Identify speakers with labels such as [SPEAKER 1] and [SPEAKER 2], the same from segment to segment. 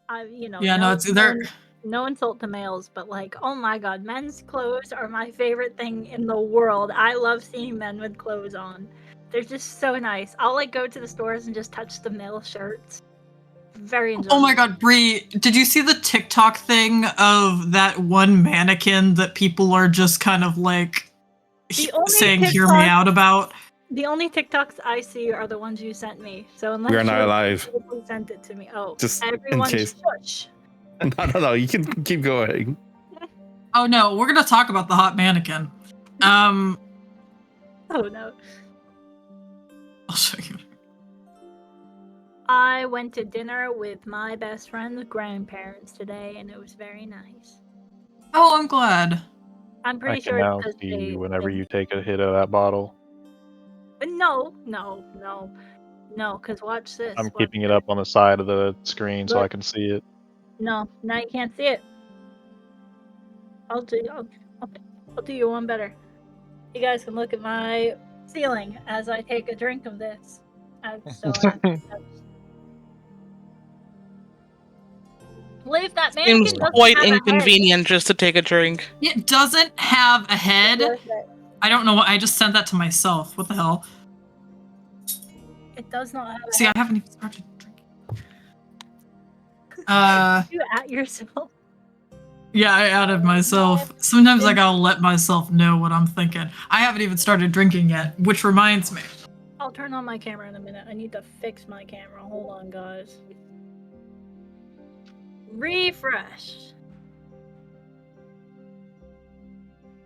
[SPEAKER 1] Yeah, no, it's either.
[SPEAKER 2] No insult to males, but like, oh my god, men's clothes are my favorite thing in the world. I love seeing men with clothes on. They're just so nice. I'll like go to the stores and just touch the male shirts. Very enjoyable.
[SPEAKER 1] Oh my god, Brie, did you see the TikTok thing of that one mannequin that people are just kind of like saying hear me out about?
[SPEAKER 2] The only TikToks I see are the ones you sent me. So unless
[SPEAKER 3] we're not live,
[SPEAKER 2] sent it to me. Oh,
[SPEAKER 3] just
[SPEAKER 2] everyone
[SPEAKER 3] in case.
[SPEAKER 2] Shush.
[SPEAKER 3] No, you can keep going.
[SPEAKER 1] Oh no, we're gonna talk about the hot mannequin.
[SPEAKER 2] Oh no.
[SPEAKER 1] I'll show you.
[SPEAKER 2] I went to dinner with my best friend's grandparents today, and it was very nice.
[SPEAKER 1] Oh, I'm glad.
[SPEAKER 2] I'm pretty sure
[SPEAKER 4] I can now see you whenever you take a hit of that bottle.
[SPEAKER 2] No, because watch this.
[SPEAKER 4] I'm keeping it up on the side of the screen so I can see it.
[SPEAKER 2] No, now you can't see it. I'll do you one better. You guys can look at my ceiling as I take a drink of this. Believe that man
[SPEAKER 5] seems quite inconvenient just to take a drink.
[SPEAKER 1] It doesn't have a head. I don't know what I just sent that to myself. What the hell?
[SPEAKER 2] It does not have a
[SPEAKER 1] See,
[SPEAKER 2] head.
[SPEAKER 1] I haven't even started drinking.
[SPEAKER 2] You at yourself?
[SPEAKER 1] Yeah, I added myself. Sometimes like I'll let myself know what I'm thinking. I haven't even started drinking yet, which reminds me.
[SPEAKER 2] I'll turn on my camera in a minute. I need to fix my camera. Hold on, guys. Refresh.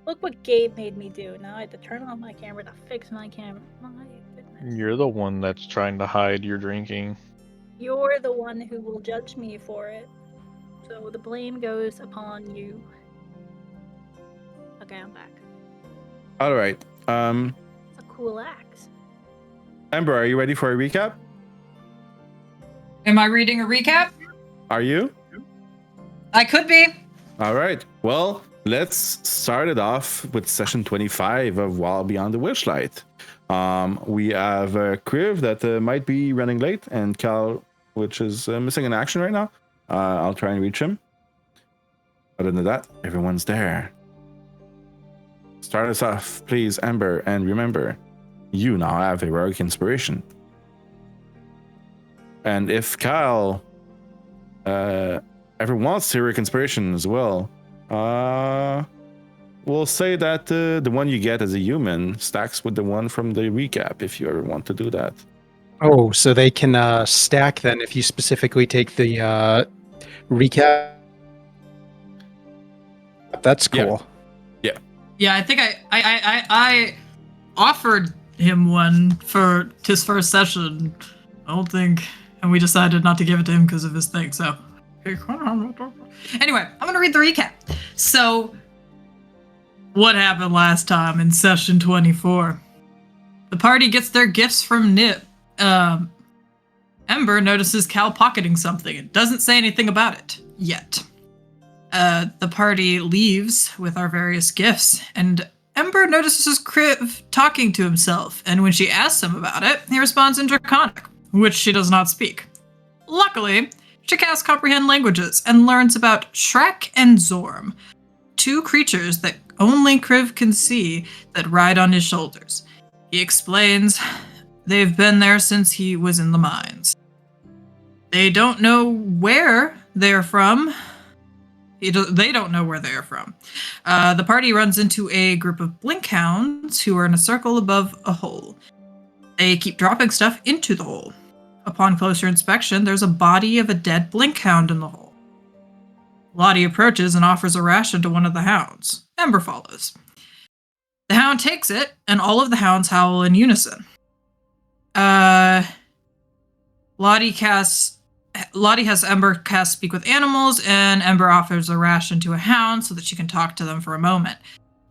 [SPEAKER 2] Look what Gabe made me do. Now I have to turn on my camera to fix my camera. My goodness.
[SPEAKER 4] You're the one that's trying to hide your drinking.
[SPEAKER 2] You're the one who will judge me for it. So the blame goes upon you. Okay, I'm back.
[SPEAKER 3] All right.
[SPEAKER 2] It's a cool axe.
[SPEAKER 3] Ember, are you ready for a recap?
[SPEAKER 1] Am I reading a recap?
[SPEAKER 3] Are you?
[SPEAKER 1] I could be.
[SPEAKER 3] All right. Well, let's start it off with session 25 of Wild Beyond the Witchlight. We have Kriv that might be running late, and Cal, which is missing in action right now. I'll try and reach him. Other than that, everyone's there. Start us off, please, Ember, and remember, you now have heroic inspiration. And if Kyle ever wants heroic inspiration as well, we'll say that the one you get as a human stacks with the one from the recap, if you ever want to do that.
[SPEAKER 6] Oh, so they can stack then if you specifically take the recap. That's cool.
[SPEAKER 1] Yeah, I think I offered him one for his first session. I don't think, and we decided not to give it to him because of his thing. So, anyway, I'm gonna read the recap. So, what happened last time in session 24? The party gets their gifts from Nip. Ember notices Cal pocketing something and doesn't say anything about it yet. The party leaves with our various gifts, and Ember notices Kriv talking to himself, and when she asks him about it, he responds in Draconic, which she does not speak. Luckily, she casts Comprehend Languages and learns about Shrek and Zorm, two creatures that only Kriv can see that ride on his shoulders. He explains they've been there since he was in the mines. They don't know where they're from. They don't know where they are from. The party runs into a group of blinkhounds who are in a circle above a hole. They keep dropping stuff into the hole. Upon closer inspection, there's a body of a dead blinkhound in the hole. Lotte approaches and offers a ration to one of the hounds. Ember follows. The hound takes it, and all of the hounds howl in unison. Lotte has Ember cast Speak with Animals, and Ember offers a ration to a hound so that she can talk to them for a moment.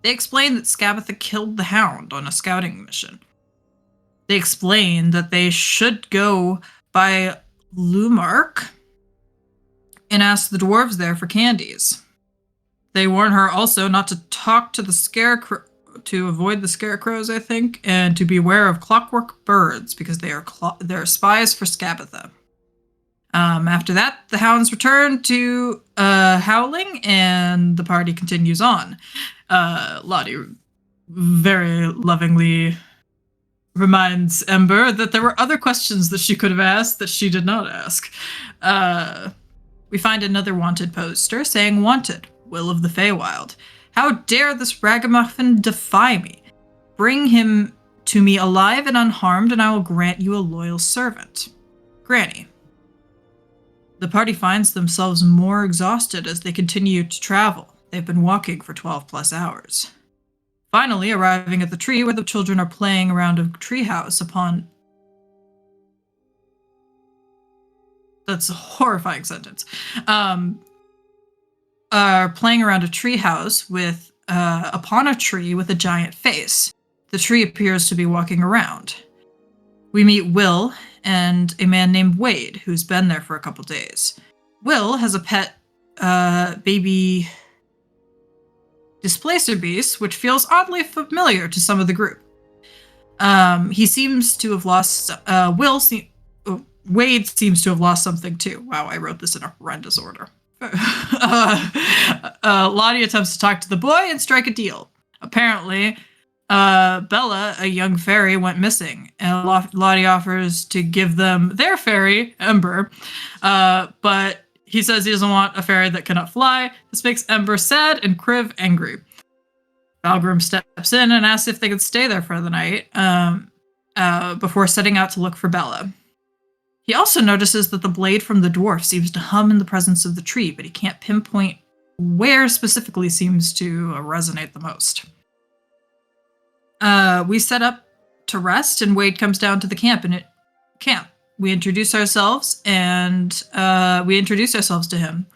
[SPEAKER 1] They explain that Skabatha killed the hound on a scouting mission. They explain that they should go by Lumark and ask the dwarves there for candies. They warn her also not to talk to the scarecrow, to avoid the scarecrows, I think, and to beware of clockwork birds because they are they're spies for Skabatha. After that, the hounds return to howling, and the party continues on. Lotte very lovingly reminds Ember that there were other questions that she could have asked that she did not ask. We find another wanted poster saying, "Wanted, Will of the Feywild. How dare this ragamuffin defy me? Bring him to me alive and unharmed, and I will grant you a loyal servant. Granny." The party finds themselves more exhausted as they continue to travel. They've been walking for 12 plus hours. Finally, arriving at the tree where the children are playing around a treehouse upon... That's a horrifying sentence. Are playing around a treehouse with upon a tree with a giant face. The tree appears to be walking around. We meet Will and a man named Wade, who's been there for a couple days. Will has a pet baby displacer beast, which feels oddly familiar to some of the group. He seems to have lost... Wade seems to have lost something too. Wow, I wrote this in a horrendous order. Lotte attempts to talk to the boy and strike a deal. Apparently, Bella, a young fairy, went missing, and Lotte offers to give them their fairy, Ember, but he says he doesn't want a fairy that cannot fly. This makes Ember sad and Kriv angry. Valgrim steps in and asks if they could stay there for the night before setting out to look for Bella. He also notices that the blade from the dwarf seems to hum in the presence of the tree, but he can't pinpoint where specifically seems to resonate the most. We set up to rest, and Wade comes down to the camp. We introduce ourselves, and to him.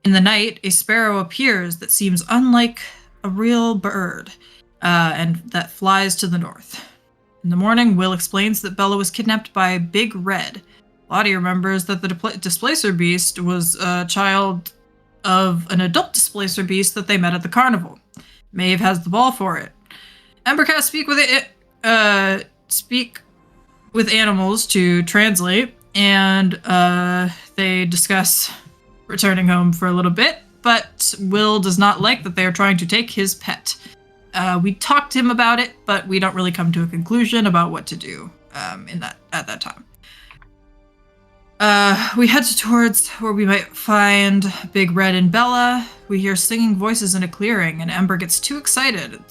[SPEAKER 1] In the night, a sparrow appears that seems unlike a real bird, and that flies to the north. In the morning, Will explains that Bella was kidnapped by Big Red. Lotte remembers that the Displacer Beast was a child of an adult Displacer Beast that they met at the carnival. Maeve has the ball for it. Ember can't speak with animals to translate, and they discuss returning home for a little bit, but Will does not like that they are trying to take his pet. We talked to him about it, but we don't really come to a conclusion about what to do at that time. We head towards where we might find Big Red and Bella. We hear singing voices in a clearing, and Ember gets excited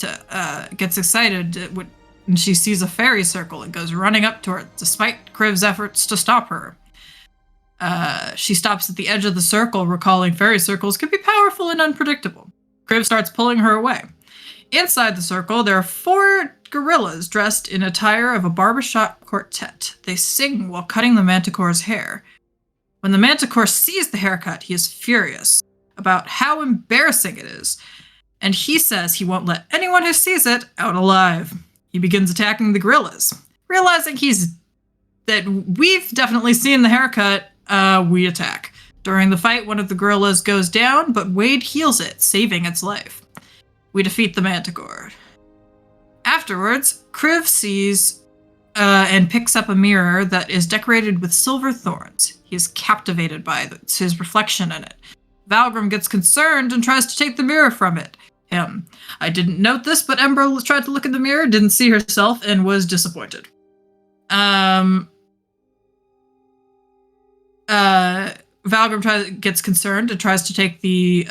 [SPEAKER 1] when she sees a fairy circle and goes running up to it, despite Kriv's efforts to stop her. She stops at the edge of the circle, recalling fairy circles can be powerful and unpredictable. Kriv starts pulling her away. Inside the circle, there are 4 gorillas dressed in attire of a barbershop quartet. They sing while cutting the manticore's hair. When the manticore sees the haircut, he is furious about how embarrassing it is, and he says he won't let anyone who sees it out alive. He begins attacking the gorillas. Realizing that we've definitely seen the haircut, we attack. During the fight, one of the gorillas goes down, but Wade heals it, saving its life. We defeat the manticore. Afterwards, Kriv sees and picks up a mirror that is decorated with silver thorns. He is captivated by his reflection in it. Valgrim gets concerned and tries to take the mirror from him. I didn't note this, but Ember tried to look in the mirror, didn't see herself, and was disappointed. Valgrim gets concerned and tries to take the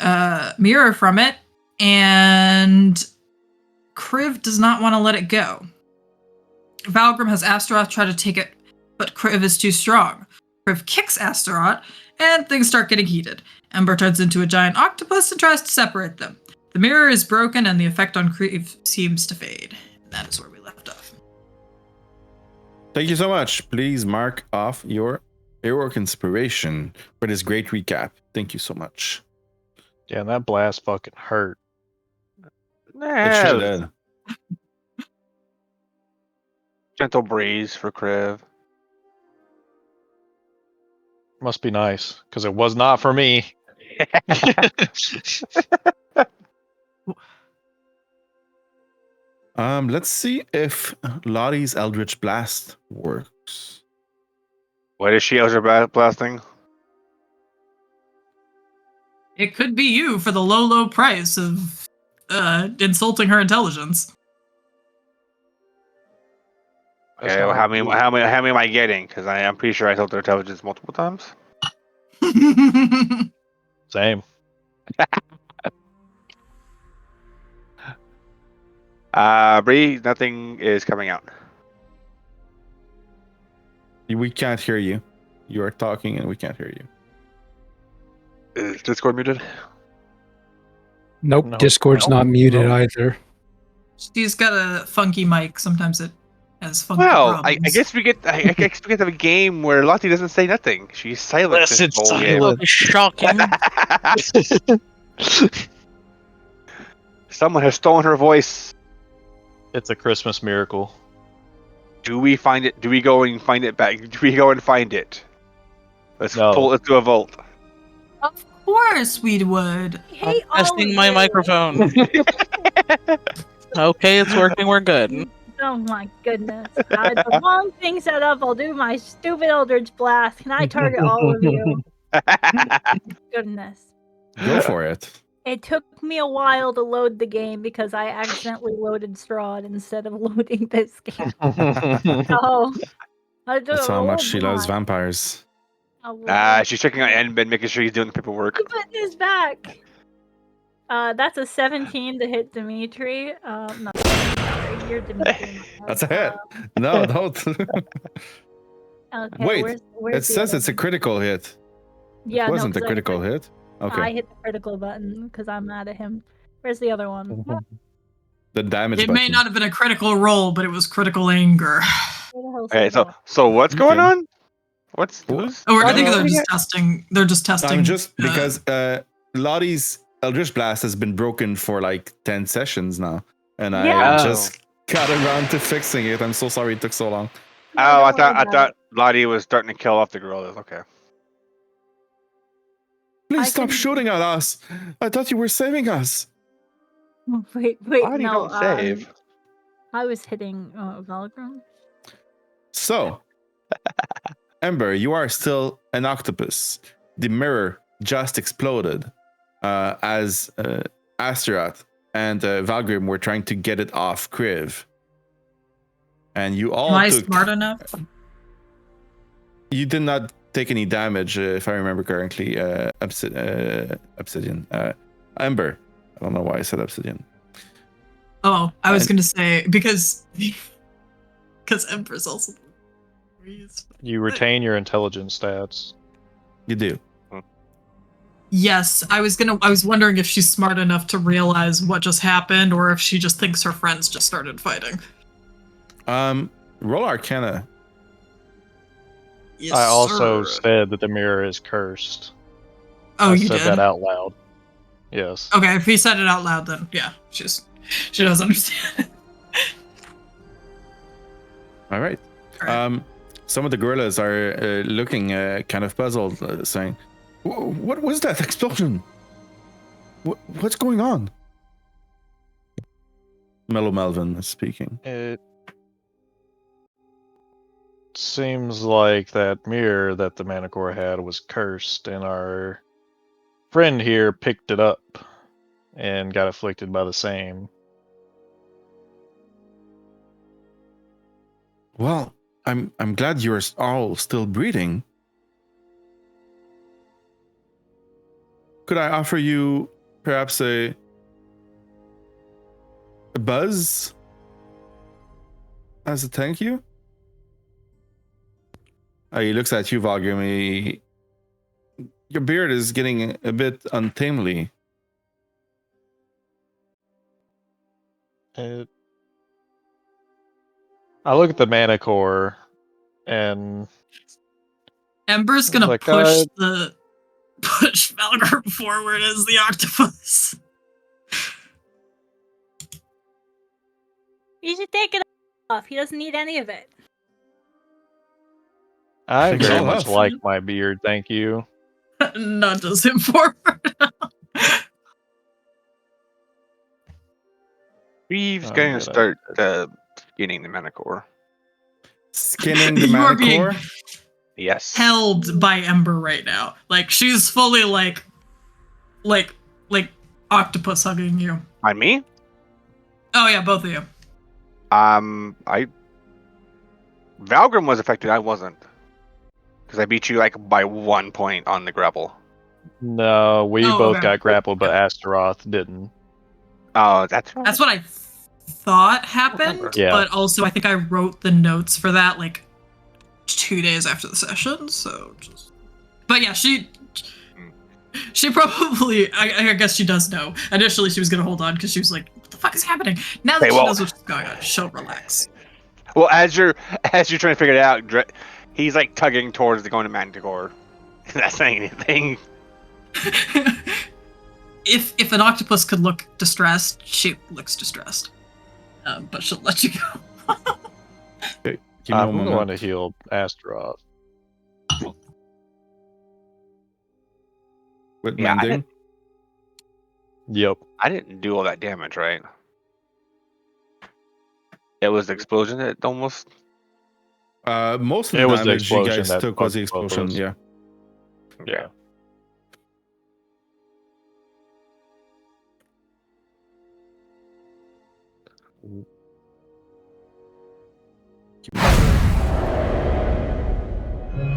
[SPEAKER 1] mirror from it, and Kriv does not want to let it go. Valgrim has Astaroth try to take it, but Kriv is too strong. Kriv kicks Astaroth, and things start getting heated. Ember turns into a giant octopus and tries to separate them. The mirror is broken, and the effect on Kriv seems to fade. That is where we left off.
[SPEAKER 3] Thank you so much. Please mark off your heroic inspiration for this great recap. Thank you so much.
[SPEAKER 4] Yeah, and that blast fucking hurt.
[SPEAKER 3] It sure did.
[SPEAKER 7] Gentle breeze for Kriv.
[SPEAKER 4] Must be nice, because it was not for me.
[SPEAKER 3] Let's see if Lottie's Eldritch Blast works.
[SPEAKER 7] What is she Elder blasting?
[SPEAKER 1] It could be you for the low price of insulting her intelligence.
[SPEAKER 4] That's
[SPEAKER 7] Okay, well,
[SPEAKER 4] not
[SPEAKER 7] how
[SPEAKER 4] what
[SPEAKER 7] many,
[SPEAKER 4] we-
[SPEAKER 7] how many, how many am I getting? Because I'm pretty sure I told their intelligence multiple times.
[SPEAKER 4] Same.
[SPEAKER 7] Brie, nothing is coming out.
[SPEAKER 3] We can't hear you. You are talking and we can't hear you.
[SPEAKER 7] Is Discord muted?
[SPEAKER 6] Nope,
[SPEAKER 4] No.
[SPEAKER 6] Discord's
[SPEAKER 4] Nope.
[SPEAKER 6] not muted
[SPEAKER 3] Nope.
[SPEAKER 6] either.
[SPEAKER 1] She's got a funky mic. Sometimes it has funky
[SPEAKER 7] Well, I
[SPEAKER 1] problems.
[SPEAKER 7] guess we get. I guess we get to a game where Lotte doesn't say nothing. She's silent.
[SPEAKER 4] Yes,
[SPEAKER 7] this
[SPEAKER 4] it's
[SPEAKER 7] whole
[SPEAKER 4] silent.
[SPEAKER 5] Shocking.
[SPEAKER 7] game. Someone has stolen her voice.
[SPEAKER 4] It's a Christmas miracle.
[SPEAKER 7] Do we find it? Do we go and find it back? Do we go and find it? Let's
[SPEAKER 4] No.
[SPEAKER 7] pull it to a vault.
[SPEAKER 1] Of course we would.
[SPEAKER 2] I hate all
[SPEAKER 5] Testing
[SPEAKER 2] of
[SPEAKER 5] my
[SPEAKER 2] you.
[SPEAKER 5] microphone. Okay, it's working. We're good.
[SPEAKER 2] Oh my goodness. I had the wrong thing set up. I'll do my stupid Eldritch Blast. Can I target all of you? Goodness.
[SPEAKER 3] Go for it.
[SPEAKER 2] It took me a while to load the game because I accidentally loaded Strahd instead of loading this game. So,
[SPEAKER 3] That's how much she loves vampires.
[SPEAKER 7] She's checking out Enbin, making sure he's doing the paperwork.
[SPEAKER 2] Keep putting his back. That's a 17 to hit Dimitri. No, sorry, you're Dimitri.
[SPEAKER 3] That's a hit. No, don't.
[SPEAKER 2] Okay,
[SPEAKER 3] Wait,
[SPEAKER 2] where's
[SPEAKER 3] It
[SPEAKER 2] the
[SPEAKER 3] says
[SPEAKER 2] other
[SPEAKER 3] it's a
[SPEAKER 2] one?
[SPEAKER 3] critical hit.
[SPEAKER 2] Yeah,
[SPEAKER 3] It wasn't
[SPEAKER 2] no,
[SPEAKER 3] a
[SPEAKER 2] 'cause
[SPEAKER 3] critical hit.
[SPEAKER 2] I
[SPEAKER 3] Okay.
[SPEAKER 2] hit the critical button because I'm mad at him. Where's the other one?
[SPEAKER 3] The damage
[SPEAKER 1] It
[SPEAKER 3] button.
[SPEAKER 1] may not have been a critical roll, but it was critical anger.
[SPEAKER 2] Where the hell's
[SPEAKER 7] Okay,
[SPEAKER 2] the
[SPEAKER 7] so
[SPEAKER 2] ball?
[SPEAKER 7] what's going
[SPEAKER 3] Okay.
[SPEAKER 7] on? Who's?
[SPEAKER 1] Oh, I
[SPEAKER 7] What
[SPEAKER 1] think
[SPEAKER 7] are
[SPEAKER 1] they're
[SPEAKER 7] we
[SPEAKER 1] just
[SPEAKER 7] getting?
[SPEAKER 1] testing. They're just testing.
[SPEAKER 3] I'm just because Lottie's Eldritch Blast has been broken for like 10 sessions now. And
[SPEAKER 2] Yeah.
[SPEAKER 3] I just got around to fixing it. I'm so sorry it took so long.
[SPEAKER 2] No,
[SPEAKER 7] Oh, I
[SPEAKER 2] don't worry about
[SPEAKER 7] thought Lotte was starting to kill off the girl. Okay.
[SPEAKER 3] Please
[SPEAKER 2] I
[SPEAKER 3] stop
[SPEAKER 2] can-
[SPEAKER 3] shooting at us. I thought you were saving us.
[SPEAKER 2] Wait,
[SPEAKER 7] Lotte
[SPEAKER 2] no.
[SPEAKER 7] don't save.
[SPEAKER 2] I was hitting Valgrim.
[SPEAKER 3] So, Ember, you are still an octopus. The mirror just exploded as Asteroth and Valgrim were trying to get it off Kriv. And you all
[SPEAKER 1] Am I
[SPEAKER 3] took...
[SPEAKER 1] smart enough?
[SPEAKER 3] You did not take any damage, if I remember correctly, Obsidian. Ember. I don't know why I said Obsidian.
[SPEAKER 1] Oh, I was
[SPEAKER 3] And-
[SPEAKER 1] going to say because Emperor's also.
[SPEAKER 4] You retain your intelligence stats.
[SPEAKER 3] You do.
[SPEAKER 1] Yes, I was wondering if she's smart enough to realize what just happened, or if she just thinks her friends just started fighting.
[SPEAKER 3] Roll Arcana.
[SPEAKER 1] Yes,
[SPEAKER 4] I also
[SPEAKER 1] sir.
[SPEAKER 4] said that the mirror is cursed.
[SPEAKER 1] Oh,
[SPEAKER 4] I
[SPEAKER 1] you
[SPEAKER 4] said
[SPEAKER 1] did.
[SPEAKER 4] that out loud. Yes.
[SPEAKER 1] Okay, if he said it out loud, then yeah, she does understand.
[SPEAKER 3] All right.
[SPEAKER 1] Alright.
[SPEAKER 3] Some of the gorillas are looking kind of puzzled, saying, "What was that explosion? What's going on?" Mellow Melvin is speaking.
[SPEAKER 4] It seems like that mirror that the Manicore had was cursed, and our friend here picked it up and got afflicted by the same.
[SPEAKER 3] Well, I'm glad you're all still breathing. Could I offer you perhaps a buzz as a thank you? He looks at you, Valgrim. Your beard is getting a bit untamely.
[SPEAKER 4] I look at the Manicore and
[SPEAKER 1] Ember's gonna
[SPEAKER 4] Like,
[SPEAKER 1] push Valgrim forward as the octopus.
[SPEAKER 2] You should take it off. He doesn't need any of it.
[SPEAKER 4] I
[SPEAKER 3] Thanks
[SPEAKER 4] very
[SPEAKER 3] a
[SPEAKER 4] much
[SPEAKER 3] lot.
[SPEAKER 4] like my beard, thank you.
[SPEAKER 1] Nudges him forward.
[SPEAKER 7] We've
[SPEAKER 4] Oh,
[SPEAKER 7] going to
[SPEAKER 4] good,
[SPEAKER 7] start skinning the Manicore.
[SPEAKER 3] Skinning the
[SPEAKER 1] You are being-
[SPEAKER 3] Manicore?
[SPEAKER 7] Yes.
[SPEAKER 1] held by Ember right now. Like she's fully like octopus hugging you.
[SPEAKER 7] On me?
[SPEAKER 1] Oh yeah, both of you.
[SPEAKER 7] Valgrim was affected. I wasn't, because I beat you like by 1 point on the grapple.
[SPEAKER 4] No, we
[SPEAKER 1] Oh,
[SPEAKER 4] both
[SPEAKER 1] okay.
[SPEAKER 4] got grappled, but Astaroth didn't.
[SPEAKER 7] Oh, that's right.
[SPEAKER 1] That's what I thought happened.
[SPEAKER 4] Yeah.
[SPEAKER 1] But also, I think I wrote the notes for that like 2 days after the session. So just. But yeah, she probably. I guess she does know. Initially, she was gonna hold on because she was like, "What the fuck is happening?" Now that
[SPEAKER 7] Okay,
[SPEAKER 1] she
[SPEAKER 7] well-
[SPEAKER 1] knows what's going on, she'll relax.
[SPEAKER 7] Well, as you're trying to figure it out, he's like tugging towards the going to Manticore. That's saying anything.
[SPEAKER 1] If an octopus could look distressed, she looks distressed. But she'll let you go.
[SPEAKER 3] Give me
[SPEAKER 4] I'm
[SPEAKER 3] one
[SPEAKER 4] going
[SPEAKER 3] moment.
[SPEAKER 4] to heal Astaroth.
[SPEAKER 3] With
[SPEAKER 7] Yeah, I
[SPEAKER 3] mending.
[SPEAKER 4] Yep.
[SPEAKER 7] I didn't do all that damage, right? It was the explosion that almost.
[SPEAKER 3] Most of
[SPEAKER 4] It
[SPEAKER 3] the
[SPEAKER 4] was the
[SPEAKER 3] damage you
[SPEAKER 4] explosion
[SPEAKER 3] guys
[SPEAKER 4] that
[SPEAKER 3] took was the
[SPEAKER 4] fucked both of
[SPEAKER 3] explosion.
[SPEAKER 4] us.
[SPEAKER 3] Yeah.
[SPEAKER 4] Yeah.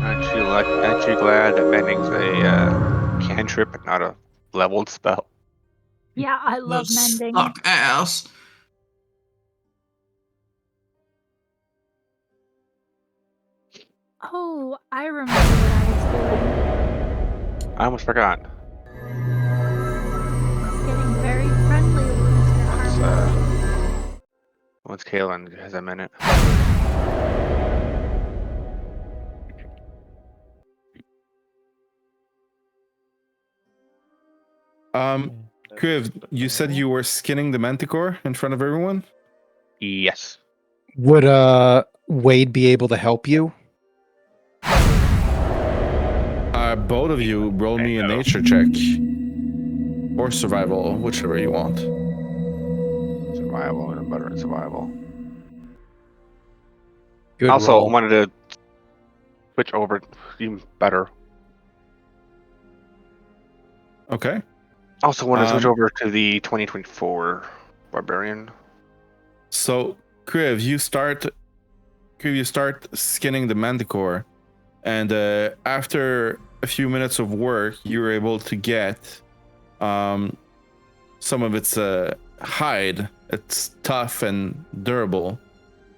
[SPEAKER 7] Aren't you glad that mending's a cantrip and not a leveled spell?
[SPEAKER 2] Yeah, I love
[SPEAKER 1] Those
[SPEAKER 2] mending.
[SPEAKER 1] suck ass.
[SPEAKER 2] Oh, I remember what I was doing.
[SPEAKER 7] I almost forgot.
[SPEAKER 2] Getting very friendly with Mr.
[SPEAKER 7] Once
[SPEAKER 2] Harmony.
[SPEAKER 7] once Kaelin has a minute.
[SPEAKER 3] Kriv, you said you were skinning the manticore in front of everyone?
[SPEAKER 7] Yes.
[SPEAKER 6] Would Wade be able to help you?
[SPEAKER 3] Both of you roll me a nature check. Or survival, whichever you want.
[SPEAKER 7] Survival and better at survival.
[SPEAKER 6] Good
[SPEAKER 7] Also,
[SPEAKER 6] roll.
[SPEAKER 7] wanted to switch over even better.
[SPEAKER 3] Okay.
[SPEAKER 7] Also wanted to switch
[SPEAKER 3] Um,
[SPEAKER 7] over to the 2024 Barbarian.
[SPEAKER 3] So, Kriv, you start skinning the manticore, and after a few minutes of work, you're able to get some of its hide. It's tough and durable.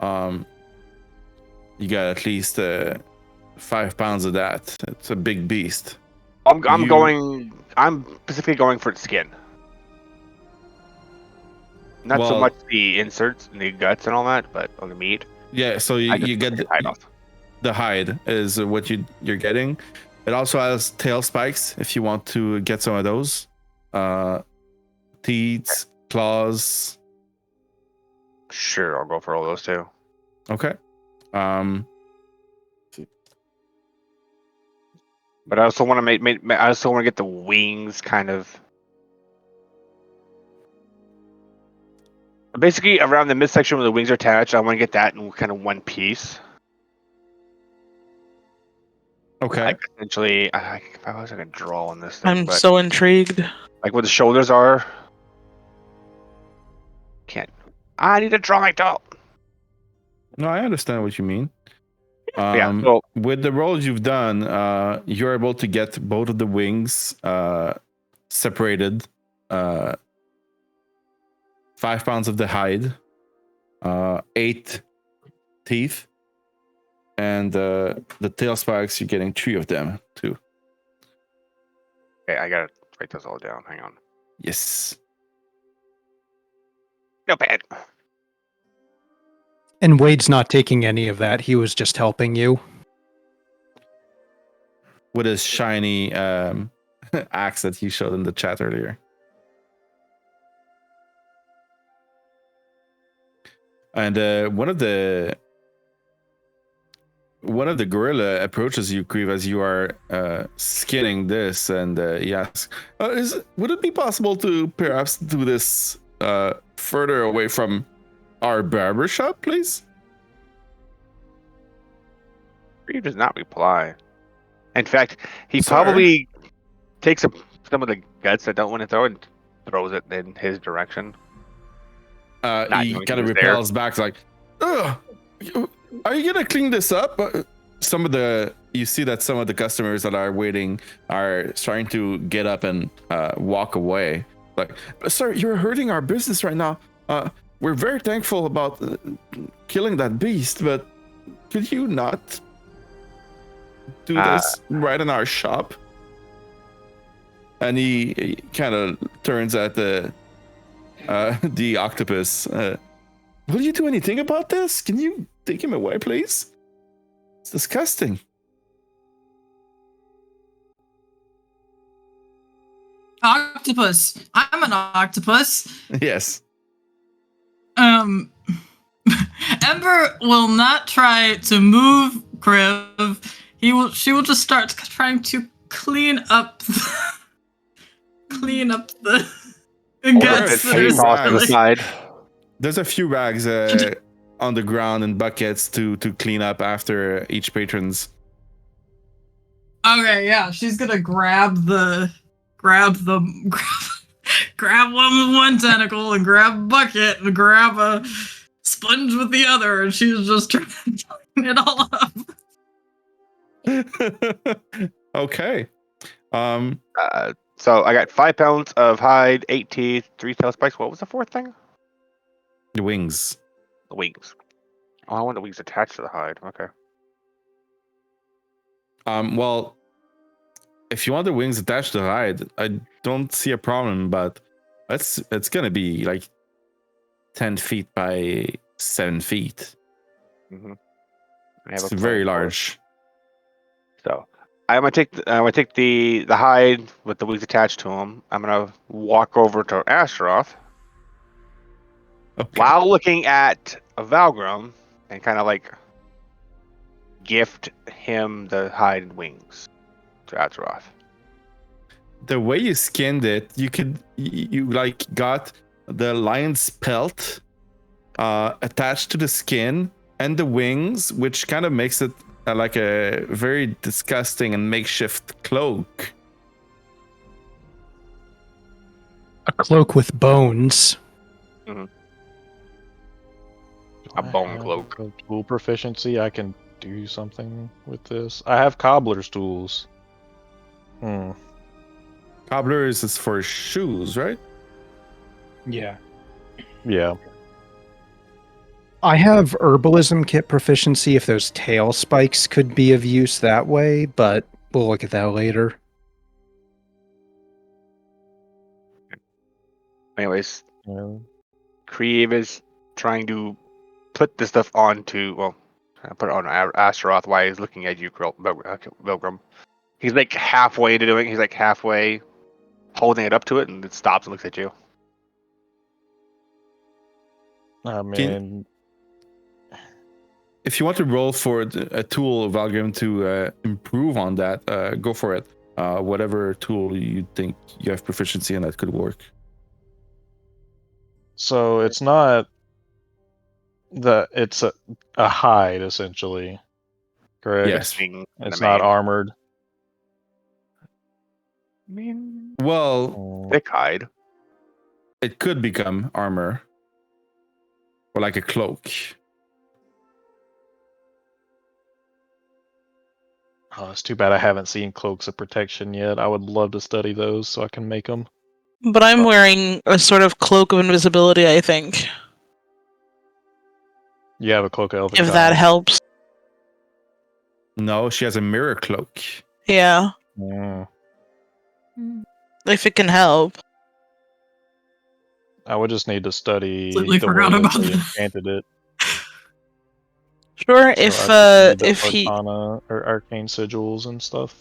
[SPEAKER 3] You got at least 5 pounds of that. It's a big beast.
[SPEAKER 7] I'm
[SPEAKER 3] You-
[SPEAKER 7] specifically going for its skin. Not so
[SPEAKER 3] Well-
[SPEAKER 7] much the inserts and the guts and all that, but on the meat.
[SPEAKER 3] Yeah, so
[SPEAKER 7] I
[SPEAKER 3] you
[SPEAKER 7] just
[SPEAKER 3] get
[SPEAKER 7] take the hide off.
[SPEAKER 3] the hide is what you're getting. It also has tail spikes if you want to get some of those. Teeth, claws.
[SPEAKER 7] Sure, I'll go for all those too.
[SPEAKER 3] Okay.
[SPEAKER 7] But I also want to I also want to get the wings kind of. Basically, around the midsection where the wings are attached, I want to get that in kind of one piece.
[SPEAKER 3] Okay.
[SPEAKER 7] Like essentially, if I was like a draw on this thing,
[SPEAKER 5] I'm
[SPEAKER 7] but
[SPEAKER 5] so intrigued.
[SPEAKER 7] like where the shoulders are. Can't. I need to draw my doll.
[SPEAKER 3] No, I understand what you mean.
[SPEAKER 7] Yeah. So
[SPEAKER 3] With the rolls you've done, you're able to get both of the wings separated. 5 pounds of the hide, 8 teeth, and the tail spikes. You're getting 3 of them too.
[SPEAKER 7] okay, I gotta write those all down. Hang on.
[SPEAKER 3] Yes.
[SPEAKER 7] No bad.
[SPEAKER 6] And Wade's not taking any of that. He was just helping you.
[SPEAKER 3] With his shiny axe that he showed in the chat earlier. And one of the gorilla approaches you, Kriv, as you are skinning this, and he asks, "Would it be possible to perhaps do this further away from our barber shop, please?"
[SPEAKER 7] Kriv does not reply. In fact, he
[SPEAKER 3] Sir?
[SPEAKER 7] probably takes some of the guts that don't want to throw and throws it in his direction. Not
[SPEAKER 3] He
[SPEAKER 7] knowing
[SPEAKER 3] kind of
[SPEAKER 7] he was there.
[SPEAKER 3] repels back, like, ugh, are you gonna clean this up? You see that some of the customers that are waiting are starting to get up and walk away. Like, sir, you're hurting our business right now. We're very thankful about killing that beast, but could you not do this right in our shop? And he kind of turns at the octopus. Will you do anything about this? Can you take him away, please? It's disgusting.
[SPEAKER 1] Octopus. I'm an octopus.
[SPEAKER 3] Yes.
[SPEAKER 1] Ember will not try to move Kriv. She will just start trying to clean up the guts that are
[SPEAKER 7] Tossed to the
[SPEAKER 1] spilling.
[SPEAKER 7] side.
[SPEAKER 3] There's a few rags on the ground and buckets to clean up after each patron's.
[SPEAKER 1] Okay, yeah, she's gonna grab one tentacle and grab a bucket and grab a sponge with the other, and she's just trying to clean it all up.
[SPEAKER 3] Okay.
[SPEAKER 7] So I got 5 pounds of hide, 8 teeth, 3 tail spikes. What was the fourth thing?
[SPEAKER 3] The wings.
[SPEAKER 7] The wings. Oh, I want the wings attached to the hide. Okay.
[SPEAKER 3] Well, if you want the wings attached to the hide, I don't see a problem, but it's gonna be like 10 feet by 7 feet.
[SPEAKER 7] Mm-hmm.
[SPEAKER 3] It's very large.
[SPEAKER 7] So I'm gonna take the hide with the wings attached to them. I'm gonna walk over to Astaroth
[SPEAKER 3] Okay.
[SPEAKER 7] while looking at a Valgrim and kind of like gift him the hide and wings to Astaroth.
[SPEAKER 3] The way you skinned it, you like got the lion's pelt attached to the skin and the wings, which kind of makes it like a very disgusting and makeshift cloak.
[SPEAKER 6] A cloak with bones.
[SPEAKER 7] A bone
[SPEAKER 4] I have
[SPEAKER 7] cloak.
[SPEAKER 4] a tool proficiency. I can do something with this. I have cobbler's tools.
[SPEAKER 3] Cobbler's is for shoes, right?
[SPEAKER 6] Yeah.
[SPEAKER 4] Yeah.
[SPEAKER 6] I have herbalism kit proficiency if those tail spikes could be of use that way, but we'll look at that later.
[SPEAKER 7] Anyways,
[SPEAKER 4] Yeah.
[SPEAKER 7] Kriv is trying to put this stuff onto, put it on Astaroth while he's looking at you, Valgrim. He's like halfway to doing it. He's like halfway holding it up to it, and it stops and looks at you.
[SPEAKER 4] I mean,
[SPEAKER 3] If you want to roll for a tool, Valgrim, to improve on that, go for it. Whatever tool you think you have proficiency in that could work.
[SPEAKER 4] so it's not it's a hide essentially, correct?
[SPEAKER 3] Yes.
[SPEAKER 7] Being
[SPEAKER 4] It's
[SPEAKER 7] the
[SPEAKER 4] not
[SPEAKER 7] main-
[SPEAKER 4] armored.
[SPEAKER 7] I mean,
[SPEAKER 3] Well,
[SPEAKER 4] Oh.
[SPEAKER 7] thick hide.
[SPEAKER 3] it could become armor. Or like a cloak.
[SPEAKER 4] Oh, it's too bad I haven't seen cloaks of protection yet. I would love to study those so I can make them.
[SPEAKER 5] But I'm wearing a sort of cloak of invisibility, I think.
[SPEAKER 4] You have a cloak of elven
[SPEAKER 5] If that
[SPEAKER 4] kind.
[SPEAKER 5] helps.
[SPEAKER 3] No, she has a mirror cloak.
[SPEAKER 5] Yeah.
[SPEAKER 4] Mm.
[SPEAKER 5] If it can help.
[SPEAKER 4] I would just need to study
[SPEAKER 1] Completely
[SPEAKER 4] the way
[SPEAKER 1] forgot
[SPEAKER 4] that
[SPEAKER 1] about
[SPEAKER 4] they
[SPEAKER 1] that.
[SPEAKER 4] enchanted it.
[SPEAKER 5] Sure,
[SPEAKER 4] So I
[SPEAKER 5] if
[SPEAKER 4] just need the
[SPEAKER 5] if he
[SPEAKER 4] Arcana or arcane sigils and stuff.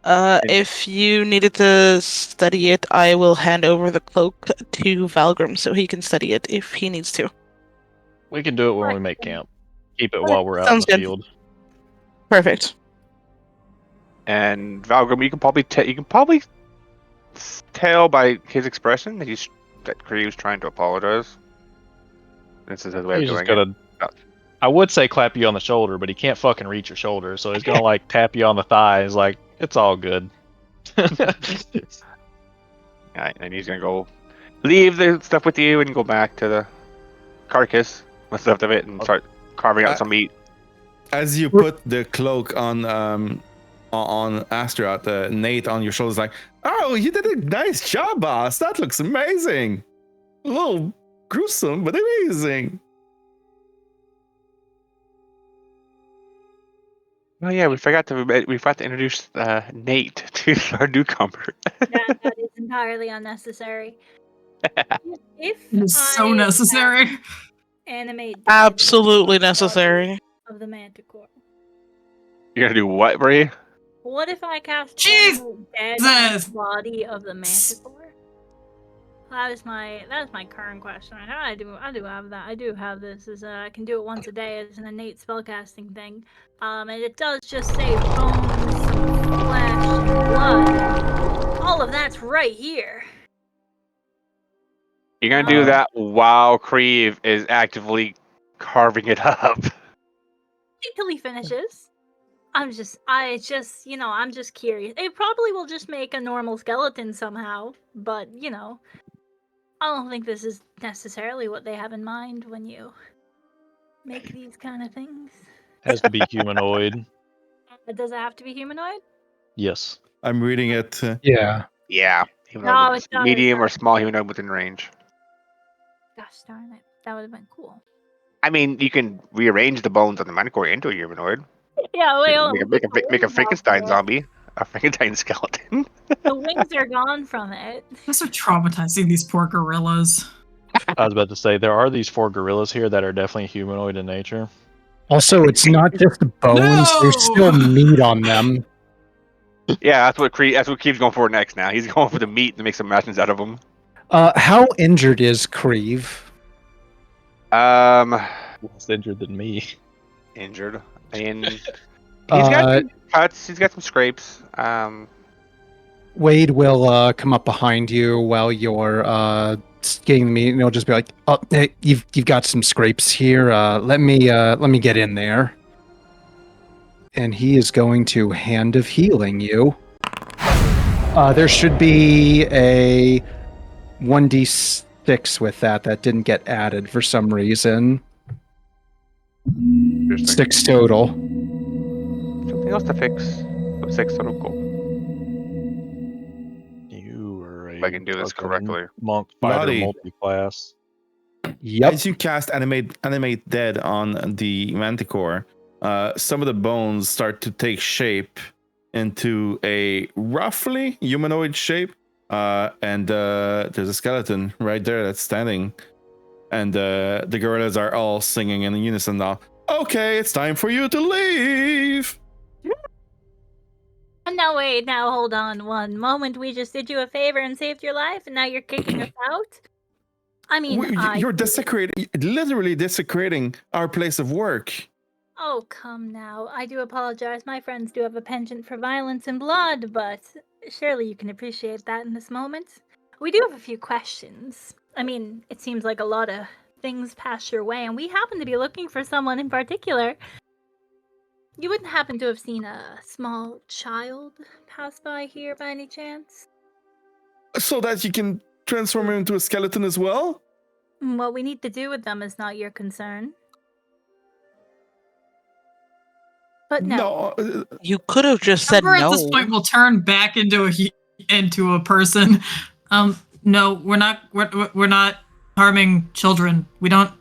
[SPEAKER 5] if you needed to study it, I will hand over the cloak to Valgrim so he can study it if he needs to.
[SPEAKER 4] We can do it when we make camp. Keep it while we're out in
[SPEAKER 5] Sounds
[SPEAKER 4] the
[SPEAKER 5] good.
[SPEAKER 4] field.
[SPEAKER 5] Perfect.
[SPEAKER 7] And Valgrim, you can probably tell by his expression that Kriv's trying to apologize. This is his way
[SPEAKER 4] He's
[SPEAKER 7] of
[SPEAKER 4] just
[SPEAKER 7] doing it.
[SPEAKER 4] gotta I would say clap you on the shoulder, but he can't fucking reach your shoulder, so he's gonna like tap you on the thighs, like it's all good.
[SPEAKER 7] Alright, and he's gonna go leave the stuff with you and go back to the carcass, what's left of it, and start carving out some meat.
[SPEAKER 3] As you put the cloak on Astaroth, Nate on your shoulders, like, oh, you did a nice job, boss. That looks amazing. A little gruesome, but amazing.
[SPEAKER 7] Oh yeah, we forgot to introduce Nate to our newcomer.
[SPEAKER 2] That is entirely unnecessary. If
[SPEAKER 1] It's so
[SPEAKER 2] I
[SPEAKER 1] necessary.
[SPEAKER 2] animate
[SPEAKER 5] Absolutely necessary.
[SPEAKER 2] of the Manticore.
[SPEAKER 7] You're gonna do what, Brie?
[SPEAKER 2] What if I cast
[SPEAKER 1] Jesus!
[SPEAKER 2] animate dead on the body of the Manticore? That is my current question. I do have that. I do have this as I can do it once a day as an innate spellcasting thing. And it does just say bones, flesh, and blood. All of that's right here.
[SPEAKER 7] You're gonna do that while Kriv is actively carving it up.
[SPEAKER 2] Wait till he finishes. I'm just curious. It probably will just make a normal skeleton somehow, but I don't think this is necessarily what they have in mind when you make these kind of things.
[SPEAKER 4] Has to be humanoid.
[SPEAKER 2] Does it have to be humanoid?
[SPEAKER 4] Yes.
[SPEAKER 3] I'm reading it.
[SPEAKER 6] Yeah.
[SPEAKER 7] Yeah.
[SPEAKER 2] No, it does.
[SPEAKER 7] Medium or small humanoid within range.
[SPEAKER 2] Gosh darn it. That would have been cool.
[SPEAKER 7] I mean, you can rearrange the bones on the Manticore into a humanoid.
[SPEAKER 2] Yeah, wait,
[SPEAKER 7] Make a Frankenstein zombie. A Frankenstein skeleton.
[SPEAKER 2] The wings are gone from it.
[SPEAKER 1] Those are traumatizing these poor gorillas.
[SPEAKER 4] I was about to say there are these 4 gorillas here that are definitely humanoid in nature.
[SPEAKER 6] Also, it's not just bones.
[SPEAKER 1] No!
[SPEAKER 6] There's still meat on them.
[SPEAKER 7] Yeah, that's what Kriv's going for next. Now he's going for the meat to make some machines out of them.
[SPEAKER 6] How injured is Kriv?
[SPEAKER 4] Less injured than me.
[SPEAKER 7] Injured. And he's got some cuts. He's got some scrapes.
[SPEAKER 6] Wade will come up behind you while you're getting the meat, and he'll just be like, "Oh, hey, you've got some scrapes here. Let me get in there." And he is going to Hand of Healing you. There should be a 1d6 with that didn't get added for some reason. 6 total.
[SPEAKER 7] Something else to fix. 6 total. Cool.
[SPEAKER 4] You were a
[SPEAKER 7] If I can do this
[SPEAKER 4] fucking
[SPEAKER 7] correctly.
[SPEAKER 4] monk fighter
[SPEAKER 3] Lottie.
[SPEAKER 4] multi-class.
[SPEAKER 6] Yep.
[SPEAKER 3] As you cast animate dead on the Manticore, some of the bones start to take shape into a roughly humanoid shape. And there's a skeleton right there that's standing. And the gorillas are all singing in unison now. Okay, it's time for you to leave.
[SPEAKER 2] No, wait, now hold on one moment. We just did you a favor and saved your life, and now you're kicking us out? I mean,
[SPEAKER 3] You're literally desecrating our place of work.
[SPEAKER 2] Oh, come now. I do apologize. My friends do have a penchant for violence and blood, but surely you can appreciate that in this moment. We do have a few questions. I mean, it seems like a lot of things pass your way, and we happen to be looking for someone in particular. You wouldn't happen to have seen a small child pass by here by any chance?
[SPEAKER 3] So that you can transform him into a skeleton as well?
[SPEAKER 2] What we need to do with them is not your concern. But no.
[SPEAKER 5] You could have just said
[SPEAKER 1] Ember
[SPEAKER 5] no.
[SPEAKER 1] at this point will turn back into a person. No, we're not harming children. We don't.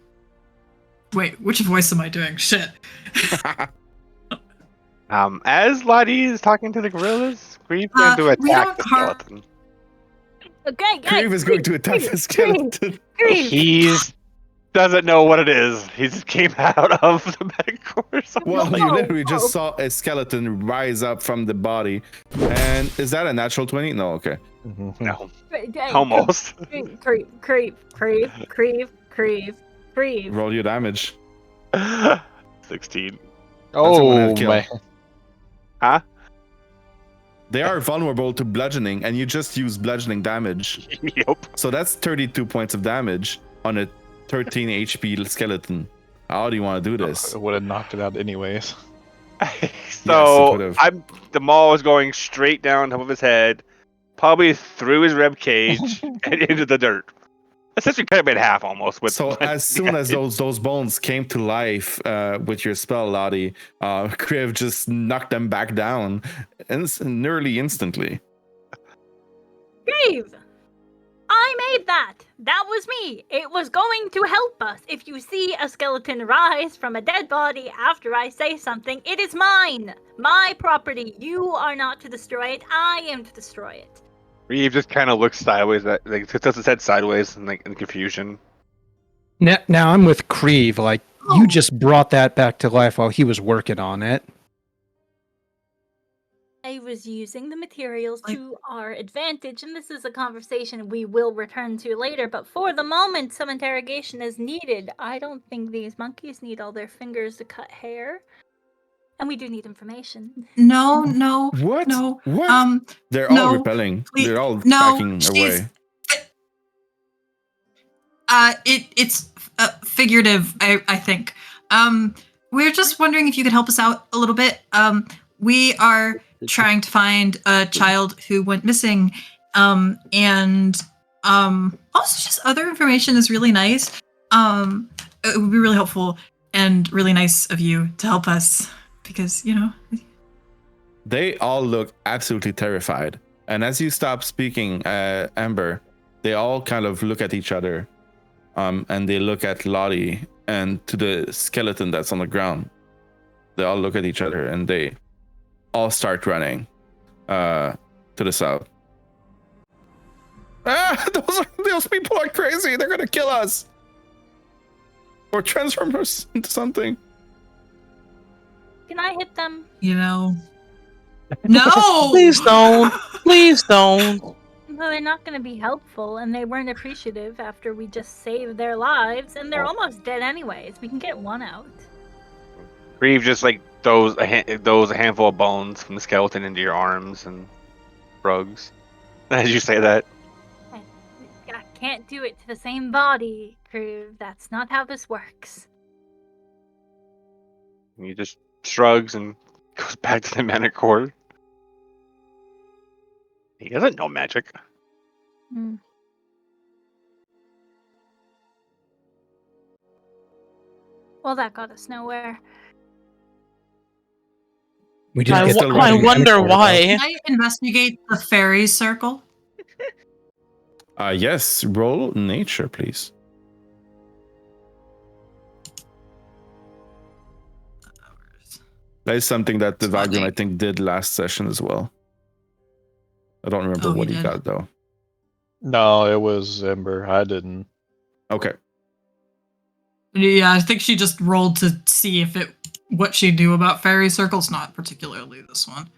[SPEAKER 1] Wait, which voice am I doing? Shit.
[SPEAKER 7] As Lottie is talking to the gorillas, Kriv's going to attack the skeleton.
[SPEAKER 2] Okay, guys.
[SPEAKER 3] Kriv is going to attack the skeleton.
[SPEAKER 7] He doesn't know what it is. He just came out of the Manticore or something.
[SPEAKER 3] Well, you literally just saw a skeleton rise up from the body. And is that a natural 20? No, okay.
[SPEAKER 7] No. Almost.
[SPEAKER 2] Kriv.
[SPEAKER 3] Roll your damage.
[SPEAKER 7] 16.
[SPEAKER 4] Oh,
[SPEAKER 3] kill.
[SPEAKER 4] man.
[SPEAKER 7] Huh?
[SPEAKER 3] They are vulnerable to bludgeoning, and you just use bludgeoning damage.
[SPEAKER 7] Yep.
[SPEAKER 3] So that's 32 points of damage on a 13 HP skeleton. How do you want to do this?
[SPEAKER 4] It would have knocked it out anyways.
[SPEAKER 7] So
[SPEAKER 3] would've.
[SPEAKER 7] the maul is going straight down top of his head, probably through his rib cage and into the dirt. Essentially cut him in half almost. With
[SPEAKER 3] So as soon as those bones came to life with your spell, Lotte, Kriv just knocked them back down nearly instantly.
[SPEAKER 2] Dave! I made that! That was me! It was going to help us. If you see a skeleton rise from a dead body after I say something, it is mine! My property. You are not to destroy it. I am to destroy it.
[SPEAKER 7] Reeve just kind of looks sideways, tilts his head sideways in confusion.
[SPEAKER 6] Now I'm with Kriv. Like, you just brought that back to life while he was working on it.
[SPEAKER 2] I was using the materials to our advantage, and this is a conversation we will return to later, but for the moment, some interrogation is needed. I don't think these monkeys need all their fingers to cut hair. And we do need information.
[SPEAKER 1] No.
[SPEAKER 3] What?
[SPEAKER 1] No.
[SPEAKER 3] What? They're
[SPEAKER 1] no,
[SPEAKER 3] all repelling.
[SPEAKER 1] please-
[SPEAKER 3] They're all
[SPEAKER 1] no,
[SPEAKER 3] backing
[SPEAKER 1] she's-
[SPEAKER 3] away.
[SPEAKER 1] It's figurative, I think. We're just wondering if you could help us out a little bit. We are trying to find a child who went missing, and also just other information is really nice. It would be really helpful and really nice of you to help us because,
[SPEAKER 3] They all look absolutely terrified. And as you stop speaking, Ember, they all kind of look at each other. And they look at Lotte and to the skeleton that's on the ground. They all look at each other and they all start running to the south. Those people are crazy. They're gonna kill us. Or transform us into something.
[SPEAKER 2] Can I hit them?
[SPEAKER 1] No.
[SPEAKER 5] Please don't. Please don't.
[SPEAKER 2] Well, they're not going to be helpful, and they weren't appreciative after we just saved their lives, and they're almost dead anyways. We can get one out.
[SPEAKER 7] Reeve just throws a handful of bones from the skeleton into your arms and shrugs. As you say that.
[SPEAKER 2] I can't do it to the same body, Kriv. That's not how this works.
[SPEAKER 7] He just shrugs and goes back to the mana cord. He doesn't know magic.
[SPEAKER 2] Well, that got us nowhere.
[SPEAKER 6] We just get
[SPEAKER 5] I wonder why.
[SPEAKER 1] Can I investigate the fairy circle?
[SPEAKER 3] Yes, roll nature, please. That is something that the Valgrim, I think, did last session as well. I don't remember what he got, though.
[SPEAKER 4] No, it was Ember. I didn't.
[SPEAKER 3] Okay.
[SPEAKER 1] Yeah, I think she just rolled to see what she knew about fairy circles, not particularly this one.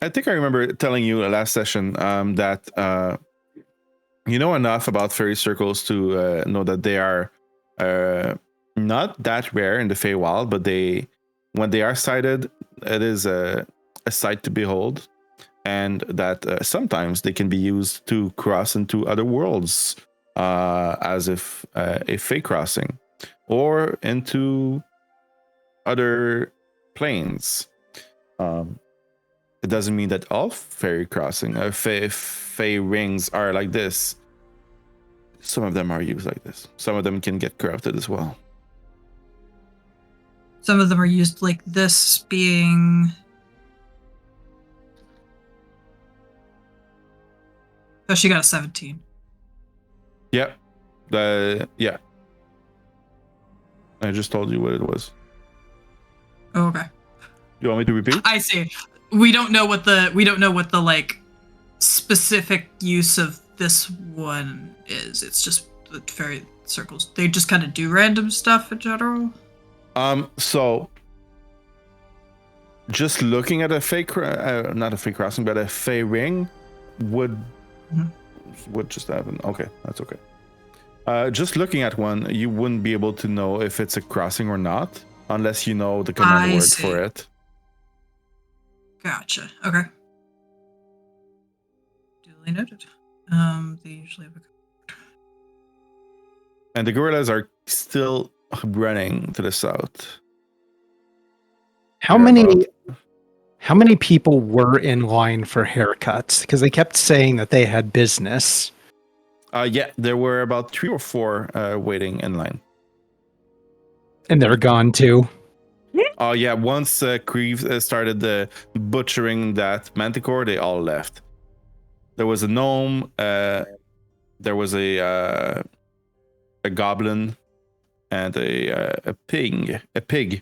[SPEAKER 3] I think I remember telling you last session that you know enough about fairy circles to know that they are not that rare in the Feywild, but when they are sighted, it is a sight to behold, and that sometimes they can be used to cross into other worlds, as if a fey crossing, or into other planes. It doesn't mean that all fairy crossing, fey rings are like this. Some of them are used like this. Some of them can get corrupted as well.
[SPEAKER 1] Some of them are used like this, being... Oh, she got a 17.
[SPEAKER 3] Yeah. Yeah. I just told you what it was.
[SPEAKER 1] Oh, okay.
[SPEAKER 3] You want me to repeat?
[SPEAKER 1] I see. We don't know what the like specific use of this one is. It's just the fairy circles. They just kind of do random stuff in general.
[SPEAKER 3] So just looking at a fey, not a fey crossing, but a fey ring would just happen. Okay, that's okay. Just looking at one, you wouldn't be able to know if it's a crossing or not, unless you know the command word for it.
[SPEAKER 1] Gotcha. Okay. Duly noted. They usually have a...
[SPEAKER 3] And the gorillas are still running to the south.
[SPEAKER 6] How many people were in line for haircuts? Because they kept saying that they had business.
[SPEAKER 3] Yeah, there were about 3 or 4 waiting in line.
[SPEAKER 6] And they're gone too.
[SPEAKER 3] Oh yeah, once Kriv started butchering that manticore, they all left. There was a gnome, there was a goblin, and a pig. I did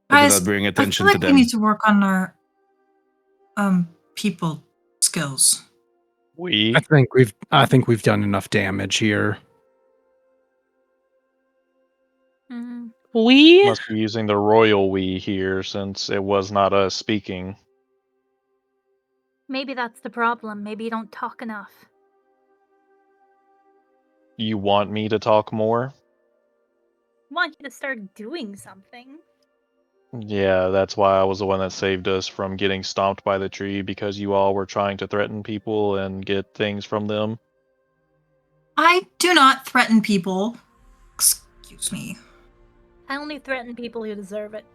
[SPEAKER 1] Guys,
[SPEAKER 3] not bring
[SPEAKER 1] I
[SPEAKER 3] attention
[SPEAKER 1] feel
[SPEAKER 3] to
[SPEAKER 1] like we
[SPEAKER 3] them.
[SPEAKER 1] need to work on our people skills.
[SPEAKER 4] We
[SPEAKER 6] I think we've done enough damage here.
[SPEAKER 2] Mhm.
[SPEAKER 5] We
[SPEAKER 4] must be using the royal we here since it was not us speaking.
[SPEAKER 2] Maybe that's the problem. Maybe you don't talk enough.
[SPEAKER 4] You want me to talk more?
[SPEAKER 2] Want you to start doing something.
[SPEAKER 4] Yeah, that's why I was the one that saved us from getting stomped by the tree because you all were trying to threaten people and get things from them.
[SPEAKER 1] I do not threaten people. Excuse me.
[SPEAKER 2] I only threaten people who deserve it.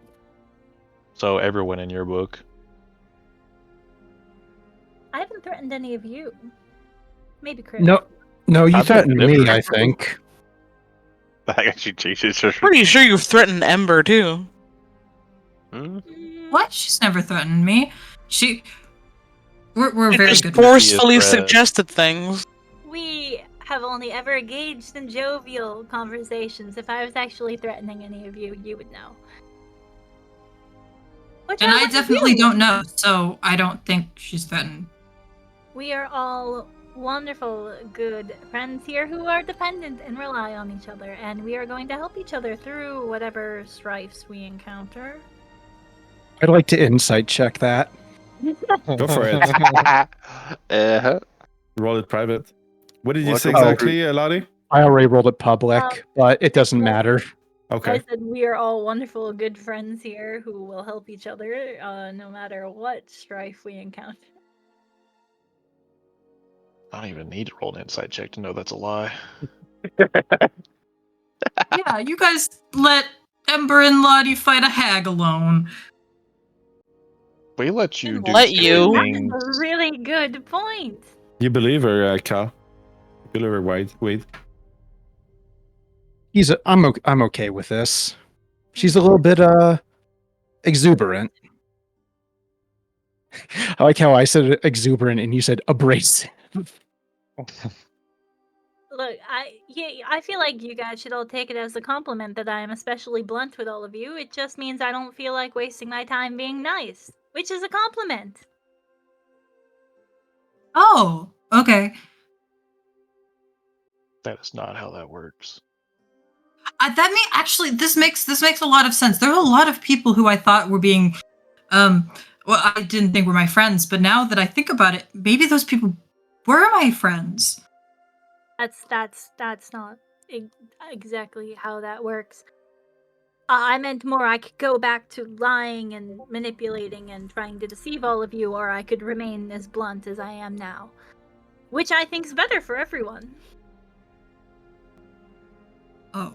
[SPEAKER 4] So everyone in your book.
[SPEAKER 2] I haven't threatened any of you. Maybe Kriv.
[SPEAKER 6] No, you
[SPEAKER 4] I've
[SPEAKER 6] threatened
[SPEAKER 4] been
[SPEAKER 6] me, I think.
[SPEAKER 7] I actually changes her.
[SPEAKER 5] pretty sure you've threatened Ember too.
[SPEAKER 7] Hmm?
[SPEAKER 1] What? She's never threatened me. We're
[SPEAKER 5] You
[SPEAKER 1] very
[SPEAKER 5] just
[SPEAKER 1] good.
[SPEAKER 5] forcefully
[SPEAKER 4] threat.
[SPEAKER 5] suggested things.
[SPEAKER 2] We have only ever engaged in jovial conversations. If I was actually threatening any of you, you would know. Which
[SPEAKER 1] And I
[SPEAKER 2] wouldn't
[SPEAKER 1] definitely
[SPEAKER 2] do.
[SPEAKER 1] don't know, so I don't think she's threatened.
[SPEAKER 2] We are all wonderful, good friends here who are dependent and rely on each other, and we are going to help each other through whatever strifes we encounter.
[SPEAKER 6] I'd like to insight check that.
[SPEAKER 3] Go for it.
[SPEAKER 7] Uh-huh.
[SPEAKER 3] Roll it private. What did you
[SPEAKER 7] Welcome
[SPEAKER 3] say
[SPEAKER 6] to-
[SPEAKER 3] exactly, Lotte?
[SPEAKER 6] I already rolled it public, but it doesn't
[SPEAKER 2] yeah.
[SPEAKER 6] matter.
[SPEAKER 2] I
[SPEAKER 3] Okay.
[SPEAKER 2] said we are all wonderful, good friends here who will help each other no matter what strife we encounter.
[SPEAKER 4] I don't even need to roll an insight check to know that's a lie.
[SPEAKER 1] Yeah, you guys let Ember and Lotte fight a hag alone.
[SPEAKER 4] We let you do
[SPEAKER 5] Let
[SPEAKER 4] stupid
[SPEAKER 5] you.
[SPEAKER 4] things.
[SPEAKER 2] That's a really good point.
[SPEAKER 3] You believe her, Cal? You believe her, Wade?
[SPEAKER 6] I'm okay with this. She's a little bit exuberant. I like how I said exuberant and you said abrasive.
[SPEAKER 2] Look, I feel like you guys should all take it as a compliment that I am especially blunt with all of you. It just means I don't feel like wasting my time being nice, which is a compliment.
[SPEAKER 1] Oh, okay.
[SPEAKER 4] That is not how that works.
[SPEAKER 1] This makes a lot of sense. There are a lot of people who I thought were being, well, I didn't think were my friends, but now that I think about it, maybe those people were my friends.
[SPEAKER 2] That's not exactly how that works. I meant more I could go back to lying and manipulating and trying to deceive all of you, or I could remain as blunt as I am now. Which I think's better for everyone.
[SPEAKER 1] Oh,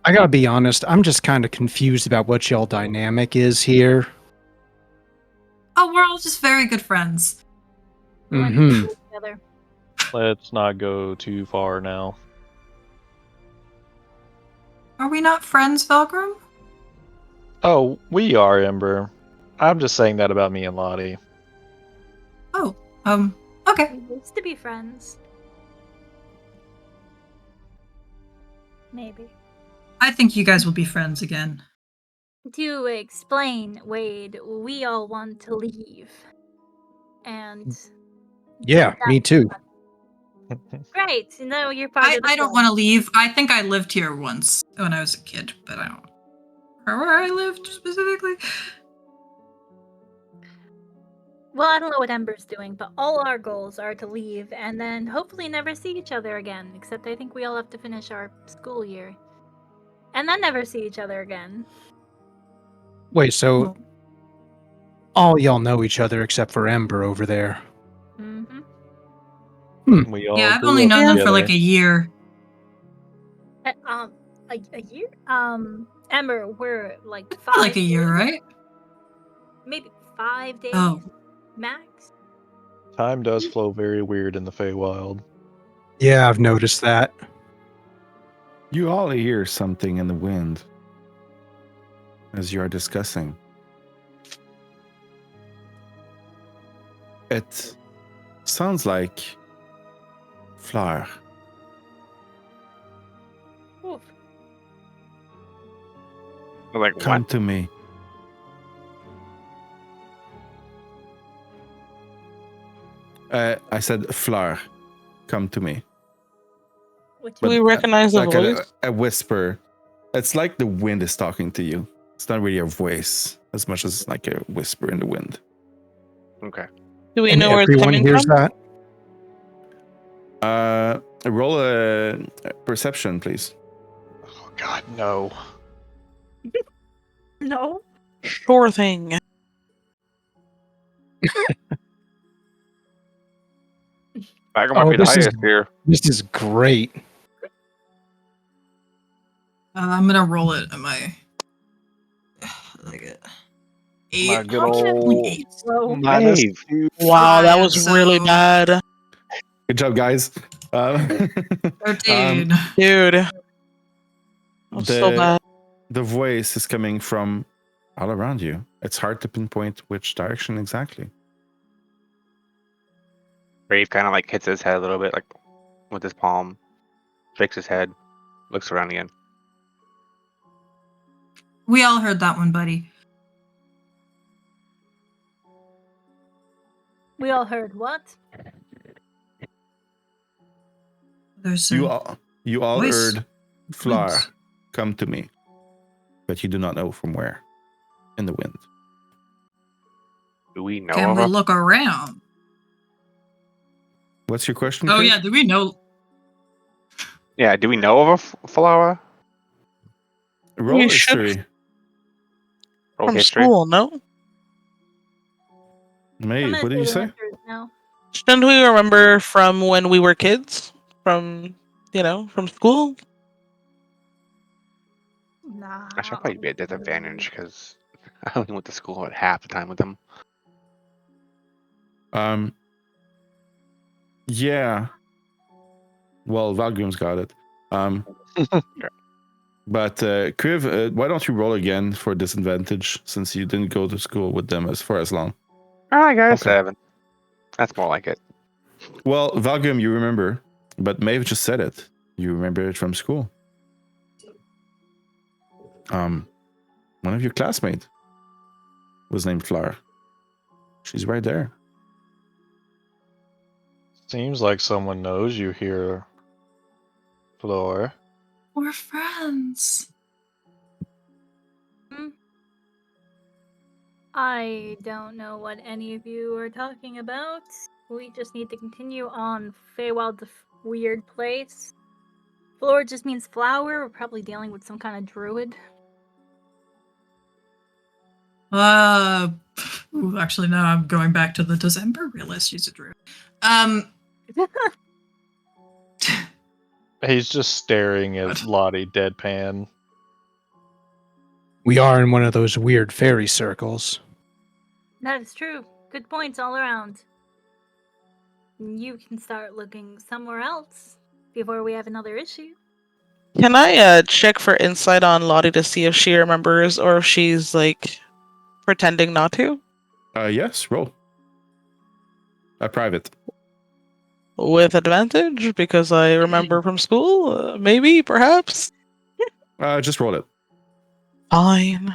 [SPEAKER 6] I gotta be honest, I'm just kind of confused about what y'all dynamic is here.
[SPEAKER 1] oh, we're all just very good friends.
[SPEAKER 2] We went
[SPEAKER 6] Mhm.
[SPEAKER 2] to school together.
[SPEAKER 4] Let's not go too far now.
[SPEAKER 1] Are we not friends, Valgrim?
[SPEAKER 4] Oh, we are, Ember. I'm just saying that about me and Lotte.
[SPEAKER 1] Oh, okay.
[SPEAKER 2] We used to be friends. Maybe.
[SPEAKER 1] I think you guys will be friends again.
[SPEAKER 2] To explain, Wade, we all want to leave. And
[SPEAKER 6] Yeah, me too.
[SPEAKER 2] great, you're part of the
[SPEAKER 1] I don't
[SPEAKER 2] club.
[SPEAKER 1] want to leave. I think I lived here once when I was a kid, but I don't remember where I lived specifically.
[SPEAKER 2] Well, I don't know what Ember's doing, but all our goals are to leave and then hopefully never see each other again, except I think we all have to finish our school year. And then never see each other again.
[SPEAKER 6] Wait, so all y'all know each other except for Ember over there.
[SPEAKER 2] Mm-hmm.
[SPEAKER 4] We all
[SPEAKER 1] Yeah, I've
[SPEAKER 4] grew
[SPEAKER 1] only
[SPEAKER 4] up
[SPEAKER 1] known them for
[SPEAKER 4] together.
[SPEAKER 1] like a year.
[SPEAKER 2] A year? Ember, we're like
[SPEAKER 1] For like a year,
[SPEAKER 2] days,
[SPEAKER 1] right?
[SPEAKER 2] maybe 5 days
[SPEAKER 1] Oh,
[SPEAKER 2] max.
[SPEAKER 4] Time does flow very weird in the Feywild.
[SPEAKER 6] Yeah, I've noticed that.
[SPEAKER 3] You all hear something in the wind as you are discussing. It sounds like Fleur.
[SPEAKER 2] Oof.
[SPEAKER 7] We're like,
[SPEAKER 3] Come
[SPEAKER 7] what?
[SPEAKER 3] to me. I said, Fleur, come to me.
[SPEAKER 2] Which
[SPEAKER 5] Do we
[SPEAKER 3] But,
[SPEAKER 5] recognize the
[SPEAKER 3] like
[SPEAKER 5] voice?
[SPEAKER 3] a whisper. It's like the wind is talking to you. It's not really a voice as much as like a whisper in the wind.
[SPEAKER 7] Okay.
[SPEAKER 5] Do we
[SPEAKER 6] And
[SPEAKER 5] know where it's
[SPEAKER 6] everyone
[SPEAKER 5] coming
[SPEAKER 6] hears
[SPEAKER 5] from?
[SPEAKER 6] that.
[SPEAKER 3] Roll a perception, please.
[SPEAKER 4] Oh God, no.
[SPEAKER 2] no.
[SPEAKER 5] Sure thing.
[SPEAKER 7] Valgrim might be the
[SPEAKER 6] this is
[SPEAKER 7] highest here.
[SPEAKER 6] this is great.
[SPEAKER 1] I'm gonna roll it. Am I like it?
[SPEAKER 4] My
[SPEAKER 1] 8.
[SPEAKER 4] good
[SPEAKER 1] Oh,
[SPEAKER 4] old
[SPEAKER 1] only 8.
[SPEAKER 2] Slow.
[SPEAKER 7] Maeve.
[SPEAKER 5] Wow, that
[SPEAKER 1] Five,
[SPEAKER 5] was really
[SPEAKER 1] so-
[SPEAKER 5] bad.
[SPEAKER 3] Good job, guys.
[SPEAKER 1] 13.
[SPEAKER 5] Dude. That was so bad.
[SPEAKER 3] the voice is coming from all around you. It's hard to pinpoint which direction exactly.
[SPEAKER 7] Brave kind of like hits his head a little bit, like with his palm, shakes his head, looks around again.
[SPEAKER 1] We all heard that one, buddy.
[SPEAKER 2] We all heard what?
[SPEAKER 1] There's
[SPEAKER 3] You
[SPEAKER 1] a
[SPEAKER 3] all
[SPEAKER 1] voice.
[SPEAKER 3] heard Fleur,
[SPEAKER 1] Woods.
[SPEAKER 3] come to me, but you do not know from where in the wind.
[SPEAKER 7] Do we know
[SPEAKER 1] Can
[SPEAKER 7] of
[SPEAKER 1] we
[SPEAKER 7] a?
[SPEAKER 1] look around?
[SPEAKER 3] What's your question?
[SPEAKER 1] Oh
[SPEAKER 3] Kriv?
[SPEAKER 1] yeah, do we know?
[SPEAKER 7] Yeah, do we know of a flower?
[SPEAKER 3] Roll
[SPEAKER 5] We should
[SPEAKER 3] history.
[SPEAKER 7] Roll
[SPEAKER 5] from
[SPEAKER 7] history.
[SPEAKER 5] school, no?
[SPEAKER 3] Maeve, what did you say?
[SPEAKER 2] Now.
[SPEAKER 5] Shouldn't we remember from when we were kids? From, from school?
[SPEAKER 2] Nah.
[SPEAKER 7] I should probably be at disadvantage because I only went to school at half the time with them.
[SPEAKER 3] Yeah. Well, Valgrim's got it. But Kriv, why don't you roll again for disadvantage since you didn't go to school with them for as long?
[SPEAKER 7] I got a
[SPEAKER 3] Okay.
[SPEAKER 7] 7. That's more like it.
[SPEAKER 3] Well, Valgrim, you remember, but Maeve just said it. You remember it from school. One of your classmates was named Fleur. She's right there.
[SPEAKER 4] Seems like someone knows you here, Fleur.
[SPEAKER 1] We're friends.
[SPEAKER 2] I don't know what any of you are talking about. We just need to continue on Feywild, the weird place. Fleur just means flower. We're probably dealing with some kind of druid.
[SPEAKER 1] Actually, no. I'm going back to the. Does Ember realize she's a druid?
[SPEAKER 4] He's just staring at
[SPEAKER 1] What?
[SPEAKER 4] Lotte deadpan.
[SPEAKER 6] We are in one of those weird fairy circles.
[SPEAKER 2] That is true. Good points all around. You can start looking somewhere else before we have another issue.
[SPEAKER 5] Can I check for insight on Lotte to see if she remembers or if she's pretending not to?
[SPEAKER 3] Yes, roll. A private.
[SPEAKER 5] With advantage because I remember from school? Maybe, perhaps?
[SPEAKER 3] Just roll it.
[SPEAKER 5] Fine.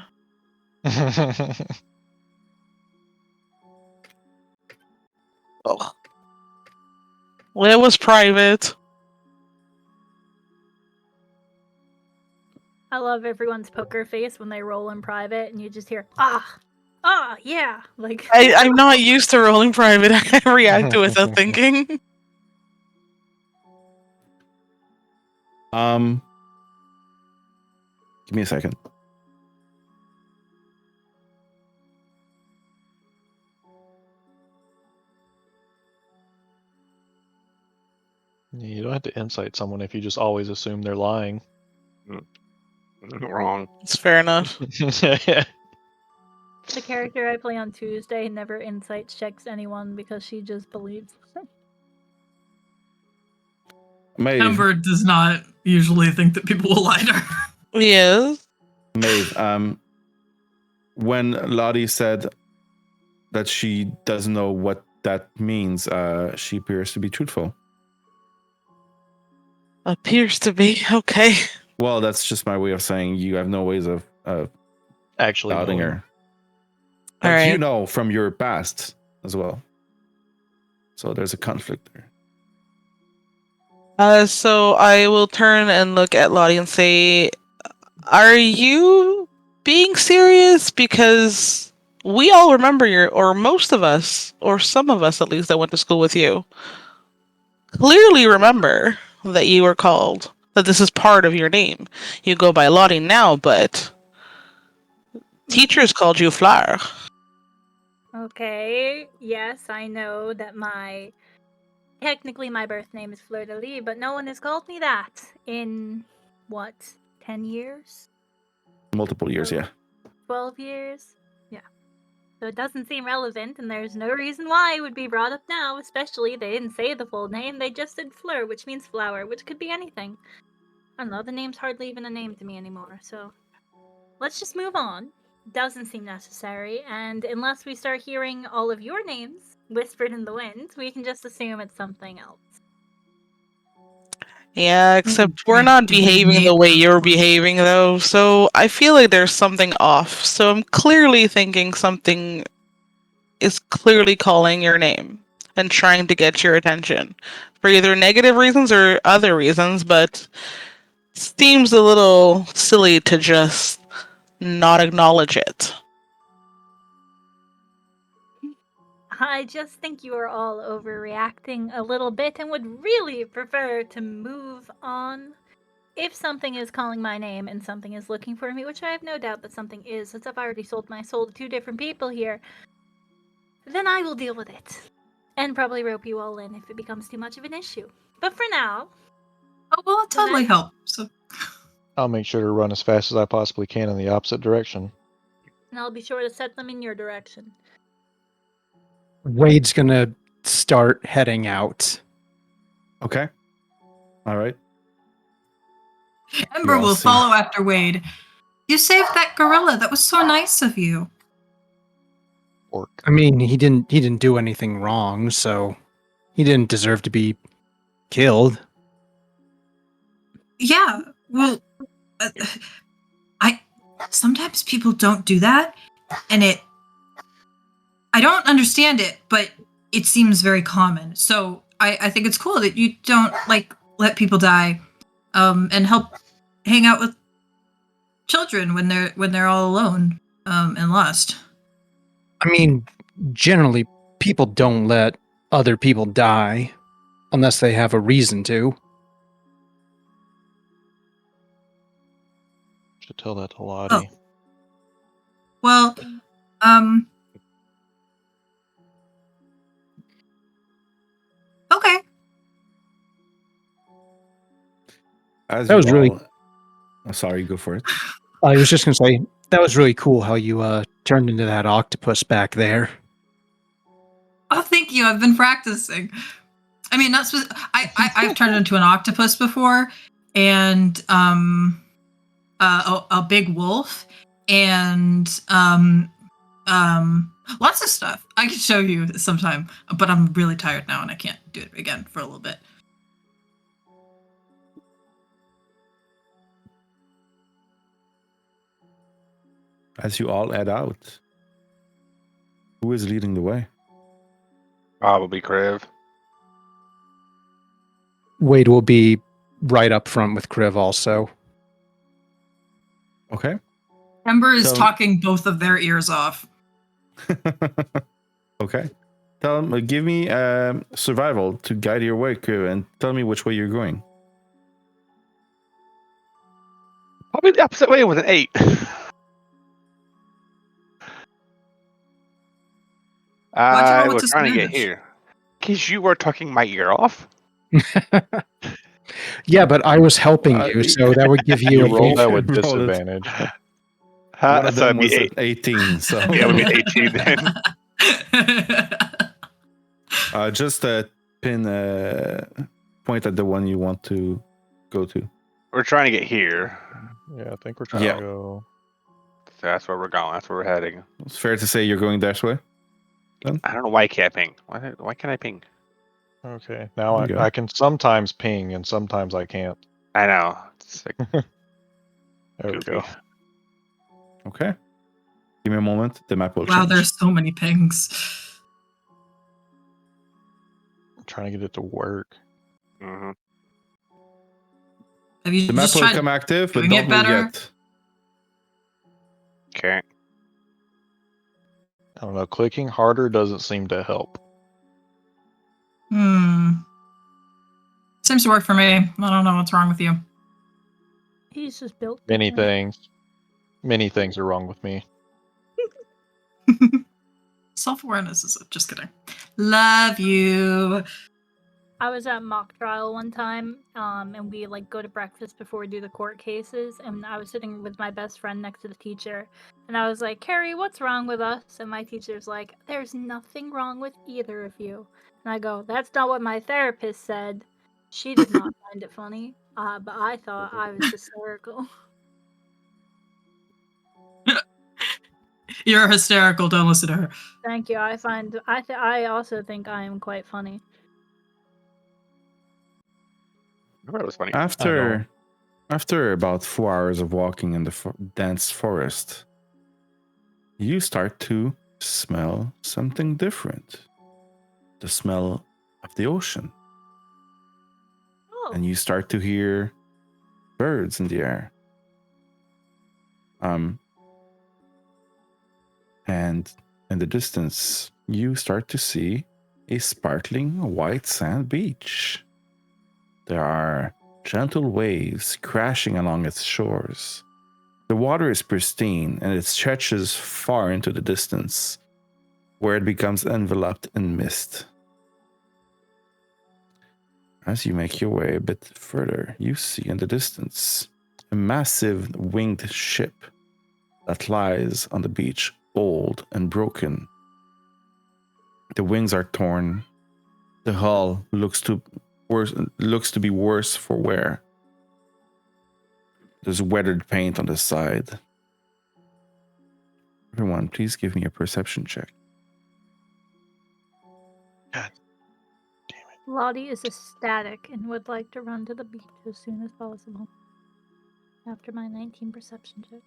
[SPEAKER 5] Oh. Well, it was private.
[SPEAKER 2] I love everyone's poker face when they roll in private and you just hear, yeah. Like
[SPEAKER 5] I'm not used to rolling private. I react to it without thinking.
[SPEAKER 3] Give me a second.
[SPEAKER 4] You don't have to insight someone if you just always assume they're lying.
[SPEAKER 7] Wrong.
[SPEAKER 5] It's fair enough.
[SPEAKER 2] The character I play on Tuesday never insight checks anyone because she just believes.
[SPEAKER 3] Maeve,
[SPEAKER 1] Ember does not usually think that people will lie to her.
[SPEAKER 5] Yes.
[SPEAKER 3] Maeve, when Lotte said that she doesn't know what that means, she appears to be truthful.
[SPEAKER 5] Appears to be. Okay.
[SPEAKER 3] Well, that's just my way of saying you have no ways of
[SPEAKER 4] Actually,
[SPEAKER 3] doubting
[SPEAKER 4] knowing.
[SPEAKER 3] her.
[SPEAKER 5] All
[SPEAKER 3] Like, you
[SPEAKER 5] right.
[SPEAKER 3] know from your past as well. So there's a conflict there.
[SPEAKER 5] So I will turn and look at Lottie and say, "Are you being serious? Because we all remember or most of us, or some of us at least that went to school with you, clearly remember that you were called, that this is part of your name. You go by Lottie now, but teachers called you Fleur."
[SPEAKER 2] Okay, yes, I know that technically my birth name is Fleur de Lis, but no one has called me that in, 10 years?
[SPEAKER 3] Multiple years, yeah.
[SPEAKER 2] 12 years? Yeah. So it doesn't seem relevant, and there's no reason why it would be brought up now, especially they didn't say the full name, they just said Fleur, which means flower, which could be anything. I don't know, the name's hardly even a name to me anymore, so let's just move on. Doesn't seem necessary, and unless we start hearing all of your names whispered in the wind, we can just assume it's something else.
[SPEAKER 5] Yeah, except we're not behaving the way you're behaving, though, so I feel like there's something off. So I'm clearly thinking something is clearly calling your name and trying to get your attention for either negative reasons or other reasons, but seems a little silly to just not acknowledge it.
[SPEAKER 2] I just think you are all overreacting a little bit and would really prefer to move on. If something is calling my name and something is looking for me, which I have no doubt that something is, since I've already sold my soul to 2 different people here, then I will deal with it. And probably rope you all in if it becomes too much of an issue. But for now...
[SPEAKER 1] Oh, well, it totally help. So
[SPEAKER 4] I'll make sure to run as fast as I possibly can in the opposite direction.
[SPEAKER 2] And I'll be sure to set them in your direction.
[SPEAKER 6] Wade's gonna start heading out.
[SPEAKER 3] Okay. All right.
[SPEAKER 1] Ember
[SPEAKER 3] all
[SPEAKER 1] will
[SPEAKER 3] see.
[SPEAKER 1] follow after Wade. You saved that gorilla. That was so nice of you.
[SPEAKER 4] Orc.
[SPEAKER 6] I mean, he didn't do anything wrong, so he didn't deserve to be killed.
[SPEAKER 1] Yeah. Well, sometimes people don't do that, and I don't understand it, but it seems very common. So I think it's cool that you don't let people die, and help hang out with children when they're all alone, and lost.
[SPEAKER 6] I mean, generally, people don't let other people die unless they have a reason to.
[SPEAKER 4] Should tell that to Lotte.
[SPEAKER 1] Well, okay.
[SPEAKER 3] As
[SPEAKER 6] That
[SPEAKER 3] you
[SPEAKER 6] was really-
[SPEAKER 3] all- Oh, sorry, go for it.
[SPEAKER 6] I was just gonna say that was really cool how you turned into that octopus back there.
[SPEAKER 1] Oh, thank you. I've been practicing. I mean, not I've turned into an octopus before, and a big wolf, and lots of stuff. I can show you sometime, but I'm really tired now and I can't do it again for a little bit.
[SPEAKER 3] As you all head out, who is leading the way?
[SPEAKER 7] Probably Kriv.
[SPEAKER 6] Wade will be right up front with Kriv also.
[SPEAKER 3] Okay.
[SPEAKER 1] Ember is
[SPEAKER 3] So-
[SPEAKER 1] talking both of their ears off.
[SPEAKER 3] Okay. Give me survival to guide your way, crew, and tell me which way you're going.
[SPEAKER 7] Probably the opposite way with an 8. I
[SPEAKER 1] what's
[SPEAKER 7] was
[SPEAKER 1] his
[SPEAKER 7] trying to get
[SPEAKER 1] advantage?
[SPEAKER 7] here. Because you were talking my ear off?
[SPEAKER 6] Yeah, but I was helping you, so that would give you
[SPEAKER 4] You
[SPEAKER 6] a
[SPEAKER 4] rolled that with
[SPEAKER 3] Roll it.
[SPEAKER 4] disadvantage.
[SPEAKER 3] One of
[SPEAKER 7] So
[SPEAKER 3] them
[SPEAKER 7] it'd be
[SPEAKER 3] was at 18, so
[SPEAKER 7] Yeah, we made 18 then.
[SPEAKER 3] just pin point at the one you want to go to.
[SPEAKER 7] We're trying to get here.
[SPEAKER 4] Yeah, I think we're trying
[SPEAKER 3] Yeah.
[SPEAKER 4] to go.
[SPEAKER 7] So that's where we're going. That's where we're heading.
[SPEAKER 3] It's fair to say you're going that way.
[SPEAKER 7] I don't know why I can't ping. Why can't I ping?
[SPEAKER 4] Okay, now
[SPEAKER 3] There you go.
[SPEAKER 4] I can sometimes ping and sometimes I can't.
[SPEAKER 7] I know. It's like
[SPEAKER 4] There we
[SPEAKER 7] goofy.
[SPEAKER 4] go.
[SPEAKER 3] Okay. Give me a moment. The map will
[SPEAKER 1] Wow,
[SPEAKER 3] change.
[SPEAKER 1] there's so many pings.
[SPEAKER 4] I'm trying to get it to work.
[SPEAKER 7] hmm
[SPEAKER 1] Have you
[SPEAKER 3] The map
[SPEAKER 1] just
[SPEAKER 3] will
[SPEAKER 1] tried
[SPEAKER 3] come active, but
[SPEAKER 1] doing
[SPEAKER 3] don't
[SPEAKER 1] it
[SPEAKER 3] move
[SPEAKER 1] better?
[SPEAKER 3] yet.
[SPEAKER 7] Okay.
[SPEAKER 4] I don't know. Clicking harder doesn't seem to help.
[SPEAKER 1] Seems to work for me. I don't know what's wrong with you.
[SPEAKER 2] He's just built.
[SPEAKER 4] Many
[SPEAKER 2] different.
[SPEAKER 4] things are wrong with me.
[SPEAKER 1] Self-awareness is just kidding. Love you.
[SPEAKER 2] I was at mock trial one time, and we like go to breakfast before we do the court cases, and I was sitting with my best friend next to the teacher, and I was like, "Carrie, what's wrong with us?" And my teacher's like, "There's nothing wrong with either of you." And I go, "That's not what my therapist said." She did not find it funny, but I thought I was hysterical.
[SPEAKER 1] You're hysterical. Don't listen to her.
[SPEAKER 2] Thank you. I also think I am quite funny.
[SPEAKER 7] I thought it was funny.
[SPEAKER 3] After about 4 hours of walking in the dense forest, you start to smell something different. The smell of the ocean.
[SPEAKER 2] Oh,
[SPEAKER 3] And you start to hear birds in the air. And in the distance, you start to see a sparkling white sand beach. There are gentle waves crashing along its shores. The water is pristine and it stretches far into the distance, where it becomes enveloped in mist. As you make your way a bit further, you see in the distance a massive winged ship that lies on the beach, old and broken. The wings are torn. The hull looks to be worse for wear. There's weathered paint on the side. Everyone, please give me a perception check.
[SPEAKER 2] Lotte is ecstatic and would like to run to the beach as soon as possible. After my 19 perception check.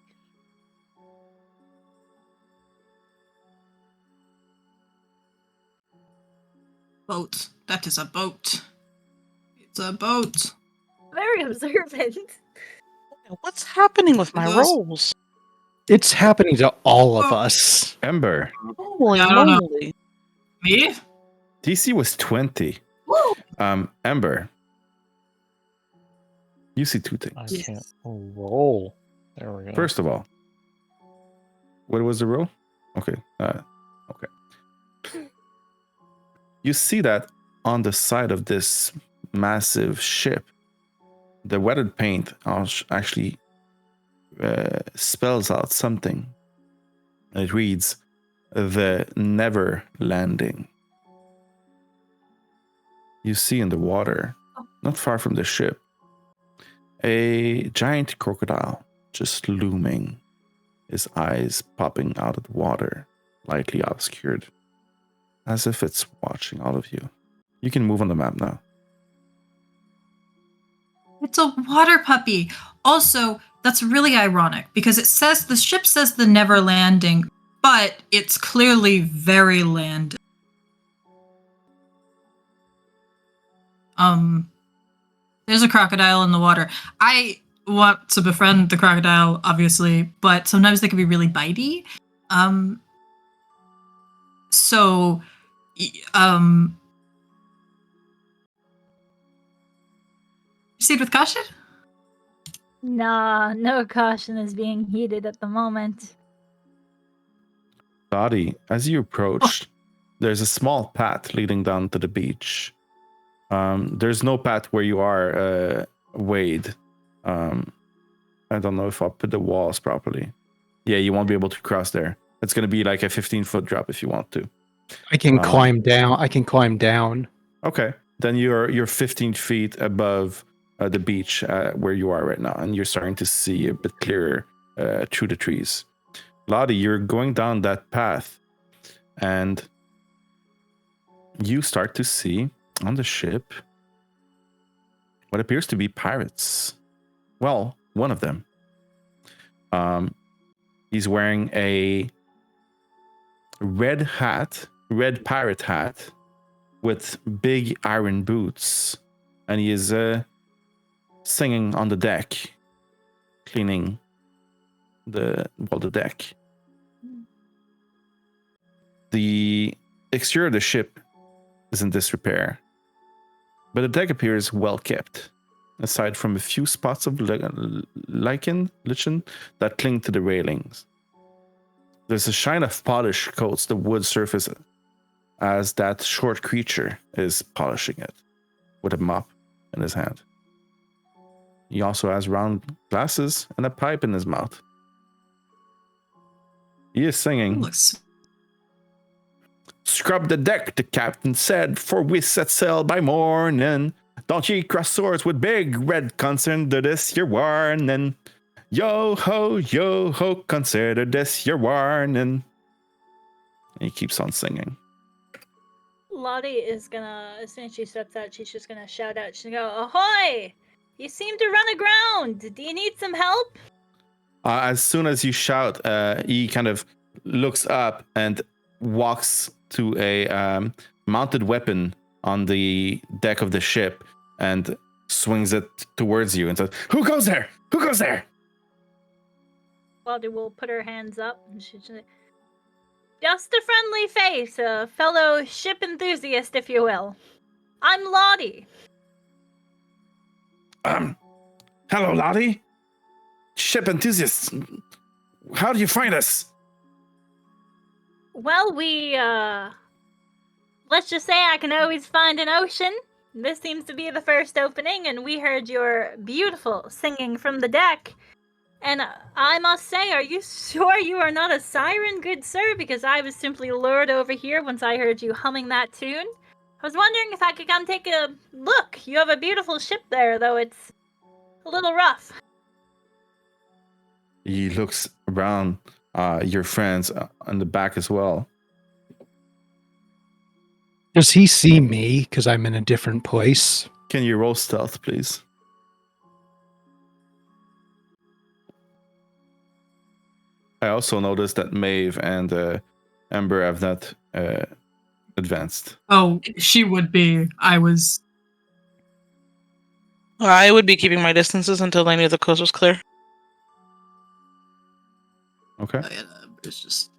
[SPEAKER 1] Boat. That is a boat. It's a boat.
[SPEAKER 2] Very observant.
[SPEAKER 5] What's happening with my
[SPEAKER 1] Those-
[SPEAKER 5] rolls?
[SPEAKER 6] It's happening to all of us.
[SPEAKER 3] Ember,
[SPEAKER 5] Holy
[SPEAKER 1] Yeah, I don't know.
[SPEAKER 5] moly.
[SPEAKER 1] Me?
[SPEAKER 3] DC was 20. Ember, you see two
[SPEAKER 4] I
[SPEAKER 3] things.
[SPEAKER 4] can't roll. There we go.
[SPEAKER 3] First of all, what was the roll? Okay. Okay. You see that on the side of this massive ship, the weathered paint actually spells out something. It reads, "The Never Landing." You see in the water, not far from the ship, a giant crocodile just looming, his eyes popping out of the water, lightly obscured, as if it's watching all of you. You can move on the map now.
[SPEAKER 1] It's a water puppy. Also, that's really ironic because the ship says the Never Landing, but it's clearly very landed. There's a crocodile in the water. I want to befriend the crocodile, obviously, but sometimes they can be really bitey. Proceed with caution?
[SPEAKER 2] Nah, no caution is being heeded at the moment.
[SPEAKER 3] Dottie, as you approach, there's a small path leading down to the beach. There's no path where you are Wade. I don't know if I'll put the walls properly. Yeah, you won't be able to cross there. It's going to be like a 15-foot drop if you want to.
[SPEAKER 6] I can climb down. I can climb down.
[SPEAKER 3] Okay, then you're 15 feet above the beach where you are right now, and you're starting to see a bit clearer through the trees. Lotte, you're going down that path, and you start to see on the ship what appears to be pirates. Well, one of them. He's wearing a red pirate hat with big iron boots, and he is singing on the deck, cleaning the deck. The exterior of the ship is in disrepair, but the deck appears well kept, aside from a few spots of lichen that cling to the railings. There's a shine of polish coats the wood surface as that short creature is polishing it with a mop in his hand. He also has round glasses and a pipe in his mouth. He is singing.
[SPEAKER 1] Looks
[SPEAKER 3] Scrub the deck, the captain said, for we set sail by morning. Don't ye cross swords with big red concern to this your warning. Yo ho, consider this your warning. And he keeps on singing.
[SPEAKER 2] Lotte is gonna, as soon as she steps out, she's just gonna shout out. She's gonna go, "Ahoy! You seem to run aground. Do you need some help?"
[SPEAKER 3] As soon as you shout, he kind of looks up and walks to a mounted weapon on the deck of the ship and swings it towards you and says, "Who goes there? Who goes there?"
[SPEAKER 2] Lotte will put her hands up and she's just a friendly face, a fellow ship enthusiast, if you will. I'm Lotte.
[SPEAKER 3] Hello, Lotte. Ship enthusiasts. How do you find us?
[SPEAKER 2] Well, let's just say I can always find an ocean. This seems to be the first opening, and we heard your beautiful singing from the deck. And I must say, are you sure you are not a siren, good sir? Because I was simply lured over here once I heard you humming that tune. I was wondering if I could come take a look. You have a beautiful ship there, though it's a little rough.
[SPEAKER 3] He looks around your friends on the back as well.
[SPEAKER 6] Does he see me because I'm in a different place?
[SPEAKER 3] Can you roll stealth, please? I also noticed that Maeve and Ember have not advanced.
[SPEAKER 1] Oh, she would be. I
[SPEAKER 5] would be keeping my distances until I knew the coast was clear.
[SPEAKER 3] Okay.
[SPEAKER 1] It's just.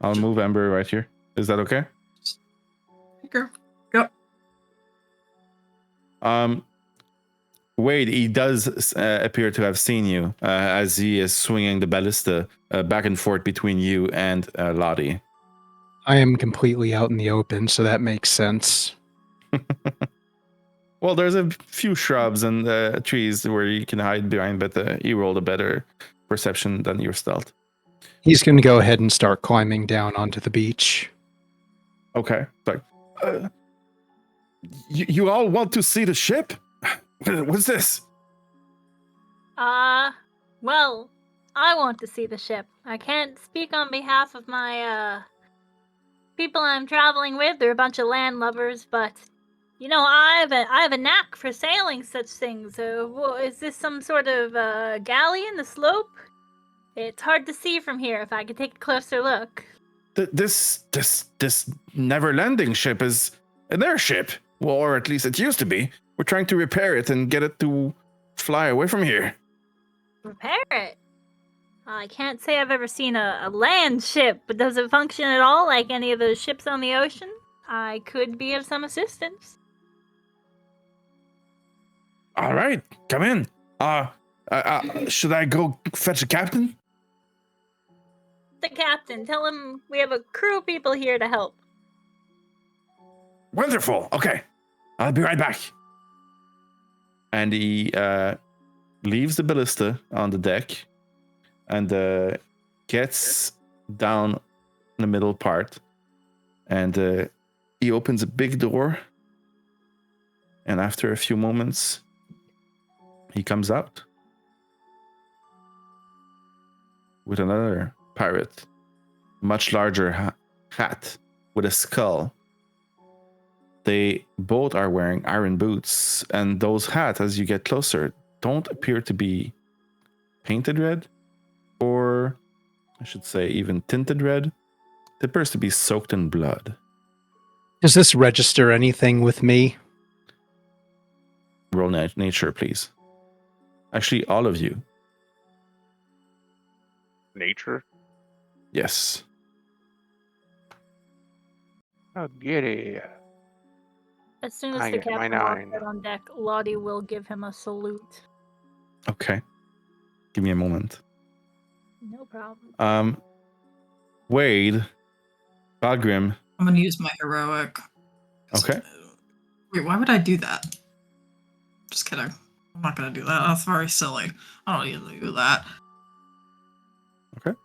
[SPEAKER 3] I'll move Ember right here. Is that okay?
[SPEAKER 1] Go.
[SPEAKER 3] Wade, he does appear to have seen you as he is swinging the ballista back and forth between you and Lotte.
[SPEAKER 6] I am completely out in the open, so that makes sense.
[SPEAKER 3] Well, there's a few shrubs and trees where you can hide behind, but he rolled a better perception than your stealth.
[SPEAKER 6] He's going to go ahead and start climbing down onto the beach.
[SPEAKER 3] Okay. Like, you all want to see the ship? What's this?
[SPEAKER 2] Well, I want to see the ship. I can't speak on behalf of my, people I'm traveling with. They're a bunch of landlubbers, but, you know, I have a knack for sailing such things. Is this some sort of, galleon, the slope? It's hard to see from here. If I could take a closer look.
[SPEAKER 3] This never landing ship is an airship. Well, or at least it used to be. We're trying to repair it and get it to fly away from here.
[SPEAKER 2] Repair it? I can't say I've ever seen a land ship, but does it function at all like any of the ships on the ocean? I could be of some assistance.
[SPEAKER 3] All right, come in. Should I go fetch a captain?
[SPEAKER 2] The captain, tell him we have a crew of people here to help.
[SPEAKER 3] Wonderful. Okay, I'll be right back. and he leaves the ballista on the deck and gets down the middle part, and he opens a big door, and after a few moments he comes out with another pirate, much larger hat with a skull. They both are wearing iron boots, and those hats, as you get closer, don't appear to be painted red, or I should say even tinted red. It appears to be soaked in blood.
[SPEAKER 6] Does this register anything with me?
[SPEAKER 3] Roll nature, please. Actually, all of you.
[SPEAKER 7] Nature.
[SPEAKER 3] Yes.
[SPEAKER 7] Oh, giddy.
[SPEAKER 2] As soon as
[SPEAKER 7] I
[SPEAKER 2] the
[SPEAKER 7] get my
[SPEAKER 2] captain walks
[SPEAKER 7] 9.
[SPEAKER 2] out on deck, Lotte will give him a salute.
[SPEAKER 3] Okay. Give me a moment.
[SPEAKER 2] No problem.
[SPEAKER 3] Wade, Valgrim.
[SPEAKER 1] I'm gonna use my heroic.
[SPEAKER 3] Okay.
[SPEAKER 1] Wait, why would I do that? Just kidding. I'm not gonna do that. That's very silly. I don't need to do that.
[SPEAKER 3] Okay.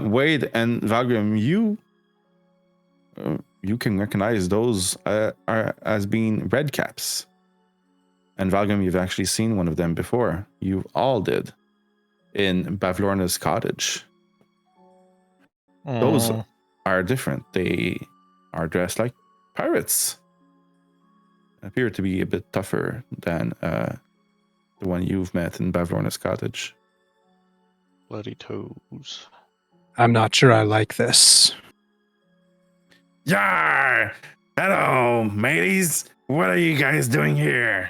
[SPEAKER 3] Wade and Valgrim, you can recognize those are as being red caps. And Valgrim, you've actually seen one of them before. You all did in Bavlorna's cottage. Those are different. They are dressed like pirates. Appear to be a bit tougher than the one you've met in Bavlorna's cottage.
[SPEAKER 4] Bloody toes.
[SPEAKER 6] I'm not sure I like this.
[SPEAKER 3] Yar! Hello, mateys. What are you guys doing here?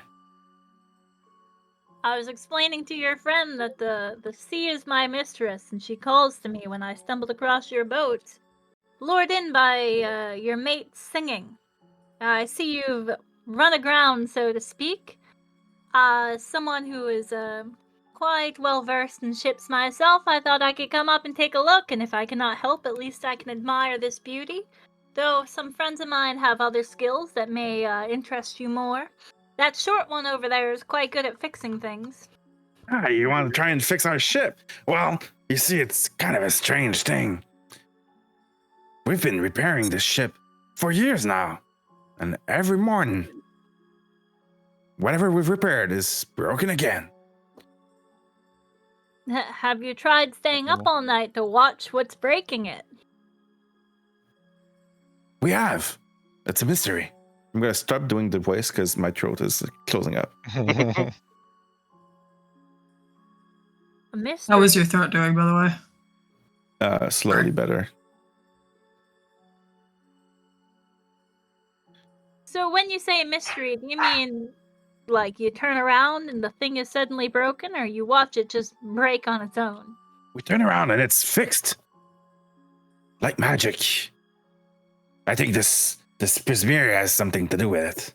[SPEAKER 2] I was explaining to your friend that the sea is my mistress, and she calls to me when I stumbled across your boat, lured in by your mate singing. I see you've run aground, so to speak. Someone who is quite well versed in ships myself, I thought I could come up and take a look, and if I cannot help, at least I can admire this beauty. Though some friends of mine have other skills that may interest you more. That short one over there is quite good at fixing things.
[SPEAKER 3] Ah, you want to try and fix our ship? Well, you see, it's kind of a strange thing. We've been repairing this ship for years now, and every morning, whatever we've repaired is broken again.
[SPEAKER 2] Have you tried staying up all night to watch what's breaking it?
[SPEAKER 3] We have. It's a mystery. I'm going to stop doing the voice because my throat is closing up.
[SPEAKER 2] A mystery.
[SPEAKER 1] How is your throat doing, by the way?
[SPEAKER 3] Slowly better.
[SPEAKER 2] So when you say mystery, do you mean like you turn around and the thing is suddenly broken, or you watch it just break on its own?
[SPEAKER 3] We turn around and it's fixed. Like magic. I think this Prismir has something to do with it.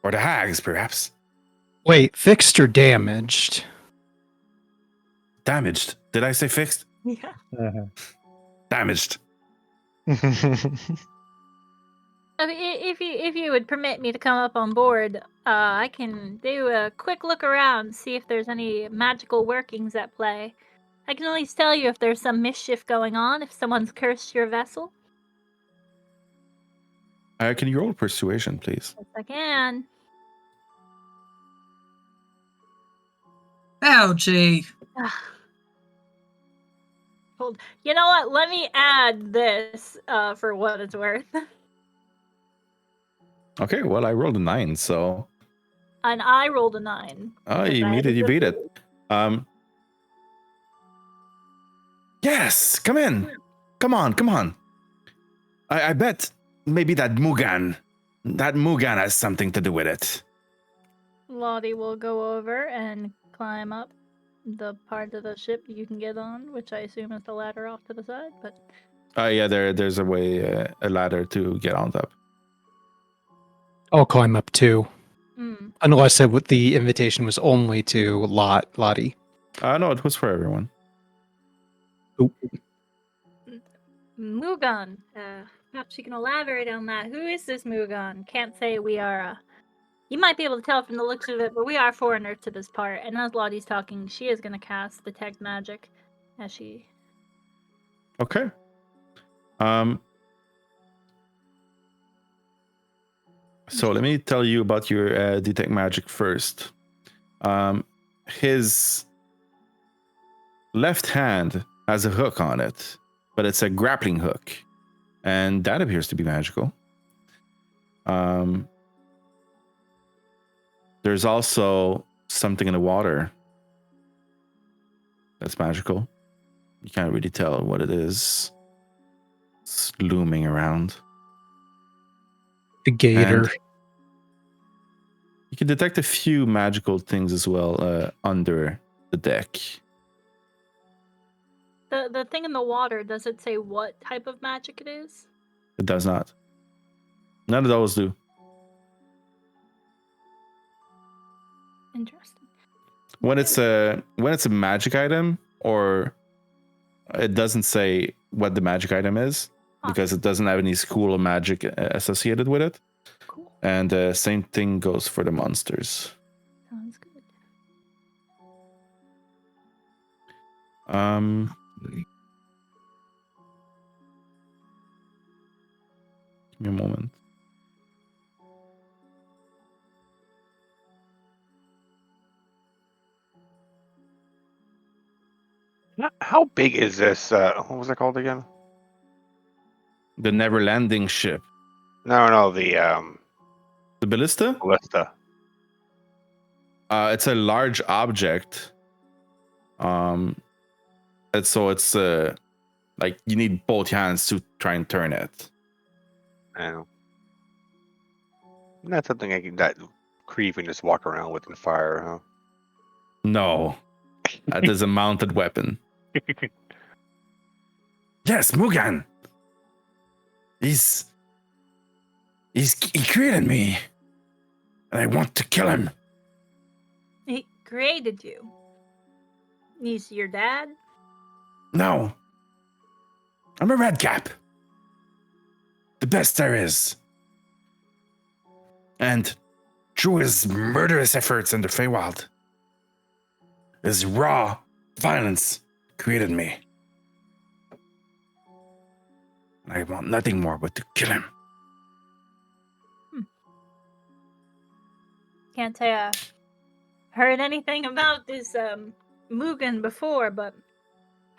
[SPEAKER 3] Or the hags, perhaps.
[SPEAKER 6] Wait, fixed or damaged?
[SPEAKER 3] Damaged. Did I say fixed?
[SPEAKER 2] Yeah.
[SPEAKER 3] Damaged.
[SPEAKER 2] If you would permit me to come up on board, I can do a quick look around, see if there's any magical workings at play. I can at least tell you if there's some mischief going on, if someone's cursed your vessel.
[SPEAKER 3] Can you roll persuasion, please?
[SPEAKER 2] Yes, I can.
[SPEAKER 1] Oh, gee.
[SPEAKER 2] Hold. You know what? Let me add this for what it's worth.
[SPEAKER 3] Okay, well, I rolled a 9, so...
[SPEAKER 2] And I rolled a 9.
[SPEAKER 3] Oh,
[SPEAKER 2] Because
[SPEAKER 3] you
[SPEAKER 2] I
[SPEAKER 3] beat
[SPEAKER 2] had
[SPEAKER 3] it, you
[SPEAKER 2] a
[SPEAKER 3] beat
[SPEAKER 2] good
[SPEAKER 3] it. Yes, come in. Come on. I bet maybe that Mugan has something to do with it.
[SPEAKER 2] Lotte will go over and climb up the part of the ship you can get on, which I assume is the ladder off to the side, but...
[SPEAKER 3] Yeah, there's a way, a ladder to get on top.
[SPEAKER 6] I'll climb up too.
[SPEAKER 2] Mm.
[SPEAKER 6] Unless the invitation was only to Lotte.
[SPEAKER 3] No, it was for everyone.
[SPEAKER 6] Oop.
[SPEAKER 2] Mugan. Perhaps you can elaborate on that. Who is this Mugan? Can't say we are You might be able to tell from the looks of it, but we are foreigners to this part. And as Lottie's talking, she is going to cast Detect Magic as she...
[SPEAKER 3] Okay. So let me tell you about your detect magic first. His left hand has a hook on it, but it's a grappling hook, and that appears to be magical. There's also something in the water that's magical. You can't really tell what it is. It's looming around.
[SPEAKER 6] The gator.
[SPEAKER 3] And you can detect a few magical things as well under the deck.
[SPEAKER 2] The thing in the water, does it say what type of magic it is?
[SPEAKER 3] It does not. None of those do.
[SPEAKER 2] Interesting.
[SPEAKER 3] When it's a magic item, or it doesn't say what the magic item is, because it doesn't have any school of magic associated with it.
[SPEAKER 2] Cool.
[SPEAKER 3] And same thing goes for the monsters.
[SPEAKER 2] Sounds good.
[SPEAKER 3] Give me a moment.
[SPEAKER 7] How big is this? What was it called again?
[SPEAKER 3] The never landing ship.
[SPEAKER 7] No, the
[SPEAKER 3] ballista.
[SPEAKER 7] ballista.
[SPEAKER 3] It's a large object. And so it's like you need both hands to try and turn it.
[SPEAKER 7] I know. Not something that Kriv can just walk around with and fire, huh?
[SPEAKER 3] No, that is a mounted weapon. Yes, Mugan. He created me, and I want to kill him.
[SPEAKER 2] He created you. He's your dad?
[SPEAKER 3] No, I'm a red cap. The best there is. And through his murderous efforts in the feywild, his raw violence created me. I want nothing more but to kill him.
[SPEAKER 2] Can't say I've heard anything about this Mugen before, but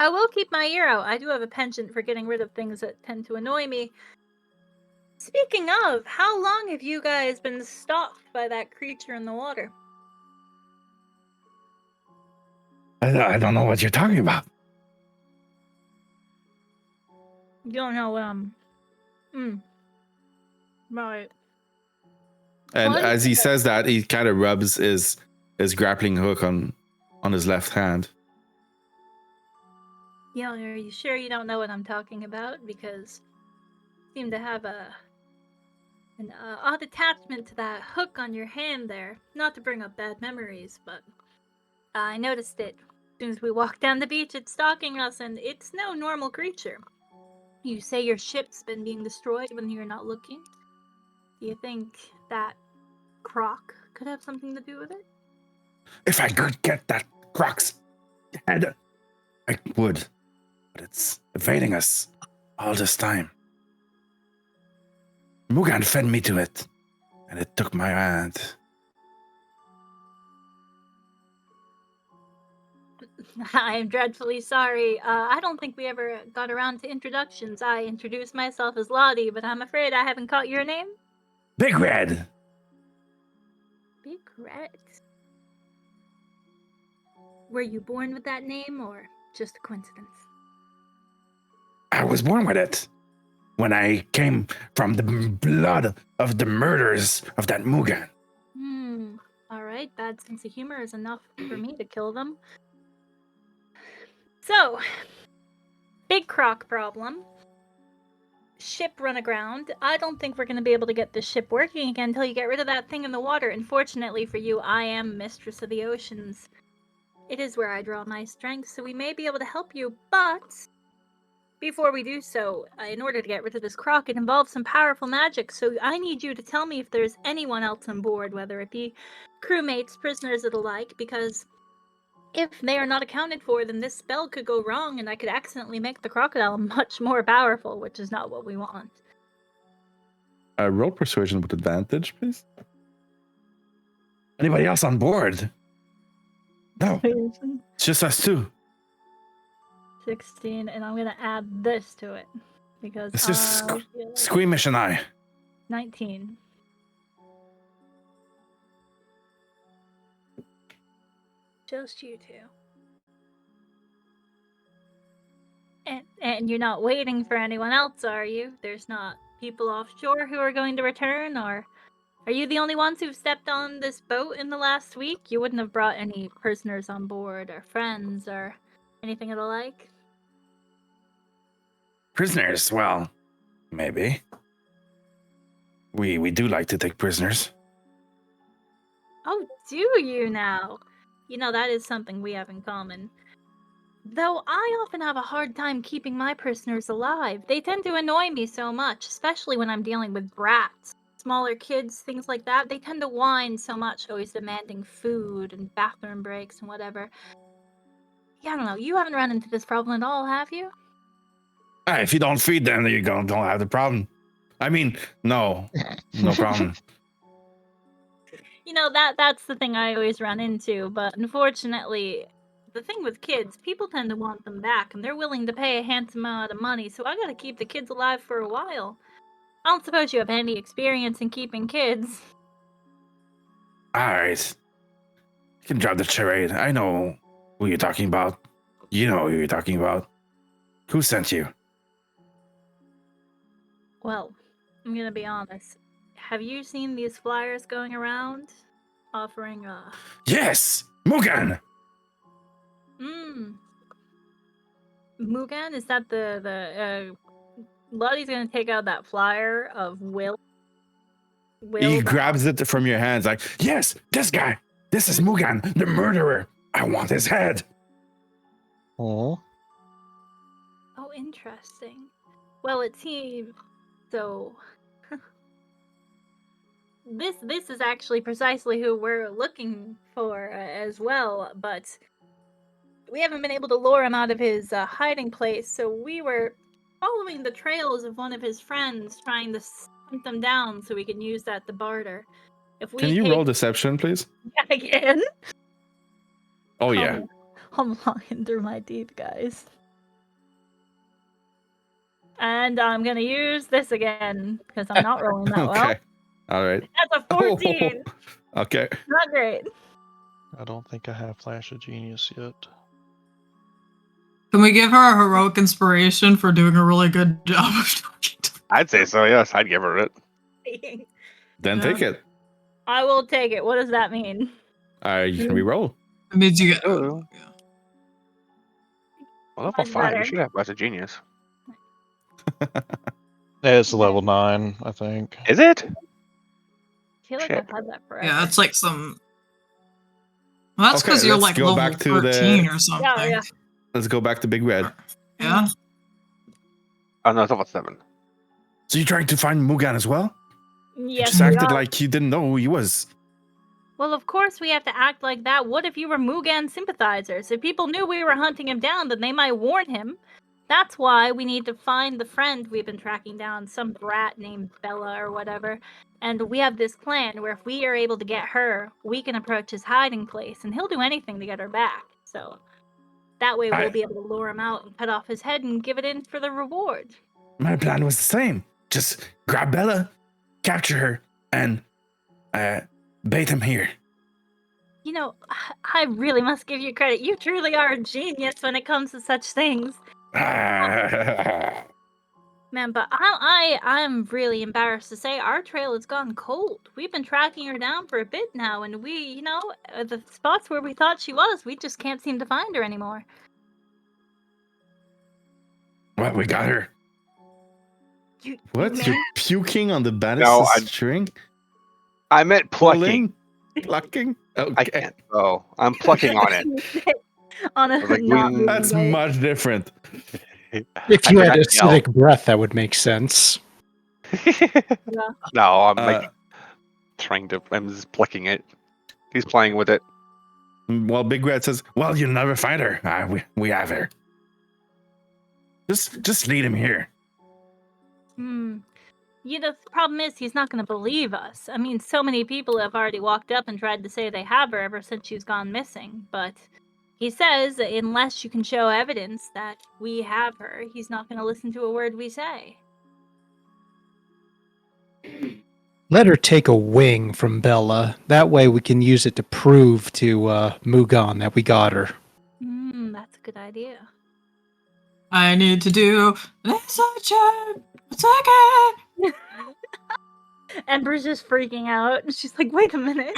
[SPEAKER 2] I will keep my ear out. I do have a penchant for getting rid of things that tend to annoy me. Speaking of, how long have you guys been stalked by that creature in the water?
[SPEAKER 3] I don't know what you're talking about.
[SPEAKER 2] You don't know, right.
[SPEAKER 3] And
[SPEAKER 2] Well,
[SPEAKER 3] as he says that, he kind of rubs his grappling hook on his left hand.
[SPEAKER 2] Yeah, are you sure you don't know what I'm talking about? Because you seem to have an odd attachment to that hook on your hand there. Not to bring up bad memories, but I noticed it as soon as we walked down the beach. It's stalking us, and it's no normal creature. You say your ship's been being destroyed when you're not looking. Do you think that croc could have something to do with it?
[SPEAKER 3] If I could get that croc's head, I would. But it's evading us all this time. Mugan fed me to it, and it took my hand.
[SPEAKER 2] I am dreadfully sorry. I don't think we ever got around to introductions. I introduced myself as Lotte, but I'm afraid I haven't caught your name.
[SPEAKER 3] Big Red.
[SPEAKER 2] Big Red. Were you born with that name, or just a coincidence?
[SPEAKER 3] I was born with it. When I came from the blood of the murders of that Mugan.
[SPEAKER 2] Alright, bad sense of humor is enough for me to kill them. So, big croc problem. Ship run aground. I don't think we're going to be able to get this ship working again until you get rid of that thing in the water. Unfortunately for you, I am Mistress of the Oceans. It is where I draw my strength, so we may be able to help you, but Before we do so, in order to get rid of this croc, it involves some powerful magic, so I need you to tell me if there's anyone else on board, whether it be crewmates, prisoners, or the like, because if they are not accounted for, then this spell could go wrong and I could accidentally make the crocodile much more powerful, which is not what we want.
[SPEAKER 3] Roll persuasion with advantage, please. Anybody else on board? No, it's just us two.
[SPEAKER 2] 16, and I'm gonna add this to it because
[SPEAKER 3] It's just
[SPEAKER 2] I feel like-
[SPEAKER 3] Squeamish and I.
[SPEAKER 2] 19. Just you two. And you're not waiting for anyone else, are you? There's not people offshore who are going to return, or are you the only ones who've stepped on this boat in the last week? You wouldn't have brought any prisoners on board, or friends, or anything of the like?
[SPEAKER 3] Prisoners? Well, maybe. We do like to take prisoners.
[SPEAKER 2] Oh, do you now? You know, that is something we have in common. Though I often have a hard time keeping my prisoners alive. They tend to annoy me so much, especially when I'm dealing with brats. Smaller kids, things like that. They tend to whine so much, always demanding food and bathroom breaks and whatever. Yeah, I don't know. You haven't run into this problem at all, have you?
[SPEAKER 3] If you don't feed them, then you don't have the problem. I mean, no problem.
[SPEAKER 2] You know, that's the thing I always run into, but unfortunately, the thing with kids, people tend to want them back, and they're willing to pay a handsome amount of money, so I gotta keep the kids alive for a while. I don't suppose you have any experience in keeping kids.
[SPEAKER 3] Alright. You can drop the charade. I know who you're talking about. You know who you're talking about. Who sent you?
[SPEAKER 2] Well, I'm gonna be honest. Have you seen these flyers going around offering
[SPEAKER 3] Yes! Mugan!
[SPEAKER 2] Mugan? Is that the Lotte's gonna take out that flyer of Will.
[SPEAKER 3] He grabs it from your hands like, yes, this guy. This is Mugan, the murderer. I want his head.
[SPEAKER 4] Oh.
[SPEAKER 2] Oh, interesting. Well, it seems so. This is actually precisely who we're looking for as well, but we haven't been able to lure him out of his hiding place, so we were following the trails of one of his friends, trying to hunt them down so we can use that to barter. If we
[SPEAKER 3] Can you roll deception, please?
[SPEAKER 2] again?
[SPEAKER 3] Oh, yeah.
[SPEAKER 2] I'm lying through my teeth, guys. And I'm gonna use this again because I'm not rolling that well.
[SPEAKER 3] Okay. All right.
[SPEAKER 2] That's a 14.
[SPEAKER 3] Okay.
[SPEAKER 2] Not great.
[SPEAKER 4] I don't think I have Flash of Genius yet.
[SPEAKER 1] Can we give her a heroic inspiration for doing a really good job of talking to
[SPEAKER 7] I'd say so, yes. I'd give her it.
[SPEAKER 3] Then take it.
[SPEAKER 2] I will take it. What does that mean?
[SPEAKER 3] You can re-roll.
[SPEAKER 1] It means you get.
[SPEAKER 7] Oh. Well, level
[SPEAKER 2] Mine's
[SPEAKER 7] 5,
[SPEAKER 2] better.
[SPEAKER 7] you should have Flash of Genius.
[SPEAKER 4] Yeah, it's level 9, I think.
[SPEAKER 7] Is it?
[SPEAKER 2] I feel like
[SPEAKER 7] Shit.
[SPEAKER 2] I've had that forever.
[SPEAKER 1] Yeah, it's like some. Well, that's
[SPEAKER 3] Okay,
[SPEAKER 1] because you're
[SPEAKER 3] let's
[SPEAKER 1] like
[SPEAKER 3] go
[SPEAKER 1] level
[SPEAKER 3] back to the-
[SPEAKER 1] 13 or something.
[SPEAKER 2] Yeah.
[SPEAKER 3] Let's go back to Big Red.
[SPEAKER 1] Yeah?
[SPEAKER 7] Oh, no, it's level 7.
[SPEAKER 3] So you're trying to find Mugan as well? You
[SPEAKER 2] Yes,
[SPEAKER 3] just
[SPEAKER 2] we
[SPEAKER 3] acted
[SPEAKER 2] are.
[SPEAKER 3] like you didn't know who he was.
[SPEAKER 2] Well, of course we have to act like that. What if you were Mugan sympathizers? If people knew we were hunting him down, then they might warn him. That's why we need to find the friend we've been tracking down, some brat named Bella or whatever. And we have this plan where if we are able to get her, we can approach his hiding place, and he'll do anything to get her back. So that way we'll be able to lure him out and cut off his head and give it in for the reward.
[SPEAKER 3] My plan was the same. Just grab Bella, capture her, and bait him here.
[SPEAKER 2] You know, I really must give you credit. You truly are a genius when it comes to such things. Man, but I'm really embarrassed to say our trail has gone cold. We've been tracking her down for a bit now, and we, the spots where we thought she was, we just can't seem to find her anymore.
[SPEAKER 3] Well, we got her. What?
[SPEAKER 2] Man,
[SPEAKER 3] You're puking on the
[SPEAKER 7] No,
[SPEAKER 3] baddest string?
[SPEAKER 7] I meant plucking.
[SPEAKER 3] Plucking? Okay.
[SPEAKER 7] I can't. Oh, I'm plucking on it.
[SPEAKER 2] on a
[SPEAKER 7] I was like,
[SPEAKER 2] not
[SPEAKER 7] we-
[SPEAKER 3] That's
[SPEAKER 2] moving way.
[SPEAKER 3] much different.
[SPEAKER 6] If you
[SPEAKER 7] I
[SPEAKER 6] had
[SPEAKER 7] forgot to
[SPEAKER 6] acidic breath, that would make sense.
[SPEAKER 2] Yeah.
[SPEAKER 7] No, I'm
[SPEAKER 3] Uh,
[SPEAKER 7] like trying to. I'm just plucking it. He's playing with it.
[SPEAKER 3] Well, Big Red says, "Well, you'll never find her. We have her. Just lead him here."
[SPEAKER 2] Hmm. You know, the problem is he's not going to believe us. I mean, so many people have already walked up and tried to say they have her ever since she's gone missing. But he says unless you can show evidence that we have her, he's not going to listen to a word we say.
[SPEAKER 6] Let her take a wing from Bella. That way we can use it to prove to Mugan that we got her.
[SPEAKER 2] That's a good idea.
[SPEAKER 1] I need to do research. Second.
[SPEAKER 2] Ember's just freaking out. She's like, wait a minute.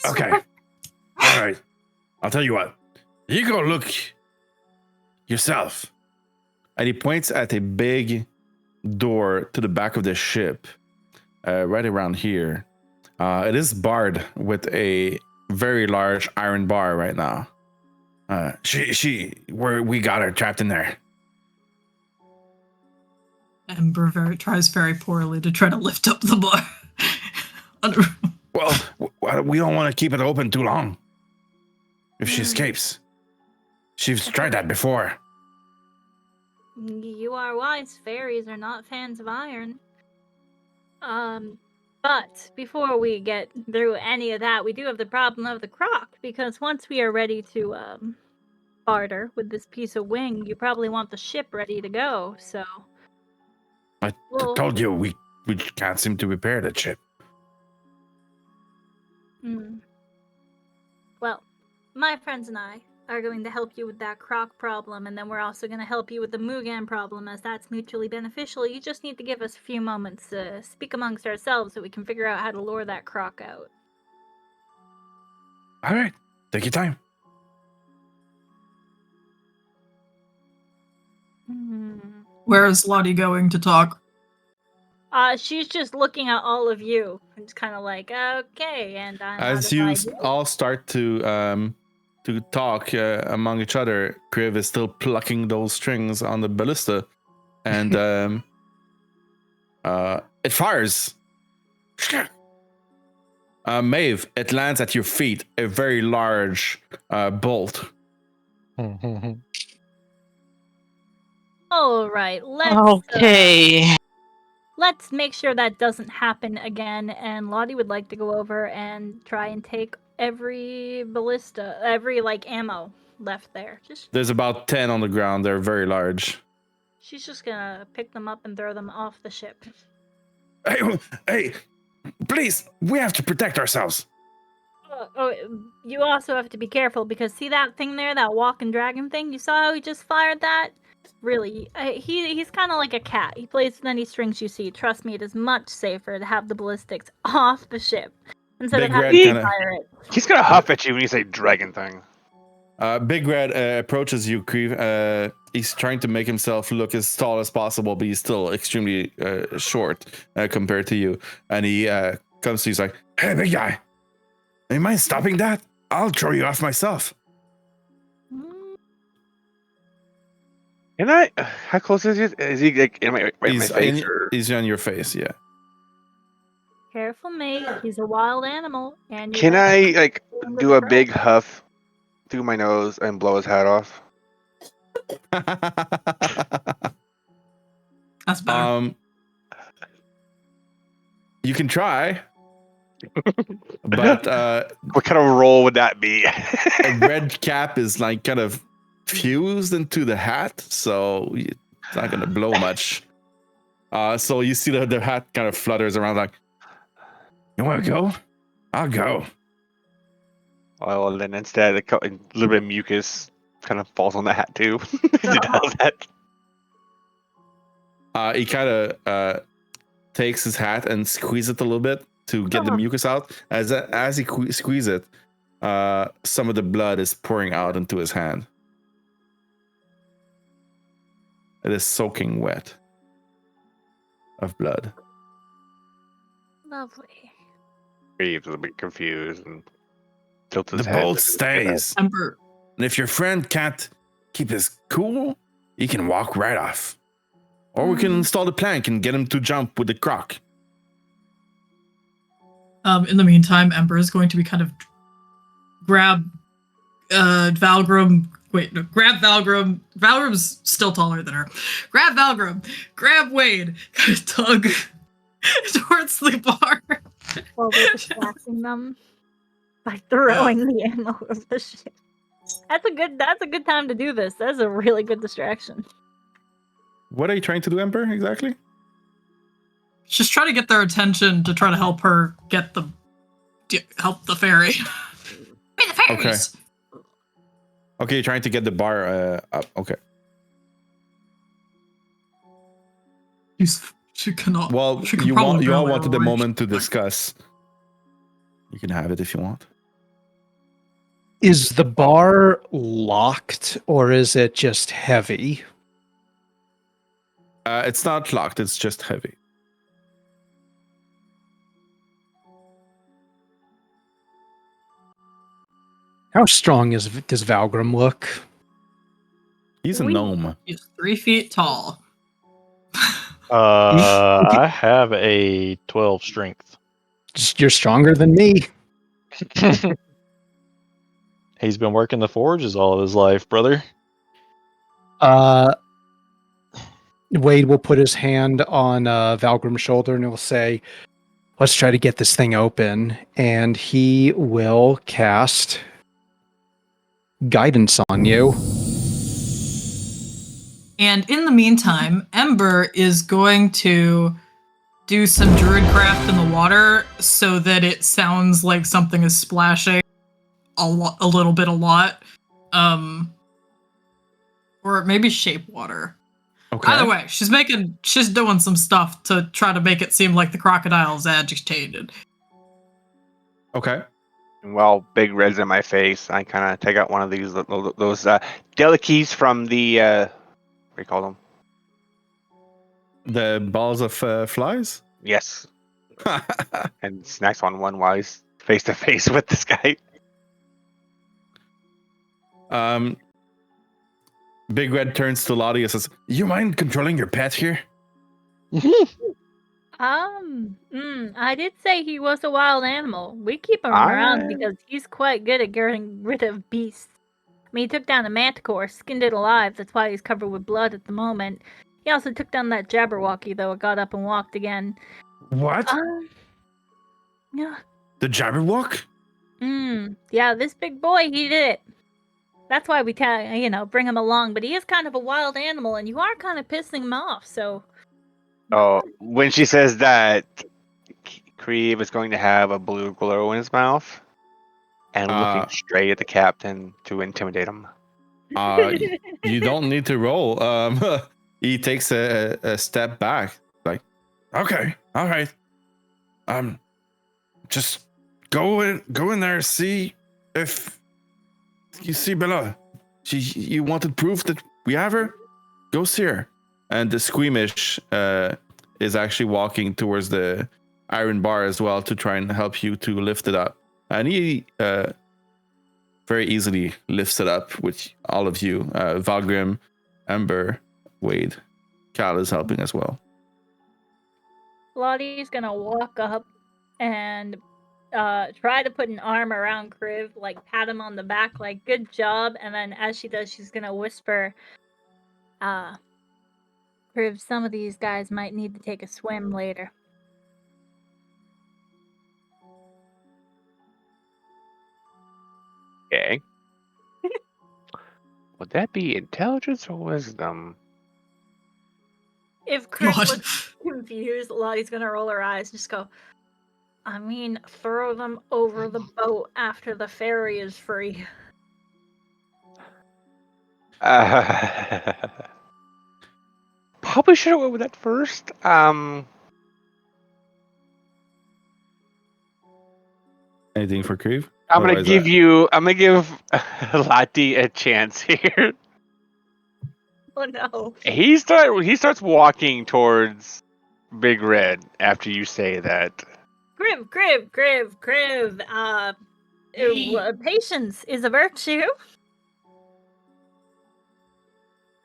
[SPEAKER 3] Okay. All right. I'll tell you what. You go look yourself. And he points at a big door to the back of the ship, right around here. It is barred with a very large iron bar right now. We got her trapped in there.
[SPEAKER 1] Ember tries very poorly to try to lift up the bar.
[SPEAKER 3] Well, we don't want to keep it open too long. If she escapes. She's tried that before.
[SPEAKER 2] You are wise. Fairies are not fans of iron. But before we get through any of that, we do have the problem of the croc, because once we are ready to barter with this piece of wing, you probably want the ship ready to go, so...
[SPEAKER 3] I told you we can't seem to repair the ship.
[SPEAKER 2] Well, my friends and I are going to help you with that croc problem, and then we're also going to help you with the Mugan problem, as that's mutually beneficial. You just need to give us a few moments to speak amongst ourselves so we can figure out how to lure that croc out.
[SPEAKER 3] All right. Take your time.
[SPEAKER 1] Where is Lotte going to talk?
[SPEAKER 2] She's just looking at all of you and just kind of like, okay, and I'm
[SPEAKER 3] As you all start to talk among each other, Kriv is still plucking those strings on the ballista, and it fires. Maeve, it lands at your feet, a very large bolt.
[SPEAKER 2] All right, let's make sure that doesn't happen again, and Lotte would like to go over and try and take every ballista, every ammo left there.
[SPEAKER 3] There's about 10 on the ground. They're very large.
[SPEAKER 2] She's just gonna pick them up and throw them off the ship.
[SPEAKER 3] Hey, please, we have to protect ourselves.
[SPEAKER 2] You also have to be careful, because see that thing there, that walking dragon thing? You saw how he just fired that? Really, he's kind of like a cat. He plays with any strings you see. Trust me, it is much safer to have the ballistics off the ship instead of having to fire it.
[SPEAKER 7] He's gonna huff at you when you say dragon thing.
[SPEAKER 3] Big Red approaches you, Kriv. He's trying to make himself look as tall as possible, but he's still extremely short compared to you. And he comes to you, he's like, "Hey, big guy, do you mind stopping that? I'll throw you off myself."
[SPEAKER 7] Can I? How close is he? Is he like in my face?
[SPEAKER 3] He's on your face, yeah.
[SPEAKER 2] Careful, mate. He's a wild animal. And
[SPEAKER 7] Can I do a big huff through my nose and blow his hat off?
[SPEAKER 1] That's better.
[SPEAKER 3] You can try, but
[SPEAKER 7] what kind of roll would that be?
[SPEAKER 3] a red cap is kind of fused into the hat, so it's not gonna blow much. So you see the hat kind of flutters around like, "You want to go? I'll go."
[SPEAKER 7] Well, and then instead, a little bit of mucus kind of falls on the hat too. He does that.
[SPEAKER 3] He kind of takes his hat and squeezes it a little bit to get the mucus out. As he squeezes it, some of the blood is pouring out into his hand. It is soaking wet of blood.
[SPEAKER 2] Lovely.
[SPEAKER 7] He's a bit confused and tilts his
[SPEAKER 3] The
[SPEAKER 7] head.
[SPEAKER 3] bolt stays.
[SPEAKER 1] Ember,
[SPEAKER 3] And if your friend can't keep his cool, he can walk right off. Or we can install the plank and get him to jump with the croc.
[SPEAKER 1] In the meantime, Ember is going to be kind of grab Valgrim. Wait, no, grab Valgrim. Valgrim's still taller than her. Grab Valgrim. Grab Wade. Kind of tug towards the bar.
[SPEAKER 2] While we're distracting them by throwing the ammo of the ship. That's a good time to do this. That's a really good distraction.
[SPEAKER 3] What are you trying to do, Ember, exactly?
[SPEAKER 1] Just try to get their attention to try to help her help the fairy. Hey, the fairies!
[SPEAKER 3] Okay, you're trying to get the bar up. Okay.
[SPEAKER 1] She cannot.
[SPEAKER 3] Well,
[SPEAKER 1] she could
[SPEAKER 3] you
[SPEAKER 1] probably
[SPEAKER 3] all
[SPEAKER 1] barely
[SPEAKER 3] wanted the
[SPEAKER 1] reach.
[SPEAKER 3] moment to discuss. You can have it if you want.
[SPEAKER 6] Is the bar locked or is it just heavy?
[SPEAKER 3] It's not locked. It's just heavy.
[SPEAKER 6] How strong does Valgrim look?
[SPEAKER 3] He's a gnome.
[SPEAKER 1] He's 3 feet tall.
[SPEAKER 4] I have a 12 strength.
[SPEAKER 6] You're stronger than me.
[SPEAKER 4] He's been working the forges all of his life, brother.
[SPEAKER 6] Wade will put his hand on Valgrim's shoulder and he'll say, let's try to get this thing open. And he will cast guidance on you.
[SPEAKER 1] And in the meantime, Ember is going to do some druid craft in the water so that it sounds like something is splashing a lot. Or maybe shape water.
[SPEAKER 3] Okay.
[SPEAKER 1] Either way, she's doing some stuff to try to make it seem like the crocodile's agitated.
[SPEAKER 3] Okay.
[SPEAKER 7] Well, Big Red's in my face. I kind of take out one of those delicacies from the what do you call them?
[SPEAKER 3] The balls of flies?
[SPEAKER 7] Yes. And snacks on one while he's face to face with this guy.
[SPEAKER 3] Big Red turns to Lotte and says, you mind controlling your pet here?
[SPEAKER 2] I did say he was a wild animal. We keep him around because he's quite good at getting rid of beasts. I mean, he took down a manticore, skinned it alive. That's why he's covered with blood at the moment. He also took down that Jabberwocky, though it got up and walked again.
[SPEAKER 3] What?
[SPEAKER 2] Yeah.
[SPEAKER 3] The Jabberwock?
[SPEAKER 2] Yeah, this big boy, he did it. That's why we bring him along. But he is kind of a wild animal, and you are kind of pissing him off, so...
[SPEAKER 7] Oh, when she says that Kriv is going to have a blue glow in his mouth and looking straight at the captain to intimidate him.
[SPEAKER 3] You don't need to roll. He takes a step back. Like, okay, all right. Just go in there, see if you see Bella. You wanted proof that we have her? Go see her. And the Squeamish is actually walking towards the iron bar as well to try and help you to lift it up. And he very easily lifts it up with all of you. Valgrim, Ember, Wade, Cal is helping as well.
[SPEAKER 2] Lottie's gonna walk up and try to put an arm around Kriv, like pat him on the back, like good job. And then as she does, she's gonna whisper, Kriv, some of these guys might need to take a swim later.
[SPEAKER 7] Okay. Would that be intelligence or wisdom?
[SPEAKER 2] If Kriv looks confused, Lottie's gonna roll her eyes and just go, I mean, throw them over the boat after the ferry is free.
[SPEAKER 7] Probably should have went with that first.
[SPEAKER 3] Anything for Kriv?
[SPEAKER 7] I'm gonna give Lotte a chance here.
[SPEAKER 2] Oh no.
[SPEAKER 7] He starts walking towards Big Red after you say that.
[SPEAKER 2] Kriv. Patience is a virtue.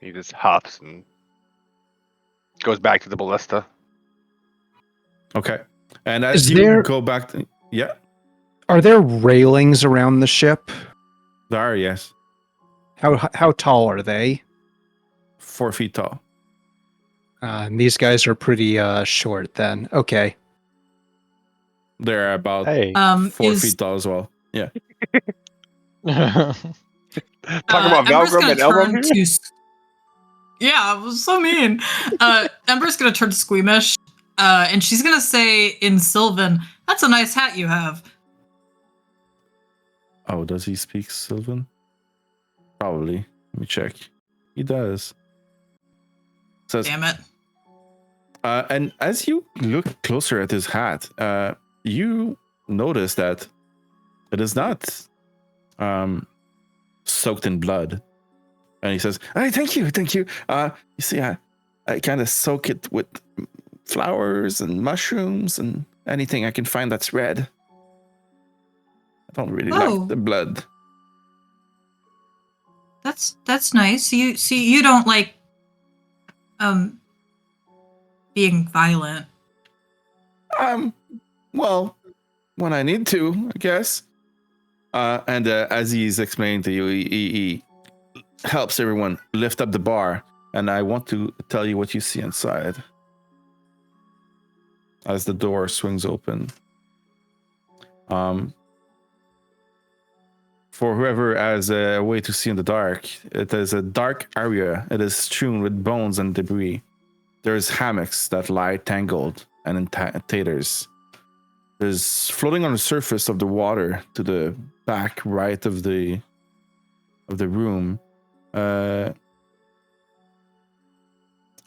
[SPEAKER 7] He just hops and goes back to the ballista.
[SPEAKER 3] Okay. And as
[SPEAKER 6] Is
[SPEAKER 3] you
[SPEAKER 6] there-
[SPEAKER 3] go back, yeah,
[SPEAKER 6] Are there railings around the ship?
[SPEAKER 3] there are, yes,
[SPEAKER 6] How tall are they?
[SPEAKER 3] 4 feet tall.
[SPEAKER 6] And these guys are pretty short then. Okay.
[SPEAKER 3] They're about
[SPEAKER 4] Hey.
[SPEAKER 3] 4
[SPEAKER 1] is
[SPEAKER 3] feet tall as well. Yeah.
[SPEAKER 7] Talk about
[SPEAKER 1] Ember's
[SPEAKER 7] Valgrim
[SPEAKER 1] gonna
[SPEAKER 7] and Elbow
[SPEAKER 1] turn
[SPEAKER 7] here?
[SPEAKER 1] to. Yeah, it was so mean. Ember's gonna turn to Squeamish, and she's gonna say in Sylvan, "That's a nice hat you have."
[SPEAKER 3] Oh, does he speak Sylvan? Probably. Let me check. He does. Says,
[SPEAKER 1] Damn it.
[SPEAKER 3] and as you look closer at his hat, you notice that it is not soaked in blood. And he says, "Hey, thank you. You see, I kind of soak it with flowers and mushrooms and anything I can find that's red. I don't really
[SPEAKER 1] Oh.
[SPEAKER 3] like the blood."
[SPEAKER 1] That's nice. You don't like being violent.
[SPEAKER 3] Well, when I need to, I guess. And as he's explaining to you, he helps everyone lift up the bar, and I want to tell you what you see inside. As the door swings open. For whoever has a way to see in the dark, it is a dark area. It is strewn with bones and debris. There's hammocks that lie tangled and in taters. There's floating on the surface of the water to the back right of the room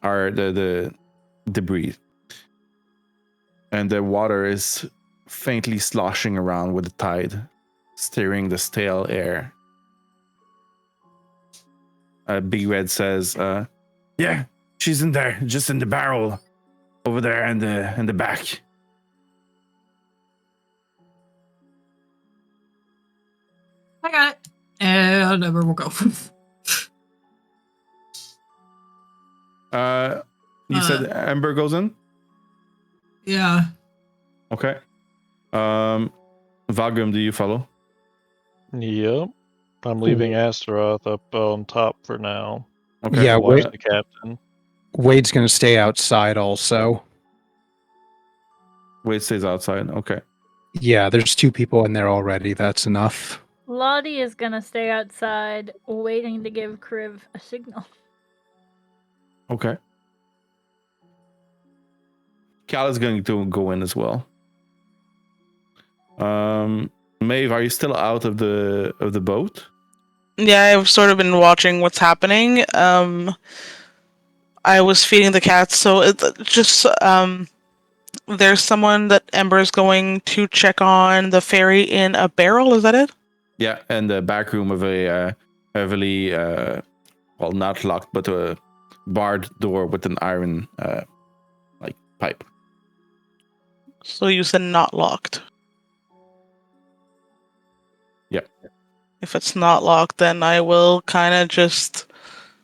[SPEAKER 3] are the debris. And the water is faintly sloshing around with the tide, stirring the stale air. Big Red says, "Yeah, she's in there, just in the barrel over there in the back."
[SPEAKER 1] I got it. And Ember will go.
[SPEAKER 3] You said Ember goes in?
[SPEAKER 1] Yeah.
[SPEAKER 3] Okay. Valgrim, do you follow?
[SPEAKER 4] Yep. I'm leaving Astaroth up on top for now.
[SPEAKER 3] Okay.
[SPEAKER 6] Yeah,
[SPEAKER 4] Watch
[SPEAKER 6] Wade,
[SPEAKER 4] the captain.
[SPEAKER 6] Wade's going to stay outside also.
[SPEAKER 3] Wade stays outside. Okay.
[SPEAKER 6] Yeah, there's 2 people in there already. That's enough.
[SPEAKER 2] Lotte is gonna stay outside, waiting to give Kriv a signal.
[SPEAKER 3] Okay. Cal is going to go in as well. Maeve, are you still out of the boat?
[SPEAKER 5] Yeah, I've sort of been watching what's happening. I was feeding the cats, so it just there's someone that Ember's going to check on the ferry in a barrel. Is that it?
[SPEAKER 3] Yeah, and the back room of a heavily, well, not locked, but a barred door with an iron, like pipe.
[SPEAKER 5] So you said not locked.
[SPEAKER 3] Yep.
[SPEAKER 5] If it's not locked, then I will kind of just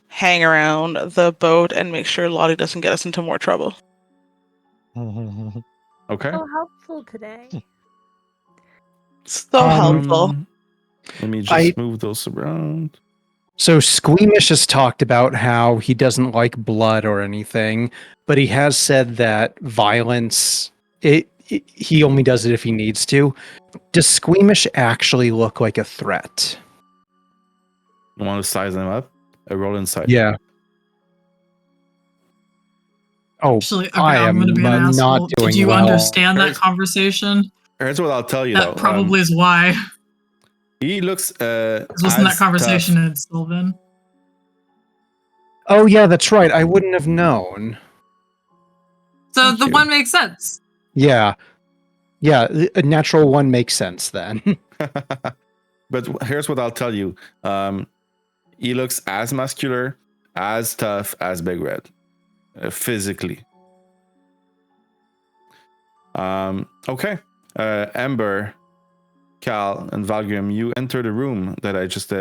[SPEAKER 5] hang around the boat and make sure Lotte doesn't get us into more trouble.
[SPEAKER 3] Okay.
[SPEAKER 2] So helpful today.
[SPEAKER 5] So helpful.
[SPEAKER 3] Let me just move those around.
[SPEAKER 6] So Squeamish has talked about how he doesn't like blood or anything, but he has said that violence, he only does it if he needs to. Does Squeamish actually look like a threat?
[SPEAKER 3] You want to size them up? A roll inside.
[SPEAKER 6] Yeah. Oh,
[SPEAKER 1] Actually, okay,
[SPEAKER 6] I
[SPEAKER 1] I'm
[SPEAKER 6] am
[SPEAKER 1] gonna be an
[SPEAKER 6] not
[SPEAKER 1] asshole.
[SPEAKER 6] doing
[SPEAKER 1] Did you
[SPEAKER 6] well.
[SPEAKER 1] understand that
[SPEAKER 3] Here's-
[SPEAKER 1] conversation?
[SPEAKER 3] Here's what I'll tell you
[SPEAKER 1] That
[SPEAKER 3] though.
[SPEAKER 1] probably is why.
[SPEAKER 3] He looks.
[SPEAKER 1] Wasn't that conversation in Sylvan?
[SPEAKER 6] Oh, yeah, that's right. I wouldn't have known.
[SPEAKER 1] So
[SPEAKER 3] Thank
[SPEAKER 1] the
[SPEAKER 3] you.
[SPEAKER 1] one makes sense.
[SPEAKER 6] Yeah. Yeah, a natural one makes sense then.
[SPEAKER 3] But here's what I'll tell you. He looks as muscular, as tough as Big Red, physically. Okay. Ember, Cal, and Valgrim, you enter the room that I just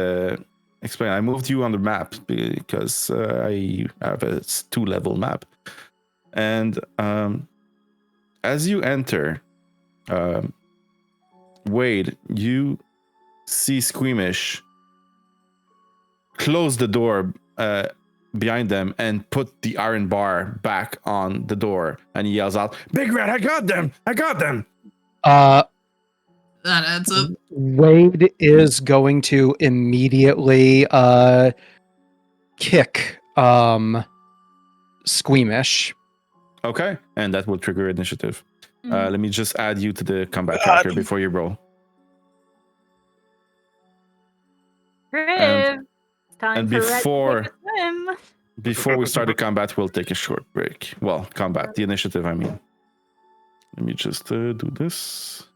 [SPEAKER 3] explain. I moved you on the map because I have a 2-level map. And as you enter, Wade, you see Squeamish close the door behind them and put the iron bar back on the door, and he yells out, "Big Red, I got them! I got them!"
[SPEAKER 1] That adds up.
[SPEAKER 6] Wade is going to immediately kick Squeamish.
[SPEAKER 3] Okay, and that will trigger initiative.
[SPEAKER 2] Mm.
[SPEAKER 3] Let me just add you to the combat tracker before you roll.
[SPEAKER 2] Kriv, time
[SPEAKER 3] and
[SPEAKER 2] for Red to
[SPEAKER 3] before-
[SPEAKER 2] take a swim.
[SPEAKER 3] Before we start the combat, we'll take a short break. Well, combat, the initiative, I mean. Let me just do this.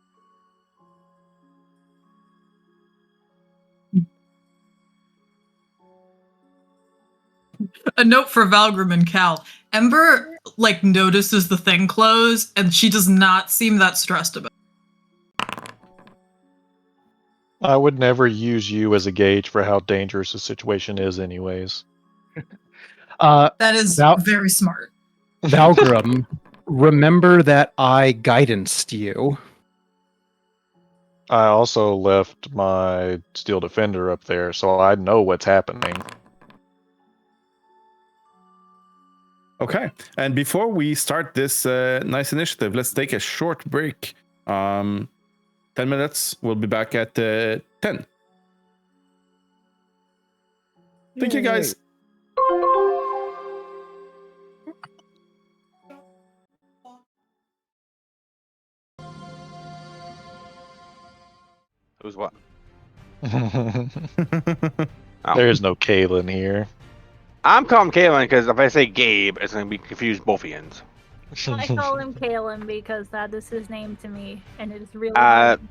[SPEAKER 1] A note for Valgrim and Cal. Ember notices the thing close, and she does not seem that stressed about it.
[SPEAKER 4] I would never use you as a gauge for how dangerous the situation is, anyways.
[SPEAKER 1] That is very smart.
[SPEAKER 6] Valgrim, remember that I guidanced you.
[SPEAKER 4] I also left my Steel Defender up there, so I know what's happening.
[SPEAKER 3] Okay, and before we start this nice initiative, let's take a short break. 10 minutes. We'll be back at 10. Thank you, guys.
[SPEAKER 7] Who's what?
[SPEAKER 4] There is no Kaylin here.
[SPEAKER 7] I'm calling Kaylin because if I say Gabe, it's going to be confuse both ends.
[SPEAKER 2] I call him Kalen because that is his name to me, and it is really.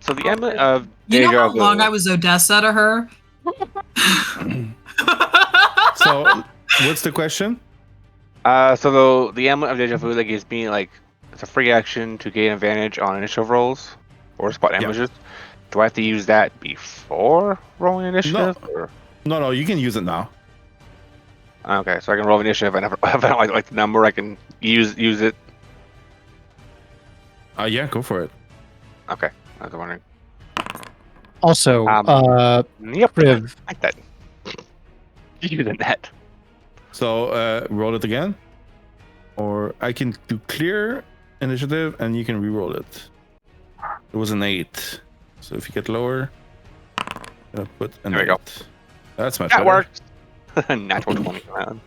[SPEAKER 7] So the emblem of
[SPEAKER 1] You know
[SPEAKER 7] Deja
[SPEAKER 1] how
[SPEAKER 7] Vu.
[SPEAKER 1] long I was Odessa to her?
[SPEAKER 3] So, what's the question?
[SPEAKER 7] So the emblem of Deja Vu that gives me it's a free action to gain advantage on initiative rolls or spot ambushes. Do I have to use that before rolling initiative? Or?
[SPEAKER 3] No, you can use it now.
[SPEAKER 7] Okay, so I can roll initiative, and if I don't like the number, I can use it.
[SPEAKER 3] Yeah, go for it.
[SPEAKER 7] Okay, I was wondering.
[SPEAKER 6] Also,
[SPEAKER 7] Yep,
[SPEAKER 6] Kriv,
[SPEAKER 7] like that. Using that.
[SPEAKER 3] So, roll it again. Or I can do clear initiative, and you can re-roll it. It was an 8. So if you get lower, put an
[SPEAKER 7] There we
[SPEAKER 3] 8.
[SPEAKER 7] go.
[SPEAKER 3] That's much
[SPEAKER 7] That
[SPEAKER 3] better.
[SPEAKER 7] works. Natural 20 round.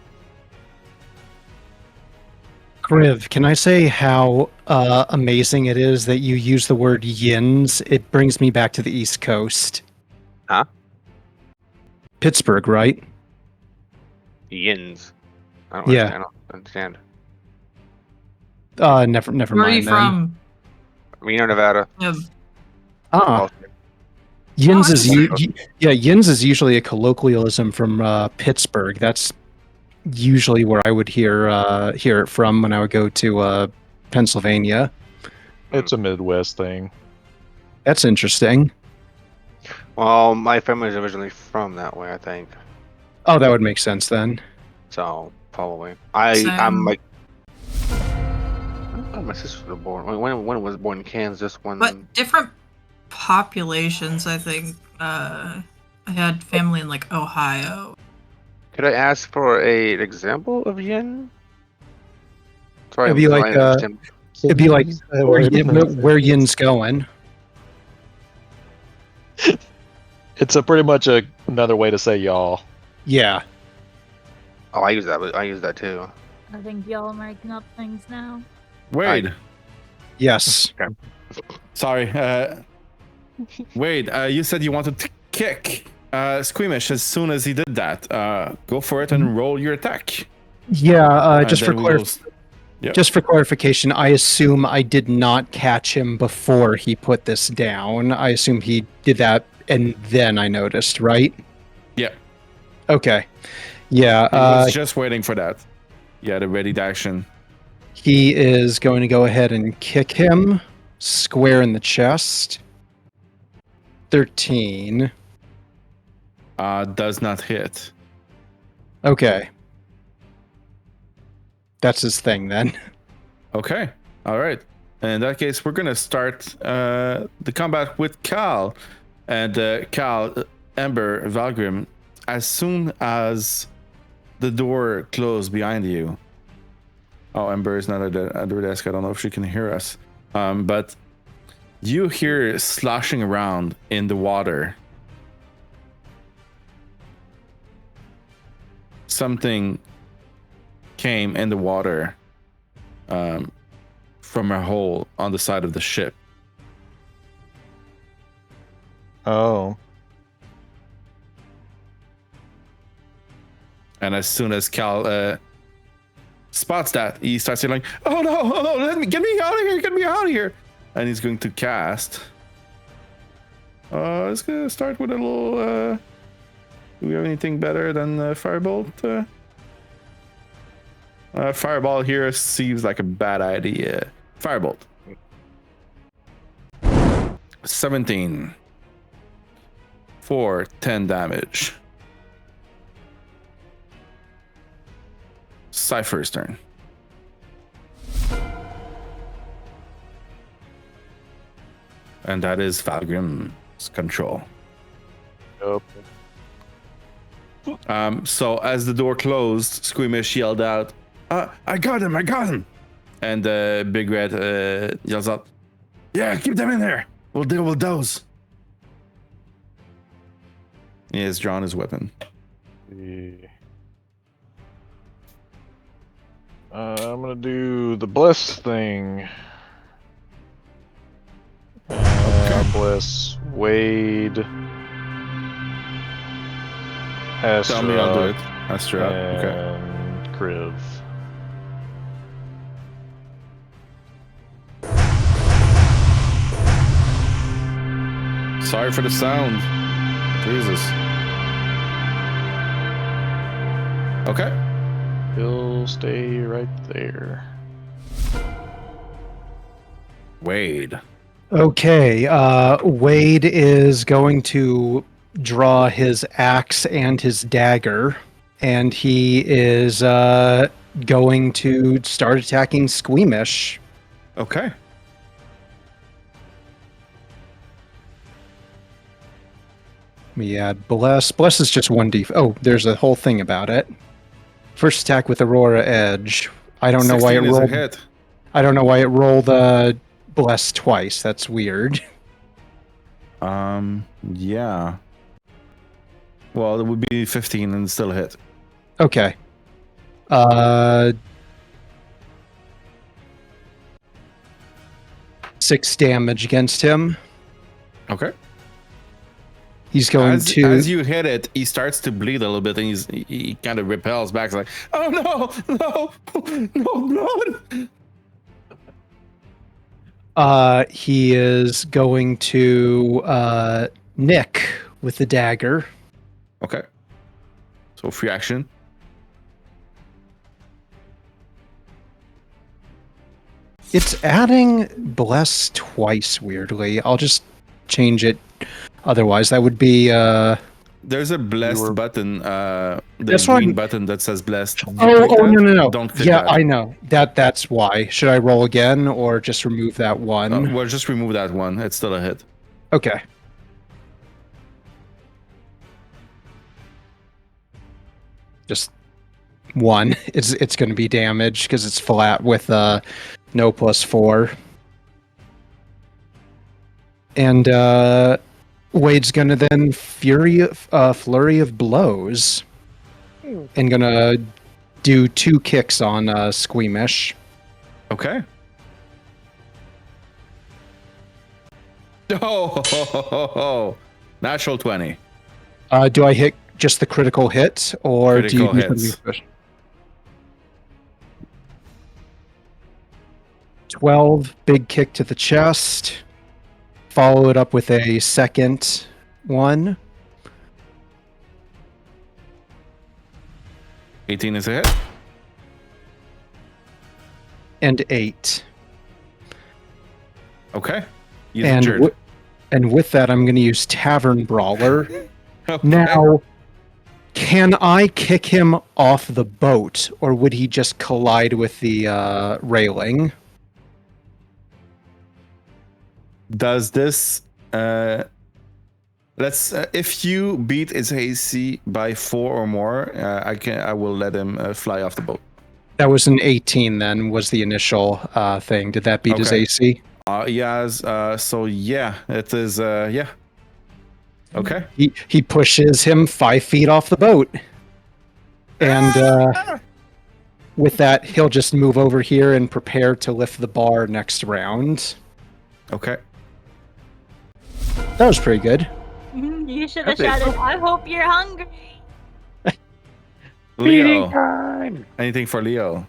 [SPEAKER 6] Kriv, can I say how amazing it is that you use the word yins? It brings me back to the East Coast.
[SPEAKER 7] Huh?
[SPEAKER 6] Pittsburgh, right?
[SPEAKER 7] Yins. I don't
[SPEAKER 6] Yeah.
[SPEAKER 7] understand.
[SPEAKER 6] Never
[SPEAKER 1] Where are
[SPEAKER 6] mind
[SPEAKER 1] you
[SPEAKER 6] then.
[SPEAKER 1] from?
[SPEAKER 7] Reno, Nevada.
[SPEAKER 6] Ah, yins is yins is usually a colloquialism from Pittsburgh. That's usually where I would hear it from when I would go to Pennsylvania.
[SPEAKER 4] It's a Midwest thing.
[SPEAKER 6] That's interesting.
[SPEAKER 7] Well, my family's originally from that way, I think.
[SPEAKER 6] Oh, that would make sense then.
[SPEAKER 7] So probably.
[SPEAKER 1] Same.
[SPEAKER 7] I'm like. Oh, my sister was born. When was born in Kansas? When?
[SPEAKER 1] But different populations, I think. I had family in Ohio.
[SPEAKER 7] Could I ask for an example of yin? Sorry,
[SPEAKER 6] It'd be like, It'd be like where yin's going.
[SPEAKER 4] It's pretty much another way to say y'all.
[SPEAKER 6] Yeah.
[SPEAKER 7] Oh, I use that. I use that too.
[SPEAKER 2] I think y'all are making up things now.
[SPEAKER 3] Wade.
[SPEAKER 6] Yes.
[SPEAKER 3] Sorry. Wade, you said you wanted to kick Squeamish as soon as he did that. Go for it and roll your attack.
[SPEAKER 6] Yeah. Just for
[SPEAKER 3] then we'll Yep.
[SPEAKER 6] Just for clarification, I assume I did not catch him before he put this down. I assume he did that and then I noticed, right?
[SPEAKER 3] Yeah.
[SPEAKER 6] Okay. Yeah.
[SPEAKER 3] He was just waiting for that. Yeah, the ready to action.
[SPEAKER 6] He is going to go ahead and kick him square in the chest. 13.
[SPEAKER 3] Does not hit.
[SPEAKER 6] Okay. That's his thing then.
[SPEAKER 3] Okay. All right. In that case, we're gonna start the combat with Cal. And Cal, Ember, Valgrim, as soon as the door closed behind you. Oh, Ember is not at the desk. I don't know if she can hear us. But you hear sloshing around in the water. Something came in the water from a hole on the side of the ship.
[SPEAKER 4] Oh.
[SPEAKER 3] And as soon as Cal spots that, he starts yelling, oh no, get me out of here. And he's going to cast. It's going to start with a little, do we have anything better than Firebolt? Fireball here seems like a bad idea. Firebolt. 17. For 10 damage. Cypher's turn. And that is Valgrim's control.
[SPEAKER 4] Yep.
[SPEAKER 3] So as the door closed, Squeamish yelled out, I got him. And Big Red yells out, yeah, keep them in there. We'll deal with those. He has drawn his weapon.
[SPEAKER 4] I'm gonna do the bless thing. Bless Wade. Astra.
[SPEAKER 3] Tell me I'll do it. Astra. Okay.
[SPEAKER 4] And Kriv.
[SPEAKER 3] Sorry for the sound. Jesus. Okay.
[SPEAKER 4] He'll stay right there.
[SPEAKER 3] Wade.
[SPEAKER 6] Okay, Wade is going to draw his axe and his dagger, and he is going to start attacking Squeamish.
[SPEAKER 3] Okay.
[SPEAKER 6] Let me add Bless. Bless is just 1d. Oh, there's a whole thing about it. First attack with Aurora Edge. I don't know why it
[SPEAKER 3] 16 is a
[SPEAKER 6] rolled.
[SPEAKER 3] hit.
[SPEAKER 6] I don't know why it rolled Bless twice. That's weird.
[SPEAKER 3] Yeah. Well, it would be 15 and still a hit.
[SPEAKER 6] Okay. 6 damage against him.
[SPEAKER 3] Okay.
[SPEAKER 6] He's going
[SPEAKER 3] As you hit it, he starts to bleed a little bit, and he kind of repels back. It's like, oh no blood.
[SPEAKER 6] He is going to nick with the dagger.
[SPEAKER 3] Okay. So free action.
[SPEAKER 6] It's adding Bless twice, weirdly. I'll just change it. Otherwise, that would be...
[SPEAKER 3] There's a blessed button, the
[SPEAKER 6] This
[SPEAKER 3] green
[SPEAKER 6] one-
[SPEAKER 3] button that says blessed.
[SPEAKER 6] Oh, no.
[SPEAKER 3] Don't click
[SPEAKER 6] Yeah,
[SPEAKER 3] that.
[SPEAKER 6] I know. That's why. Should I roll again or just remove that one?
[SPEAKER 3] Well, just remove that one. It's still a hit.
[SPEAKER 6] Okay. Just one. It's going to be damage because it's flat with no +4. And Wade's gonna then flurry of blows, and gonna do 2 kicks on Squeamish.
[SPEAKER 3] Okay. Oh, natural 20.
[SPEAKER 6] Do I hit just the critical hit, or do you
[SPEAKER 3] Critical
[SPEAKER 6] do
[SPEAKER 3] hits.
[SPEAKER 6] something special? 12, big kick to the chest. Follow it up with a second one.
[SPEAKER 3] 18 is a hit.
[SPEAKER 6] And 8.
[SPEAKER 3] Okay. He's
[SPEAKER 6] And
[SPEAKER 3] injured.
[SPEAKER 6] and with that, I'm going to use Tavern Brawler.
[SPEAKER 3] Okay.
[SPEAKER 6] Now, Can I kick him off the boat, or would he just collide with the railing?
[SPEAKER 3] Does this let's if you beat his AC by 4 or more, I will let him fly off the boat.
[SPEAKER 6] That was an 18 then, was the initial thing. Did that beat his
[SPEAKER 3] Okay.
[SPEAKER 6] AC?
[SPEAKER 3] Yes, so yeah, it is yeah. Okay.
[SPEAKER 6] He pushes him 5 feet off the boat. And with that, he'll just move over here and prepare to lift the bar next round.
[SPEAKER 3] Okay.
[SPEAKER 6] That was pretty good.
[SPEAKER 2] You should have
[SPEAKER 7] Okay.
[SPEAKER 2] shouted, I hope you're hungry.
[SPEAKER 3] Leo.
[SPEAKER 7] time.
[SPEAKER 3] Anything for Leo?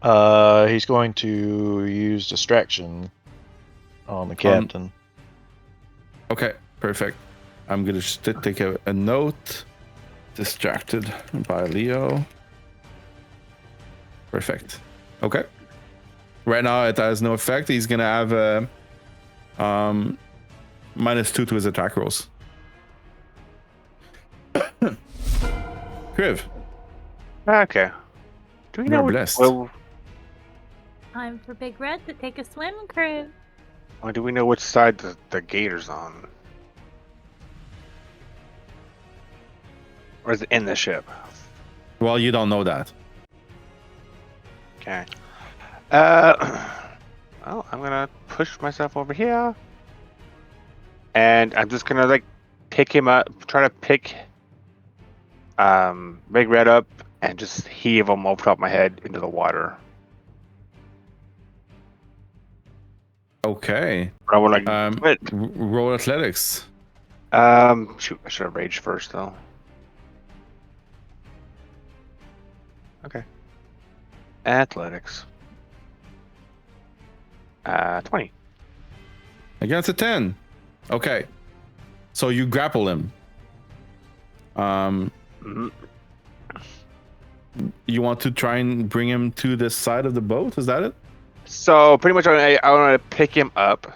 [SPEAKER 4] He's going to use distraction on the captain.
[SPEAKER 3] Okay, perfect. I'm gonna just take a note. Distracted by Leo. Perfect. Okay. Right now it has no effect. He's gonna have a -2 to his attack rolls. Kriv,
[SPEAKER 7] Okay. Do we know
[SPEAKER 3] you're
[SPEAKER 7] which,
[SPEAKER 3] blessed.
[SPEAKER 2] Time for Big Red to take a swim, Kriv.
[SPEAKER 7] or do we know which side the gator's on? Or is it in the ship?
[SPEAKER 3] Well, you don't know that.
[SPEAKER 7] Okay. Well, I'm gonna push myself over here. And I'm just gonna like pick him up, try to pick Big Red up and just heave him over top of my head into the water.
[SPEAKER 3] Okay.
[SPEAKER 7] But I would like but,
[SPEAKER 3] Roll athletics.
[SPEAKER 7] shoot, I should have raged first though. Okay. Athletics. 20.
[SPEAKER 3] Against a 10. Okay. So you grapple him.
[SPEAKER 7] Mhm.
[SPEAKER 3] You want to try and bring him to the side of the boat? Is that it?
[SPEAKER 7] So pretty much I want to pick him up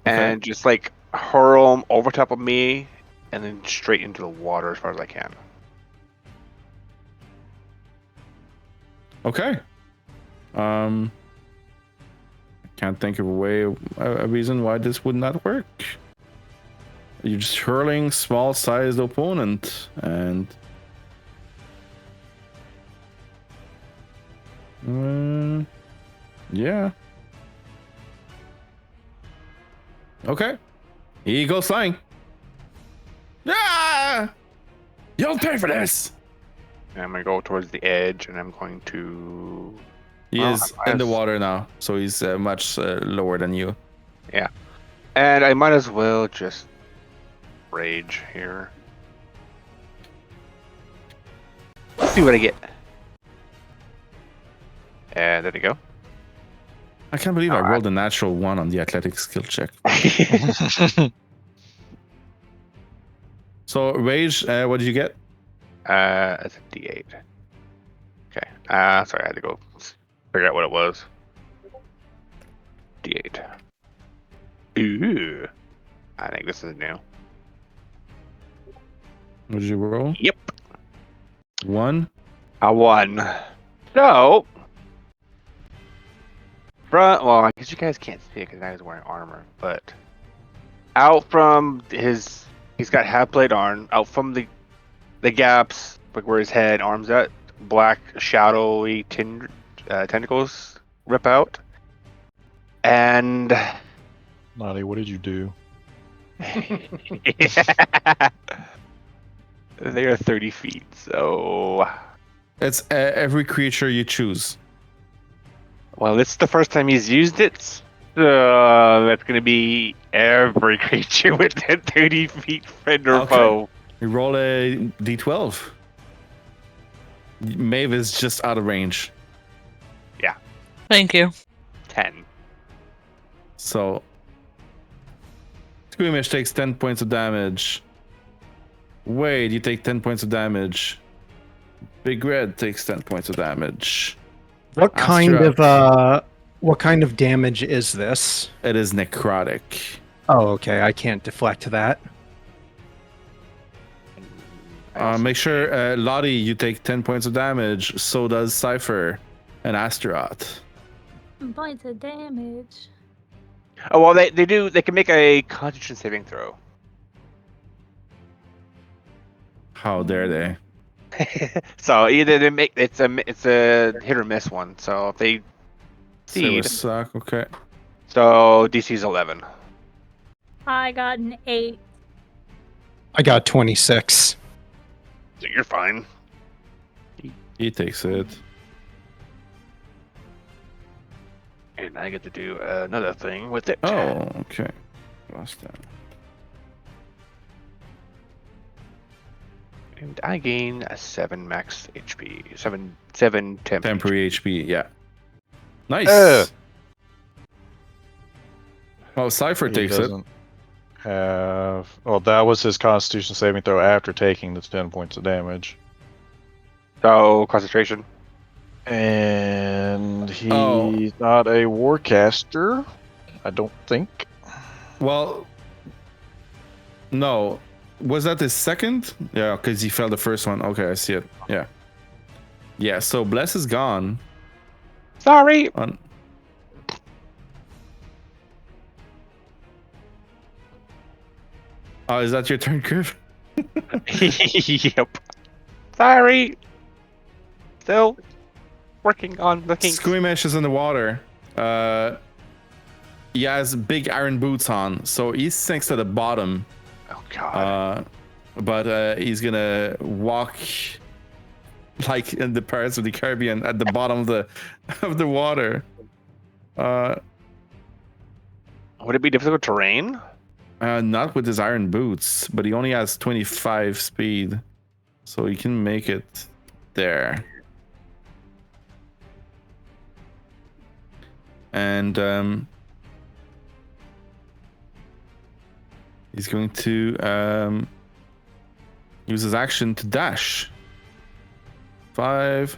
[SPEAKER 3] Okay.
[SPEAKER 7] and just like hurl him over top of me and then straight into the water as far as I can.
[SPEAKER 3] Okay. I can't think of a reason why this would not work. You're just hurling small-sized opponent, and yeah. Okay. He goes flying. Ah! You don't pay for this.
[SPEAKER 7] And I'm gonna go towards the edge and I'm going to.
[SPEAKER 3] He
[SPEAKER 7] Well,
[SPEAKER 3] is
[SPEAKER 7] I
[SPEAKER 3] in the
[SPEAKER 7] was-
[SPEAKER 3] water now, so he's much lower than you.
[SPEAKER 7] And I might as well just rage here. Let's see what I get. And there we go.
[SPEAKER 3] I can't believe I
[SPEAKER 7] Alright.
[SPEAKER 3] rolled a natural 1 on the athletic skill check. So rage, what did you get?
[SPEAKER 7] It's a D8. Okay. Sorry, I had to go figure out what it was. D8. Ooh. I think this is new.
[SPEAKER 3] What did you roll?
[SPEAKER 7] Yep.
[SPEAKER 3] 1.
[SPEAKER 7] I won. So, well, I guess you guys can't see it because I was wearing armor, but out from he's got half blade arm. Out from the gaps, like where his head, arms at, black shadowy tentacles rip out, and
[SPEAKER 4] Lottie, what did you do?
[SPEAKER 7] they are 30 feet. So,
[SPEAKER 3] It's every creature you choose.
[SPEAKER 7] well, it's the first time he's used it. So that's gonna be every creature within 30 feet, friend or
[SPEAKER 3] Okay.
[SPEAKER 7] foe.
[SPEAKER 3] You roll a d12. Maeve is just out of range.
[SPEAKER 5] Thank you.
[SPEAKER 7] 10.
[SPEAKER 3] So Squeamish takes 10 points of damage. Wade, you take 10 points of damage. Big Red takes 10 points of damage.
[SPEAKER 6] What kind
[SPEAKER 3] Astra.
[SPEAKER 6] of what kind of damage is this?
[SPEAKER 3] It is necrotic.
[SPEAKER 6] Oh, okay. I can't deflect that.
[SPEAKER 3] Make sure, Lotte, you take 10 points of damage. So does Cypher and Astaroth.
[SPEAKER 2] Points of damage.
[SPEAKER 7] Oh well, they do. They can make a Constitution saving throw.
[SPEAKER 3] How dare they?
[SPEAKER 7] So either they make it's a hit or miss one. So if they
[SPEAKER 3] Say we
[SPEAKER 7] succeed,
[SPEAKER 3] suck. Okay.
[SPEAKER 7] so DC's 11.
[SPEAKER 2] I got an 8.
[SPEAKER 6] I got 26.
[SPEAKER 7] So you're fine.
[SPEAKER 3] He takes it.
[SPEAKER 7] And I get to do another thing with it.
[SPEAKER 3] Oh, okay. Lost that.
[SPEAKER 7] And I gain a 7 max HP. 7 temp.
[SPEAKER 3] Temporary HP, yeah. Nice. Oh, Cypher
[SPEAKER 4] He
[SPEAKER 3] takes it.
[SPEAKER 4] doesn't have. Well, that was his Constitution saving throw after taking the 10 points of damage.
[SPEAKER 7] So concentration.
[SPEAKER 4] And he's
[SPEAKER 3] Oh.
[SPEAKER 4] not a warcaster, I don't think.
[SPEAKER 3] Well, no. Was that his second? Yeah, because he failed the first one. Okay, I see it. Yeah. Yeah, so Bless is gone.
[SPEAKER 7] Sorry.
[SPEAKER 3] Oh, is that your turn, Kriv?
[SPEAKER 7] Yep. Sorry. Still working on the kinks.
[SPEAKER 3] Squeamish is in the water. He has big iron boots on, so he sinks to the bottom.
[SPEAKER 7] Oh god.
[SPEAKER 3] But he's gonna walk like in the Pirates of the Caribbean at the bottom of the water.
[SPEAKER 7] Would it be difficult terrain?
[SPEAKER 3] Not with his iron boots, but he only has 25 speed, so he can make it there. And he's going to use his action to dash. 5.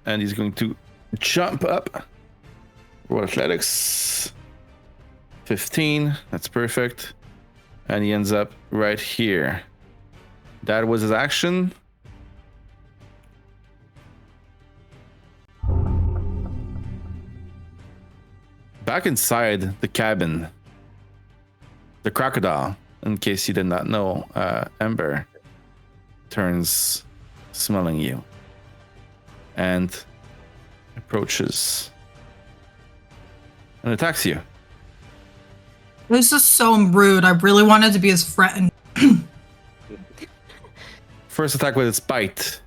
[SPEAKER 3] And he's going to jump up. Roll athletics. 15. That's perfect. And he ends up right here. That was his action. Back inside the cabin, the crocodile, in case you did not know, Ember, turns smelling you and approaches and attacks you.
[SPEAKER 1] This is so rude. I really wanted to be his friend.
[SPEAKER 3] First attack with its bite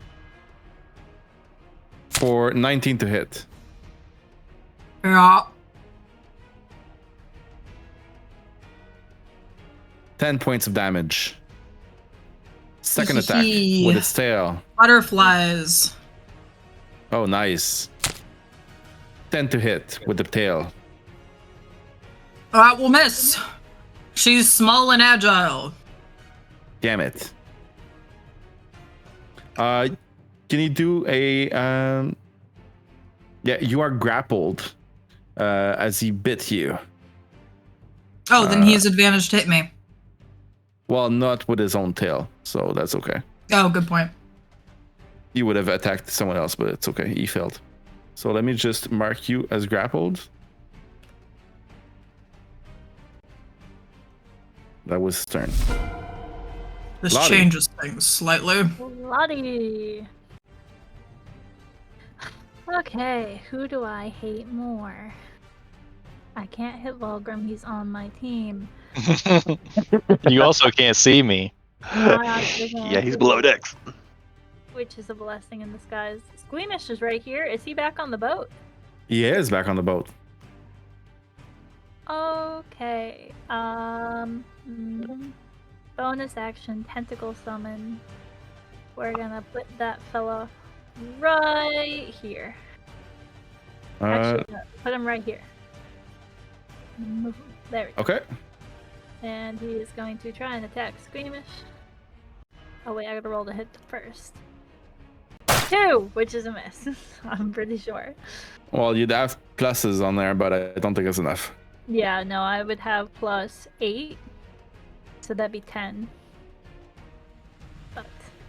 [SPEAKER 3] for 19 to hit.
[SPEAKER 1] Yeah.
[SPEAKER 3] 10 points of damage. Second attack with its tail.
[SPEAKER 1] Butterflies.
[SPEAKER 3] Oh, nice. 10 to hit with the tail.
[SPEAKER 1] That will miss. She's small and agile.
[SPEAKER 3] Damn it. Can you do a yeah, you are grappled as he bit you.
[SPEAKER 1] Oh, then he has advantage to hit me.
[SPEAKER 3] Well, not with his own tail, so that's okay.
[SPEAKER 1] Oh, good point.
[SPEAKER 3] You would have attacked someone else, but it's okay. He failed. So let me just mark you as grappled. That was his turn.
[SPEAKER 1] This
[SPEAKER 3] Lotte.
[SPEAKER 1] changes things slightly.
[SPEAKER 2] Lotte. Okay, who do I hate more? I can't hit Valgrim, he's on my team.
[SPEAKER 4] You also can't see me.
[SPEAKER 7] Yeah, he's below decks.
[SPEAKER 2] Which is a blessing in disguise. Squeamish is right here. Is he back on the boat?
[SPEAKER 3] He is back on the boat.
[SPEAKER 2] Okay. Bonus action, tentacle summon. We're gonna put that fella right here. Actually, no, put him right here. Move him. There we go.
[SPEAKER 3] Okay.
[SPEAKER 2] And he is going to try and attack Squeamish. Oh wait, I gotta roll to hit first. 2, which is a miss. I'm pretty sure.
[SPEAKER 3] Well, you'd have pluses on there, but I don't think it's enough.
[SPEAKER 2] Yeah, no, I would have plus 8. So that'd be 10. But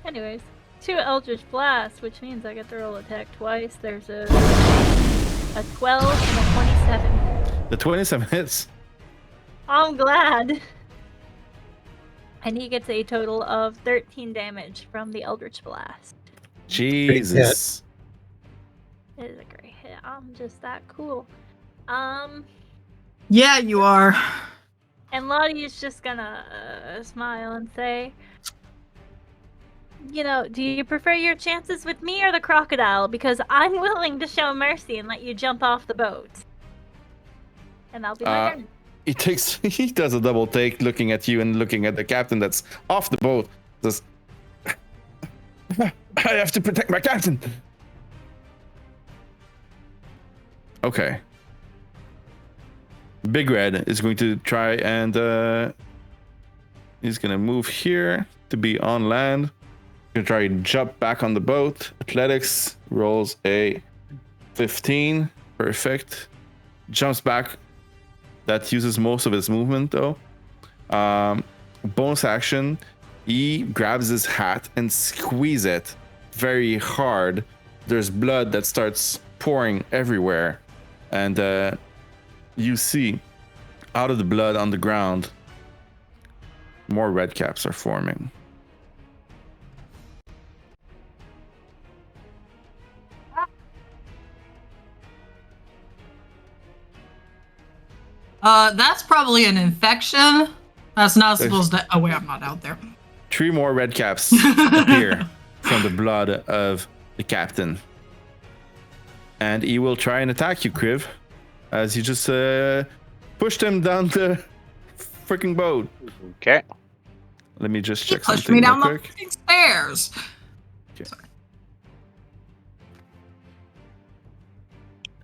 [SPEAKER 2] Anyways, 2 Eldritch Blasts, which means I get to roll attack twice. There's a 12 and a 27.
[SPEAKER 3] The 27 hits.
[SPEAKER 2] I'm glad. And he gets a total of 13 damage from the Eldritch Blast.
[SPEAKER 3] Jesus.
[SPEAKER 2] It is a great hit. I'm just that cool.
[SPEAKER 1] Yeah, you are.
[SPEAKER 2] And Lotte is just gonna smile and say, you know, do you prefer your chances with me or the crocodile? Because I'm willing to show mercy and let you jump off the boat. And that'll be my turn.
[SPEAKER 3] He does a double take, looking at you and looking at the captain that's off the boat. Says, I have to protect my captain. Okay. Big Red is going to try and he's gonna move here to be on land. Gonna try and jump back on the boat. Athletics rolls a 15. Perfect. Jumps back. That uses most of his movement though. Bonus action, he grabs his hat and squeezes it very hard. There's blood that starts pouring everywhere. And you see out of the blood on the ground, more red caps are forming.
[SPEAKER 1] That's probably an infection. That's not supposed to. Oh wait, I'm not out there.
[SPEAKER 3] 3 more red caps appear from the blood of the captain. And he will try and attack you, Kriv, as you just pushed him down the freaking boat.
[SPEAKER 7] Okay.
[SPEAKER 3] Let me just
[SPEAKER 1] He
[SPEAKER 3] check
[SPEAKER 1] pushed
[SPEAKER 3] something
[SPEAKER 1] me
[SPEAKER 3] real
[SPEAKER 1] down the
[SPEAKER 3] quick.
[SPEAKER 1] fucking stairs.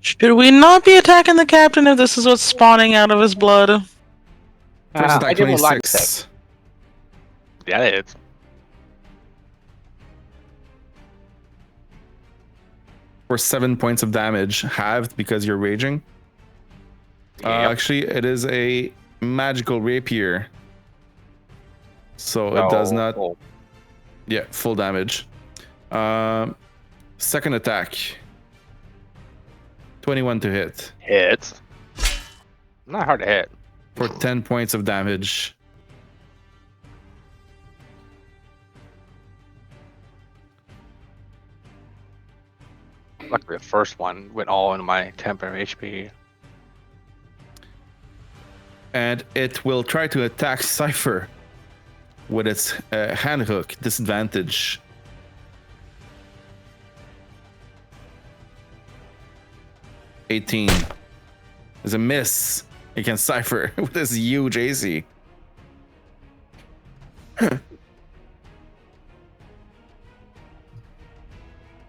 [SPEAKER 5] Should we not be attacking the captain if this is what's spawning out of his blood?
[SPEAKER 3] First attack,
[SPEAKER 8] I did a lot of
[SPEAKER 3] 26.
[SPEAKER 7] Yeah, it is.
[SPEAKER 3] For 7 points of damage, halved because you're raging.
[SPEAKER 7] Yep.
[SPEAKER 3] Actually, it is a magical rapier. So it does not...
[SPEAKER 7] Oh.
[SPEAKER 3] Yeah, full damage. Second attack. 21 to hit.
[SPEAKER 7] Hits. Not hard to hit.
[SPEAKER 3] For 10 points of damage.
[SPEAKER 7] Luckily, the first one went all into my temp and HP.
[SPEAKER 3] And it will try to attack Cypher with its hand hook. Disadvantage. $18 is a miss against Cypher with this huge AC. And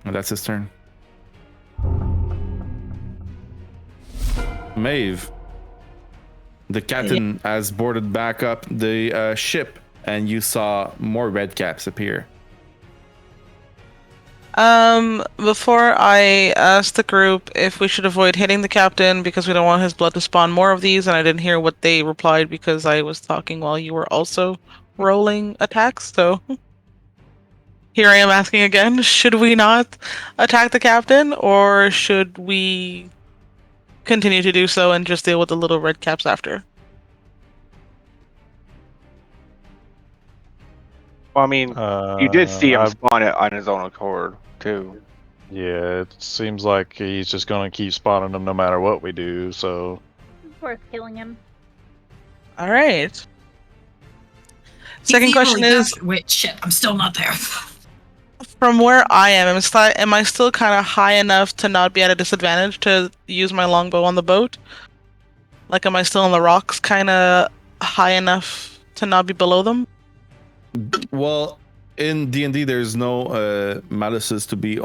[SPEAKER 3] that's his turn. Maeve. The captain has boarded back up the ship, and you saw more red caps appear.
[SPEAKER 5] Before I asked the group if we should avoid hitting the captain because we don't want his blood to spawn more of these, and I didn't hear what they replied because I was talking while you were also rolling attacks, so here I am asking again, should we not attack the captain, or should we continue to do so and just deal with the little red caps after?
[SPEAKER 7] Well, I mean, you did see him spawn it on his own accord, too.
[SPEAKER 4] Yeah, it seems like he's just gonna keep spawning them no matter what we do, so...
[SPEAKER 2] It's worth killing him.
[SPEAKER 5] Alright. Second question is...
[SPEAKER 1] Wait, shit, I'm still not there.
[SPEAKER 5] From where I am I still kind of high enough to not be at a disadvantage to use my longbow on the boat? Like, am I still on the rocks kind of high enough to not be below them?
[SPEAKER 3] Well, in D&D, there's no malices to be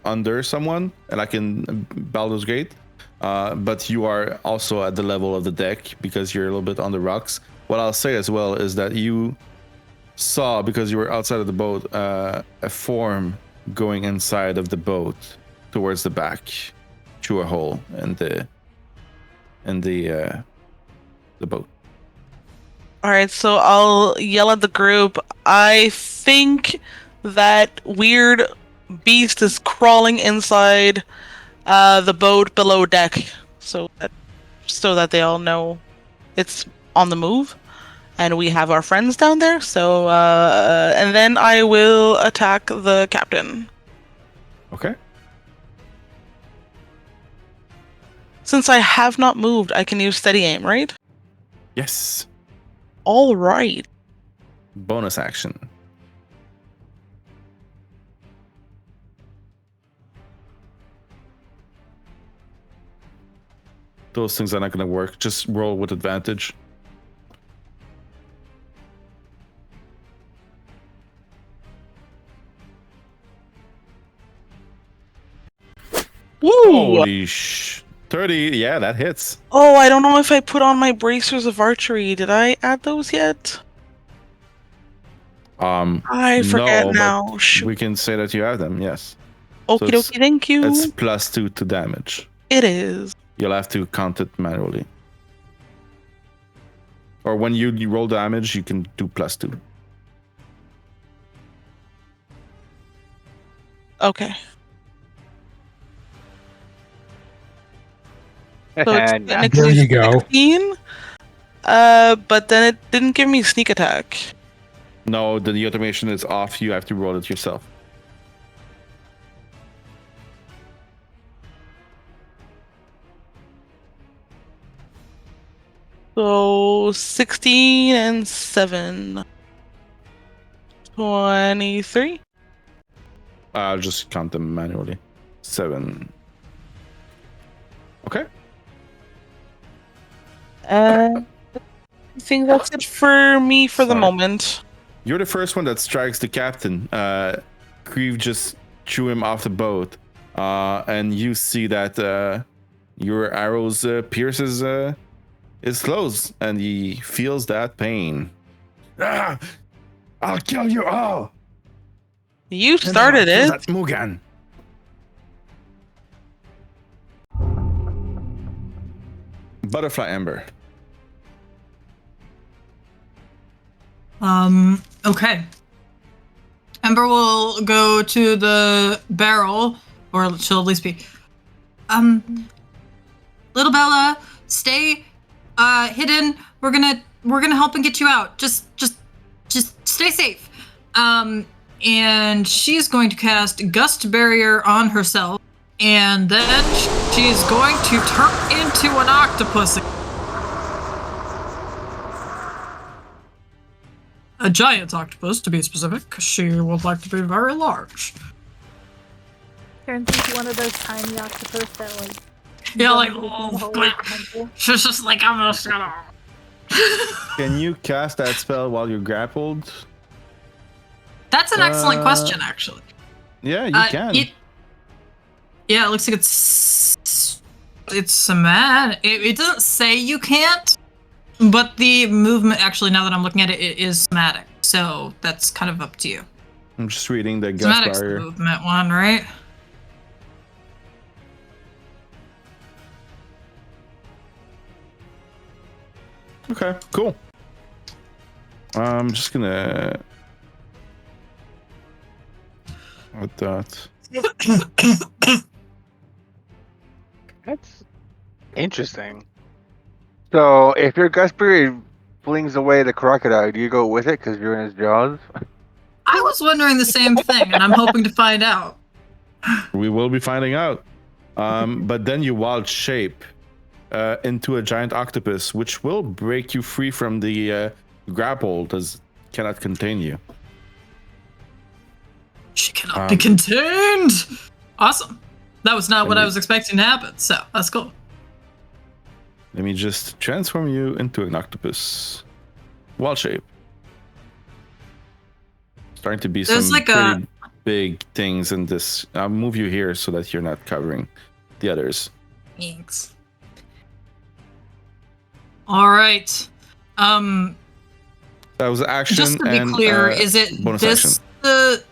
[SPEAKER 3] under someone, like in Baldur's Gate. But you are also at the level of the deck because you're a little bit on the rocks. What I'll say as well is that you saw, because you were outside of the boat, a form going inside of the boat towards the back through a hole in the boat.
[SPEAKER 5] Alright, so I'll yell at the group. I think that weird beast is crawling inside the boat below deck, so that they all know it's on the move, and we have our friends down there. So, and then I will attack the captain.
[SPEAKER 3] Okay.
[SPEAKER 5] Since I have not moved, I can use steady aim, right?
[SPEAKER 3] Yes.
[SPEAKER 5] All right.
[SPEAKER 3] Bonus action. Those things are not going to work. Just roll with advantage.
[SPEAKER 5] Woo!
[SPEAKER 3] Holy 30. Yeah, that hits.
[SPEAKER 5] Oh, I don't know if I put on my bracers of archery. Did I add those yet? I forget
[SPEAKER 3] no,
[SPEAKER 5] now.
[SPEAKER 3] but
[SPEAKER 5] Shoot.
[SPEAKER 3] we can say that you have them, yes.
[SPEAKER 5] Okie
[SPEAKER 3] it's-
[SPEAKER 5] dokie, thank you.
[SPEAKER 3] It's +2 to damage.
[SPEAKER 5] It is.
[SPEAKER 3] You'll have to count it manually. Or when you roll damage, you can do +2.
[SPEAKER 5] Okay. So it's
[SPEAKER 7] And
[SPEAKER 5] technically
[SPEAKER 6] There you go.
[SPEAKER 5] 16, but then it didn't give me sneak attack.
[SPEAKER 3] No, the automation is off. You have to roll it yourself.
[SPEAKER 5] So 16 and 7. 23.
[SPEAKER 3] I'll just count them manually. 7. Okay.
[SPEAKER 5] I think that's it for me for the
[SPEAKER 3] Sorry.
[SPEAKER 5] moment.
[SPEAKER 3] You're the first one that strikes the captain. Kriv just threw him off the boat. And you see that your arrows pierces his clothes, and he feels that pain. Ah! I'll kill you all!
[SPEAKER 5] You started it.
[SPEAKER 3] That Mugan. Butterfly Ember.
[SPEAKER 1] Okay. Ember will go to the barrel, or she'll at least be. Little Bella, stay hidden. We're gonna help and get you out. Just stay safe. And she's going to cast Gust Barrier on herself, and then she's going to turn into an octopus. A giant octopus, to be specific, because she would like to be very large.
[SPEAKER 2] Turns into one of those tiny octopus that like.
[SPEAKER 1] Yeah, like,
[SPEAKER 2] don't
[SPEAKER 1] oh,
[SPEAKER 2] open the hole
[SPEAKER 1] like-
[SPEAKER 2] potential.
[SPEAKER 1] She's just like, I'm just gonna.
[SPEAKER 3] Can you cast that spell while you're grappled?
[SPEAKER 1] That's an excellent question, actually.
[SPEAKER 3] Yeah, you can.
[SPEAKER 1] Yeah, it looks like it's somatic. It doesn't say you can't, but the movement, actually, now that I'm looking at it, it is somatic. So that's kind of up to you.
[SPEAKER 3] I'm just reading the Gust
[SPEAKER 1] Somatic's the
[SPEAKER 3] Barrier.
[SPEAKER 1] movement one, right?
[SPEAKER 3] Okay, cool. I'm just gonna. What that?
[SPEAKER 7] That's interesting. So, if your Gustbury flings away the crocodile, do you go with it because you're in his jaws?
[SPEAKER 1] I was wondering the same thing, and I'm hoping to find out.
[SPEAKER 3] We will be finding out. But then you wild shape into a giant octopus, which will break you free from the grapple, as cannot contain you.
[SPEAKER 1] She cannot be contained. Awesome. That was not what I
[SPEAKER 3] you-
[SPEAKER 1] was expecting to happen, so that's cool.
[SPEAKER 3] Let me just transform you into an octopus. Wild shape. Starting to be
[SPEAKER 1] There's
[SPEAKER 3] some
[SPEAKER 1] like
[SPEAKER 3] pretty big things in this. I'll move you here so that you're not covering the others.
[SPEAKER 1] Thanks. All right.
[SPEAKER 3] That was action.
[SPEAKER 1] Just to be
[SPEAKER 3] and,
[SPEAKER 1] clear, is it
[SPEAKER 3] bonus
[SPEAKER 1] this the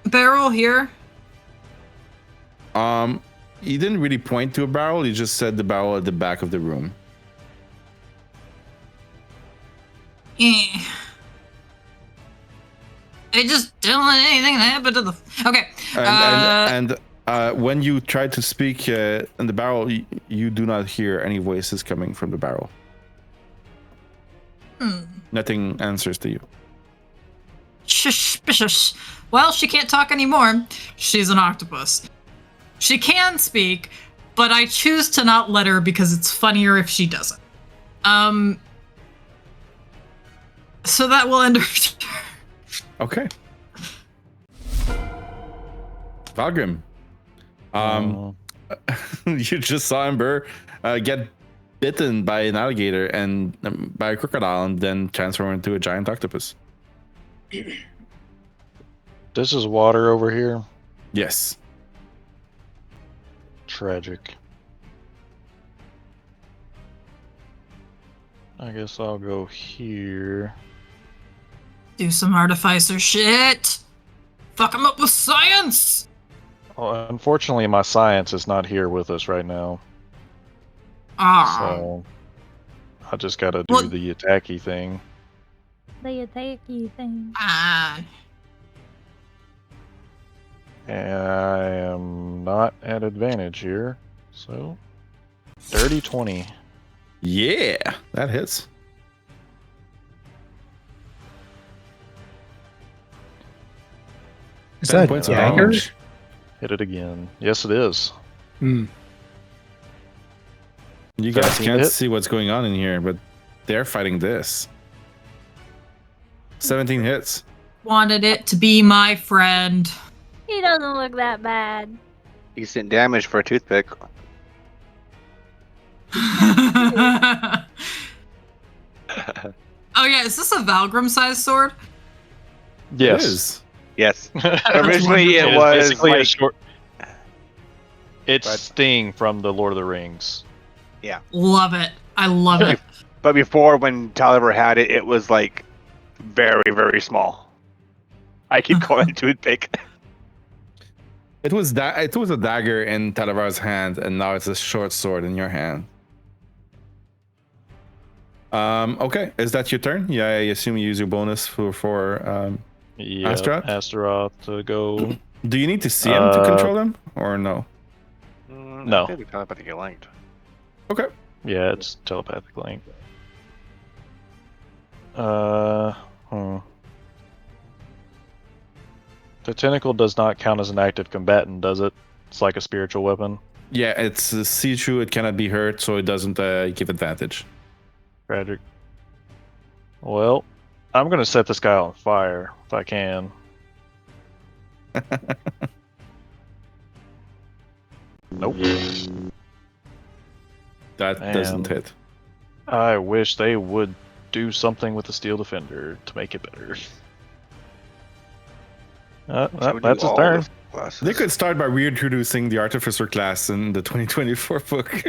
[SPEAKER 1] barrel here?
[SPEAKER 3] He didn't really point to a barrel. He just said the barrel at the back of the room.
[SPEAKER 1] Eh. I just don't want anything to happen to the. Okay.
[SPEAKER 3] And when you try to speak in the barrel, you do not hear any voices coming from the barrel. Nothing answers to you.
[SPEAKER 1] Suspicious. Well, she can't talk anymore. She's an octopus. She can speak, but I choose to not let her because it's funnier if she doesn't. So that will end her turn.
[SPEAKER 3] Okay. Valgrim. You just saw Ember get bitten by an alligator and by a crocodile and then transform into a giant octopus.
[SPEAKER 4] This is water over here.
[SPEAKER 3] Yes.
[SPEAKER 4] Tragic. I guess I'll go here.
[SPEAKER 1] Do some Artificer shit. Fuck him up with science.
[SPEAKER 4] Oh, unfortunately, my science is not here with us right now. So I just gotta do the attacky thing.
[SPEAKER 2] The attacky thing.
[SPEAKER 4] And I am not at advantage here. So, dirty 20.
[SPEAKER 3] Yeah, that hits.
[SPEAKER 6] Is
[SPEAKER 3] 10
[SPEAKER 6] that
[SPEAKER 3] points of
[SPEAKER 6] dagger?
[SPEAKER 3] damage.
[SPEAKER 4] Hit it again. Yes, it is.
[SPEAKER 6] Hmm.
[SPEAKER 3] You guys
[SPEAKER 4] 17
[SPEAKER 3] can't
[SPEAKER 4] hit.
[SPEAKER 3] see what's going on in here, but they're fighting this. 17 hits.
[SPEAKER 1] Wanted it to be my friend.
[SPEAKER 2] He doesn't look that bad.
[SPEAKER 7] Decent damage for a toothpick.
[SPEAKER 1] Oh yeah, is this a Valgrim sized sword?
[SPEAKER 4] Yes.
[SPEAKER 3] It is.
[SPEAKER 7] Yes. Originally it
[SPEAKER 4] is
[SPEAKER 7] was
[SPEAKER 4] basically a
[SPEAKER 7] like,
[SPEAKER 4] short. It's
[SPEAKER 7] But-
[SPEAKER 4] Sting from the Lord of the Rings.
[SPEAKER 1] Love it. I love it.
[SPEAKER 7] but before when Taliver had it, it was like very, very small. I keep calling it toothpick.
[SPEAKER 3] It was a dagger in Talavar's hand, and now it's a short sword in your hand. Okay, is that your turn? Yeah, I assume you use your bonus for
[SPEAKER 4] Yeah,
[SPEAKER 3] Astaroth?
[SPEAKER 4] Astaroth to go.
[SPEAKER 3] Do you need to see him to control him, or no?
[SPEAKER 4] No.
[SPEAKER 7] I think we telepathically linked.
[SPEAKER 3] Okay.
[SPEAKER 4] Yeah, it's telepathic link. The tentacle does not count as an active combatant, does it? It's like a spiritual weapon.
[SPEAKER 3] Yeah, it's see-through. It cannot be hurt, so it doesn't give advantage.
[SPEAKER 4] Tragic. Well, I'm gonna set this guy on fire if I can. Nope.
[SPEAKER 3] That doesn't hit.
[SPEAKER 4] I wish they would do something with the Steel Defender to make it better. That's his turn.
[SPEAKER 3] They could start by reintroducing the Artificer class in the 2024 book.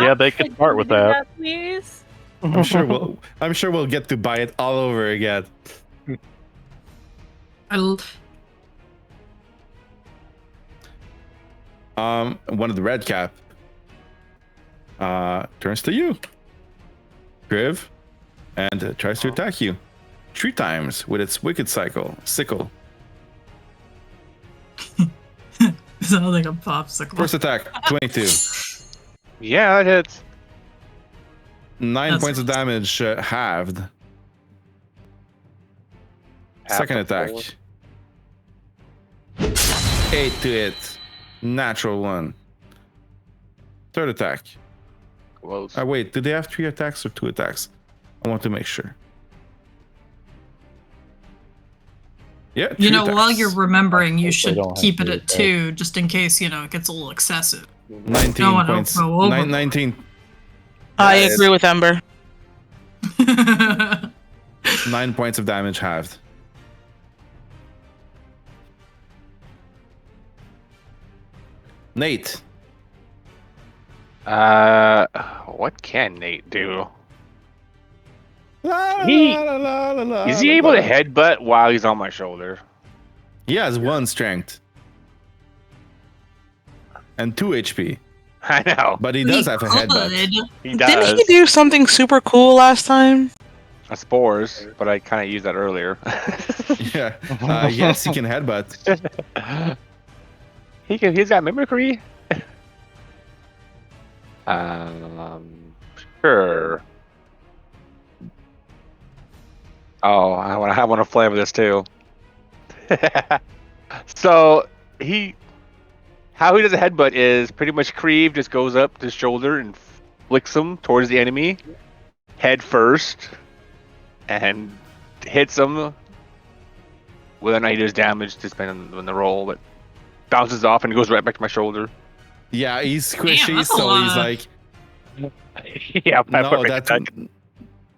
[SPEAKER 4] Yeah, they could start with
[SPEAKER 2] you do
[SPEAKER 4] that.
[SPEAKER 2] please.
[SPEAKER 3] I'm sure we'll get to buy it all over again. One of the red cap turns to you, Kriv, and tries to attack you 3 times with its wicked sickle.
[SPEAKER 1] Sounds like a popsicle.
[SPEAKER 3] First attack, 22.
[SPEAKER 7] Yeah, that hits.
[SPEAKER 3] 9
[SPEAKER 1] That's
[SPEAKER 3] points of damage, halved. Second attack, 8 to hit, natural 1. Third attack.
[SPEAKER 7] Close.
[SPEAKER 3] Wait, do they have 3 attacks or 2 attacks? I want to make sure. Yeah,
[SPEAKER 1] You
[SPEAKER 3] 3
[SPEAKER 1] know, while
[SPEAKER 3] attacks.
[SPEAKER 1] you're remembering, you
[SPEAKER 4] They
[SPEAKER 1] should
[SPEAKER 4] don't have
[SPEAKER 1] keep it
[SPEAKER 4] to
[SPEAKER 1] at
[SPEAKER 4] attack.
[SPEAKER 1] 2, just in case, it gets a little excessive.
[SPEAKER 3] 19
[SPEAKER 1] Don't wanna
[SPEAKER 3] points.
[SPEAKER 1] go over.
[SPEAKER 3] 19
[SPEAKER 5] I
[SPEAKER 7] Yes.
[SPEAKER 5] agree with Ember.
[SPEAKER 3] 9 points of damage halved. Nate.
[SPEAKER 7] What can Nate do? Is he able to headbutt while he's on my shoulder?
[SPEAKER 3] He has 1 strength and 2 HP,
[SPEAKER 7] I know.
[SPEAKER 3] but he does have a headbutt.
[SPEAKER 7] He
[SPEAKER 5] Didn't
[SPEAKER 7] does.
[SPEAKER 5] he do something super cool last time?
[SPEAKER 7] spores, but I kind of used that earlier.
[SPEAKER 3] Yeah. Yes, he can headbutt.
[SPEAKER 7] He's got mimicry. Sure. Oh, I want to flavor this too. So how he does a headbutt is pretty much Kriv just goes up to his shoulder and flicks him towards the enemy, head first, and hits him. Whether or not he does damage, depending on the roll, but bounces off and goes right back to my shoulder.
[SPEAKER 3] Yeah, he's squishy,
[SPEAKER 1] that's a
[SPEAKER 3] so
[SPEAKER 1] lot
[SPEAKER 3] he's
[SPEAKER 1] of-
[SPEAKER 3] like,
[SPEAKER 7] Yeah,
[SPEAKER 3] no,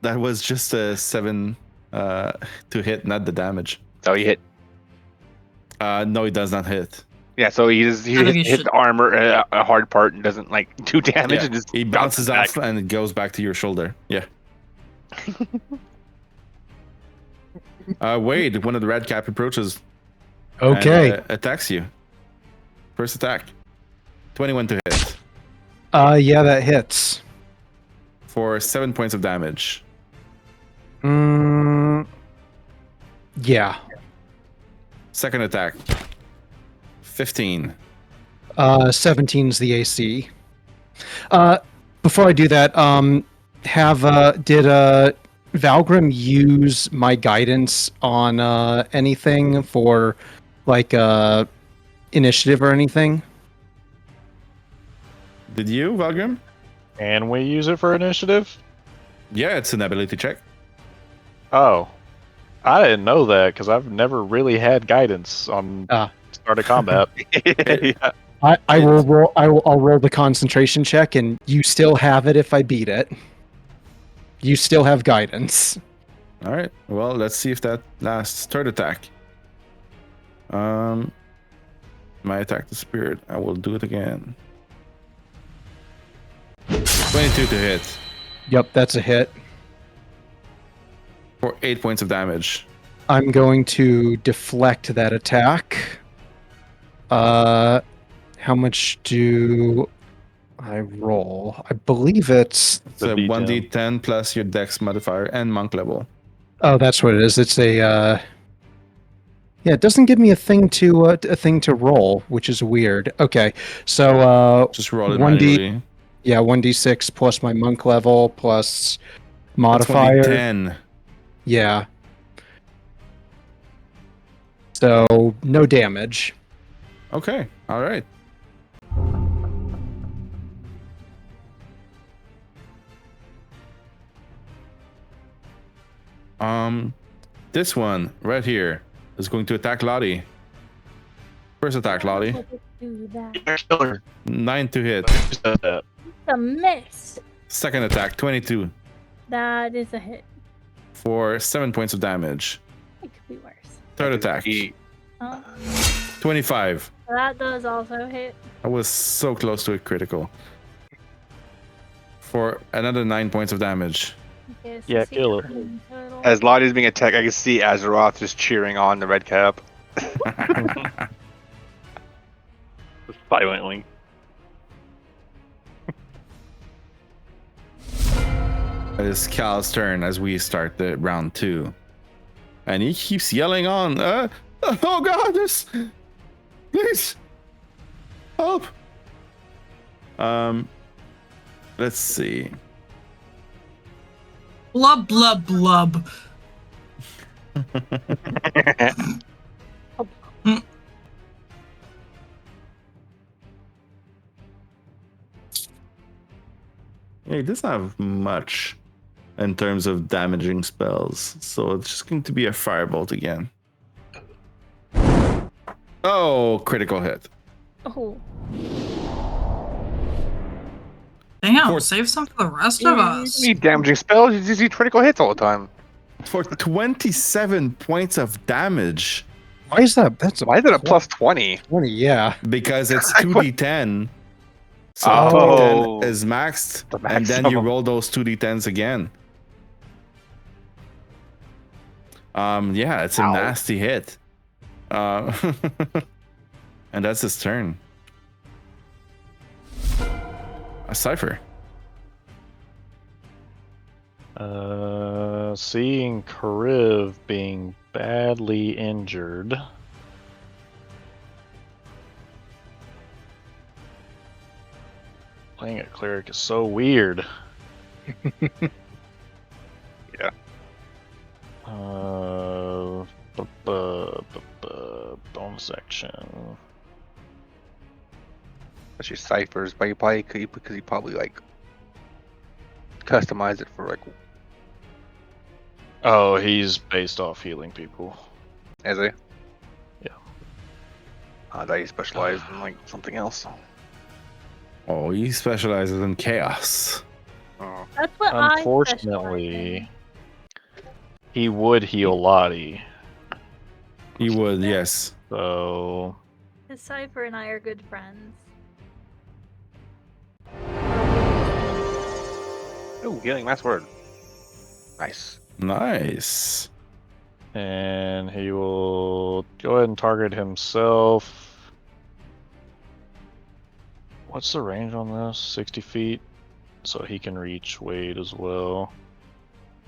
[SPEAKER 3] that was just a 7 to hit, not the damage.
[SPEAKER 7] So he hit.
[SPEAKER 3] No, he does not hit.
[SPEAKER 7] Yeah, so he
[SPEAKER 1] I think
[SPEAKER 7] hits
[SPEAKER 1] you should-
[SPEAKER 7] the armor, a hard part, and doesn't like do damage.
[SPEAKER 3] Yeah,
[SPEAKER 7] And just
[SPEAKER 3] he bounces
[SPEAKER 7] back.
[SPEAKER 3] off and it goes back to your shoulder. Yeah. Wade, one of the red cap approaches.
[SPEAKER 6] Okay.
[SPEAKER 3] And, attacks you. First attack. 21 to hit
[SPEAKER 6] Yeah, that hits.
[SPEAKER 3] for 7 points of damage.
[SPEAKER 6] Yeah.
[SPEAKER 3] Second attack. 15.
[SPEAKER 6] 17's the AC. Before I do that, did Valgrim use my guidance on anything for like initiative or anything?
[SPEAKER 3] Did you, Valgrim?
[SPEAKER 4] Can we use it for initiative?
[SPEAKER 3] Yeah, it's an ability check.
[SPEAKER 4] Oh, I didn't know that because I've never really had guidance on start of combat.
[SPEAKER 7] Yeah.
[SPEAKER 6] I'll roll the concentration check, and you still have it if I beat it. You still have guidance.
[SPEAKER 3] All right. Well, let's see if that lasts. Third attack. My attack disappeared. I will do it again. 22 to hit
[SPEAKER 6] Yep, that's a hit.
[SPEAKER 3] for 8 points of damage.
[SPEAKER 6] I'm going to deflect that attack. How much do I roll? I believe it's...
[SPEAKER 3] It's a
[SPEAKER 4] The D10.
[SPEAKER 3] 1d10 plus your dex modifier and monk level.
[SPEAKER 6] Oh, that's what it is. It's a... Yeah, it doesn't give me a thing to roll, which is weird. Okay, so
[SPEAKER 3] Just roll it
[SPEAKER 6] 1d
[SPEAKER 3] manually.
[SPEAKER 6] yeah, 1d6 plus my monk level plus
[SPEAKER 3] That's
[SPEAKER 6] modifier.
[SPEAKER 3] 1d10.
[SPEAKER 6] Yeah. So no damage.
[SPEAKER 3] Okay. All right. This one right here is going to attack Lotte. First attack, Lotte.
[SPEAKER 2] Do that.
[SPEAKER 4] Killer.
[SPEAKER 3] 9 to hit.
[SPEAKER 4] Who said that?
[SPEAKER 2] A miss.
[SPEAKER 3] Second attack, 22
[SPEAKER 2] That is a hit.
[SPEAKER 3] for 7 points of damage.
[SPEAKER 2] It could be worse.
[SPEAKER 3] Third attack,
[SPEAKER 2] Oh,
[SPEAKER 3] 25.
[SPEAKER 2] that does also hit.
[SPEAKER 3] I was so close to a critical. For another 9 points of damage.
[SPEAKER 2] Okay, so
[SPEAKER 4] Yeah,
[SPEAKER 2] 16
[SPEAKER 4] killer.
[SPEAKER 2] total.
[SPEAKER 7] As Lottie's being attacked, I can see Azeroth just cheering on the red cap. Silently.
[SPEAKER 3] It is Cal's turn as we start the round 2. And he keeps yelling on, oh god, this, please, help. Let's see.
[SPEAKER 1] Blub, blub, blub.
[SPEAKER 3] Yeah, he doesn't have much in terms of damaging spells, so it's just going to be a firebolt again. Oh, critical hit.
[SPEAKER 2] Oh,
[SPEAKER 1] Damn,
[SPEAKER 3] Fourth.
[SPEAKER 1] save some for the rest of us.
[SPEAKER 7] Need damaging spells. You just need critical hits all the time.
[SPEAKER 3] For 27 points of damage,
[SPEAKER 6] Why is that? That's a
[SPEAKER 7] Why is it a plus 20?
[SPEAKER 6] 20, yeah.
[SPEAKER 3] because it's 2d10. So
[SPEAKER 7] Oh.
[SPEAKER 3] 2d10 is maxed,
[SPEAKER 7] The
[SPEAKER 3] and then you
[SPEAKER 7] maximum.
[SPEAKER 3] roll those 2d10s again. Yeah, it's a
[SPEAKER 7] Ow.
[SPEAKER 3] nasty hit. And that's his turn. A Cypher.
[SPEAKER 4] Seeing Kriv being badly injured. Playing a cleric is so weird.
[SPEAKER 7] Yeah.
[SPEAKER 4] Bonus action.
[SPEAKER 7] Especially Cyphers, but because he probably like customized it for like
[SPEAKER 4] Oh, he's based off healing people.
[SPEAKER 7] as a.
[SPEAKER 4] Yeah.
[SPEAKER 7] I thought he specialized in like something else.
[SPEAKER 3] Oh, he specializes in chaos.
[SPEAKER 7] Oh.
[SPEAKER 2] That's what
[SPEAKER 4] Unfortunately, he would heal Lotte.
[SPEAKER 3] He would, yes.
[SPEAKER 4] So
[SPEAKER 2] Because Cypher and I are good friends.
[SPEAKER 7] Ooh, healing last word. Nice.
[SPEAKER 3] Nice.
[SPEAKER 4] and he will go ahead and target himself. What's the range on this? 60 feet. So he can reach Wade as well.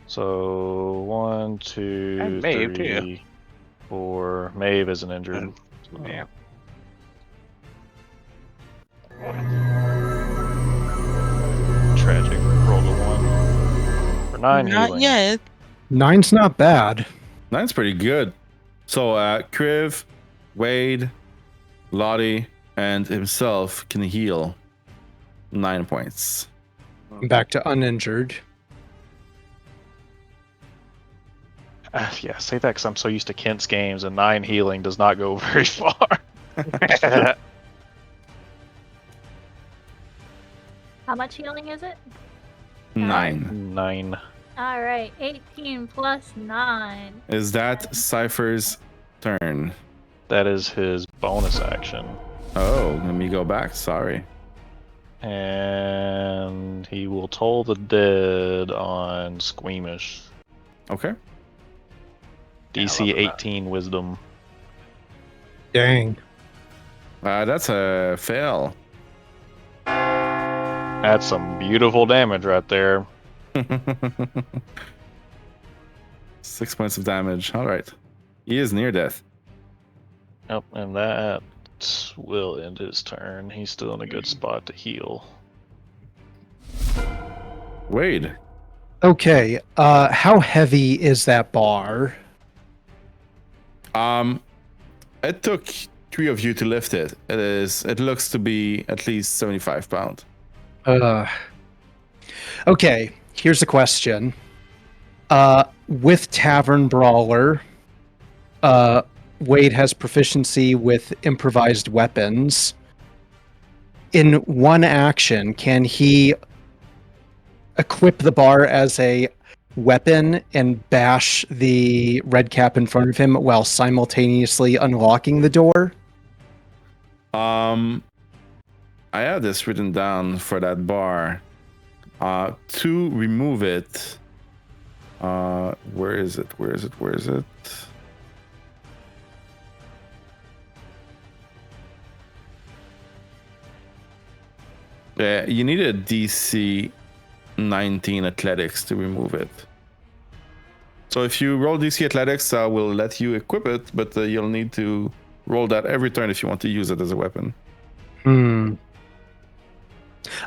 [SPEAKER 4] So 1, 2,
[SPEAKER 7] And Maeve,
[SPEAKER 4] 3, 4. Maeve isn't injured. So-
[SPEAKER 7] Yeah.
[SPEAKER 4] Tragic. Rolled a 1. For 9
[SPEAKER 5] Not
[SPEAKER 4] healing.
[SPEAKER 5] yet.
[SPEAKER 6] 9's not bad.
[SPEAKER 3] That's pretty good. So Kriv, Wade, Lotte, and himself can heal 9 points.
[SPEAKER 6] Back to uninjured.
[SPEAKER 4] Yeah, say that because I'm so used to Kent's games, and 9 healing does not go very far.
[SPEAKER 2] How much healing is it?
[SPEAKER 3] 9.
[SPEAKER 4] 9.
[SPEAKER 2] All right, 18 plus 9.
[SPEAKER 3] Is that Cypher's turn?
[SPEAKER 4] That is his bonus action.
[SPEAKER 3] Oh, let me go back. Sorry.
[SPEAKER 4] And he will toll the dead on Squeamish.
[SPEAKER 3] Okay.
[SPEAKER 4] DC
[SPEAKER 7] Yeah, I love
[SPEAKER 4] 18 wisdom.
[SPEAKER 6] Dang.
[SPEAKER 3] That's a fail.
[SPEAKER 4] That's some beautiful damage right there.
[SPEAKER 3] 6 points of damage. All right. He is near death.
[SPEAKER 4] Yep, and that will end his turn. He's still in a good spot to heal.
[SPEAKER 3] Wade.
[SPEAKER 6] Okay. How heavy is that bar?
[SPEAKER 3] It took 3 of you to lift it. It looks to be at least 75 pounds.
[SPEAKER 6] Okay. Here's a question. With Tavern Brawler, Wade has proficiency with improvised weapons. In one action, can he equip the bar as a weapon and bash the red cap in front of him while simultaneously unlocking the door?
[SPEAKER 3] I have this written down for that bar. To remove it. Where is it? Where is it? Where is it? Yeah, you need a DC 19 athletics to remove it. So if you roll DC athletics, I will let you equip it, but you'll need to roll that every turn if you want to use it as a weapon.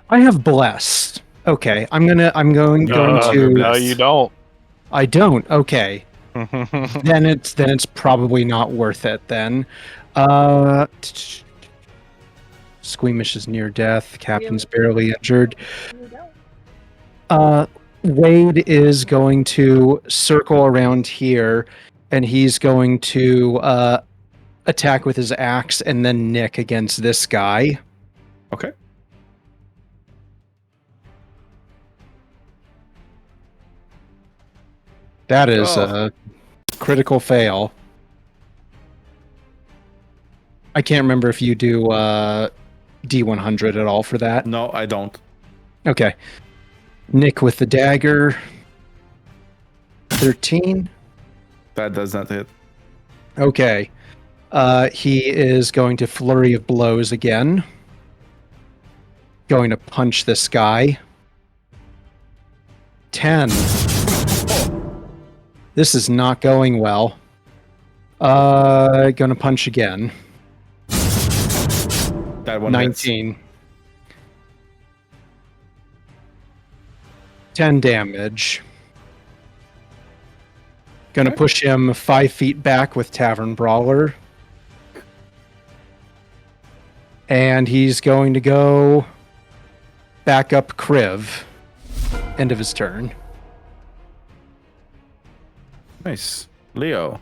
[SPEAKER 6] I have blessed. Okay, I'm going to.
[SPEAKER 4] No, you don't.
[SPEAKER 6] I don't. Okay. then it's probably not worth it then. Squeamish is near death. Captain's barely injured.
[SPEAKER 2] Here we go.
[SPEAKER 6] Wade is going to circle around here, and he's going to attack with his axe and then nick against this guy.
[SPEAKER 3] Okay.
[SPEAKER 6] That is
[SPEAKER 3] Oh.
[SPEAKER 6] a critical fail. I can't remember if you do D100 at all for that.
[SPEAKER 3] No, I don't.
[SPEAKER 6] Okay. Nick with the dagger. 13.
[SPEAKER 3] That does not hit.
[SPEAKER 6] Okay. He is going to flurry of blows again. Going to punch this guy. 10. This is not going well. Gonna punch again.
[SPEAKER 3] That one
[SPEAKER 6] 19. 10 damage. Gonna push him 5 feet back with Tavern Brawler. And he's going to go back up Kriv. End of his turn.
[SPEAKER 3] Nice. Leo.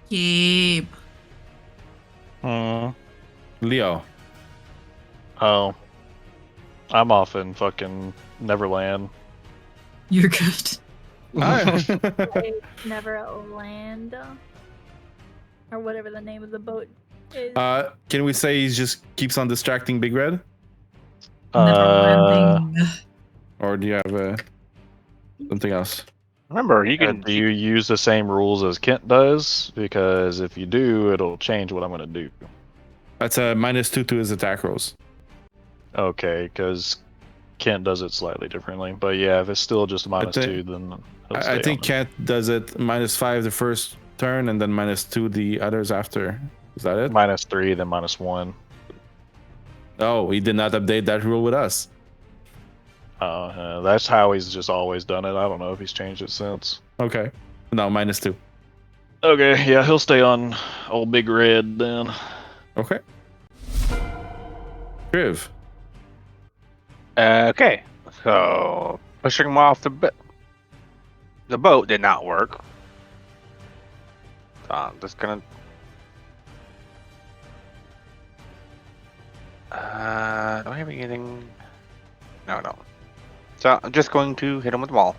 [SPEAKER 1] Gabe.
[SPEAKER 3] Leo.
[SPEAKER 4] Oh. I'm off in fucking Neverland.
[SPEAKER 1] You're good.
[SPEAKER 2] Like, Neverland, or whatever the name of the boat is.
[SPEAKER 3] Can we say he just keeps on distracting Big Red?
[SPEAKER 1] Never landing.
[SPEAKER 3] Or do you have something else?
[SPEAKER 7] Remember, you can.
[SPEAKER 4] Do you use the same rules as Kent does? Because if you do, it'll change what I'm going to do.
[SPEAKER 3] That's a -2 to his attack rolls.
[SPEAKER 4] Okay, because Kent does it slightly differently. But yeah, if it's still just a -2, then he'll stay
[SPEAKER 3] I think
[SPEAKER 4] on it.
[SPEAKER 3] Kent does it -5 the first turn and then -2 the others after. Is that it?
[SPEAKER 4] -3, then -1.
[SPEAKER 3] Oh, he did not update that rule with us.
[SPEAKER 4] That's how he's just always done it. I don't know if he's changed it since.
[SPEAKER 3] Okay. No, -2.
[SPEAKER 4] Okay, yeah, he'll stay on old Big Red then.
[SPEAKER 3] Okay. Kriv.
[SPEAKER 7] Okay, so pushing him off the boat did not work. So I'm just gonna. Do I have anything? No. So I'm just going to hit him with the wall.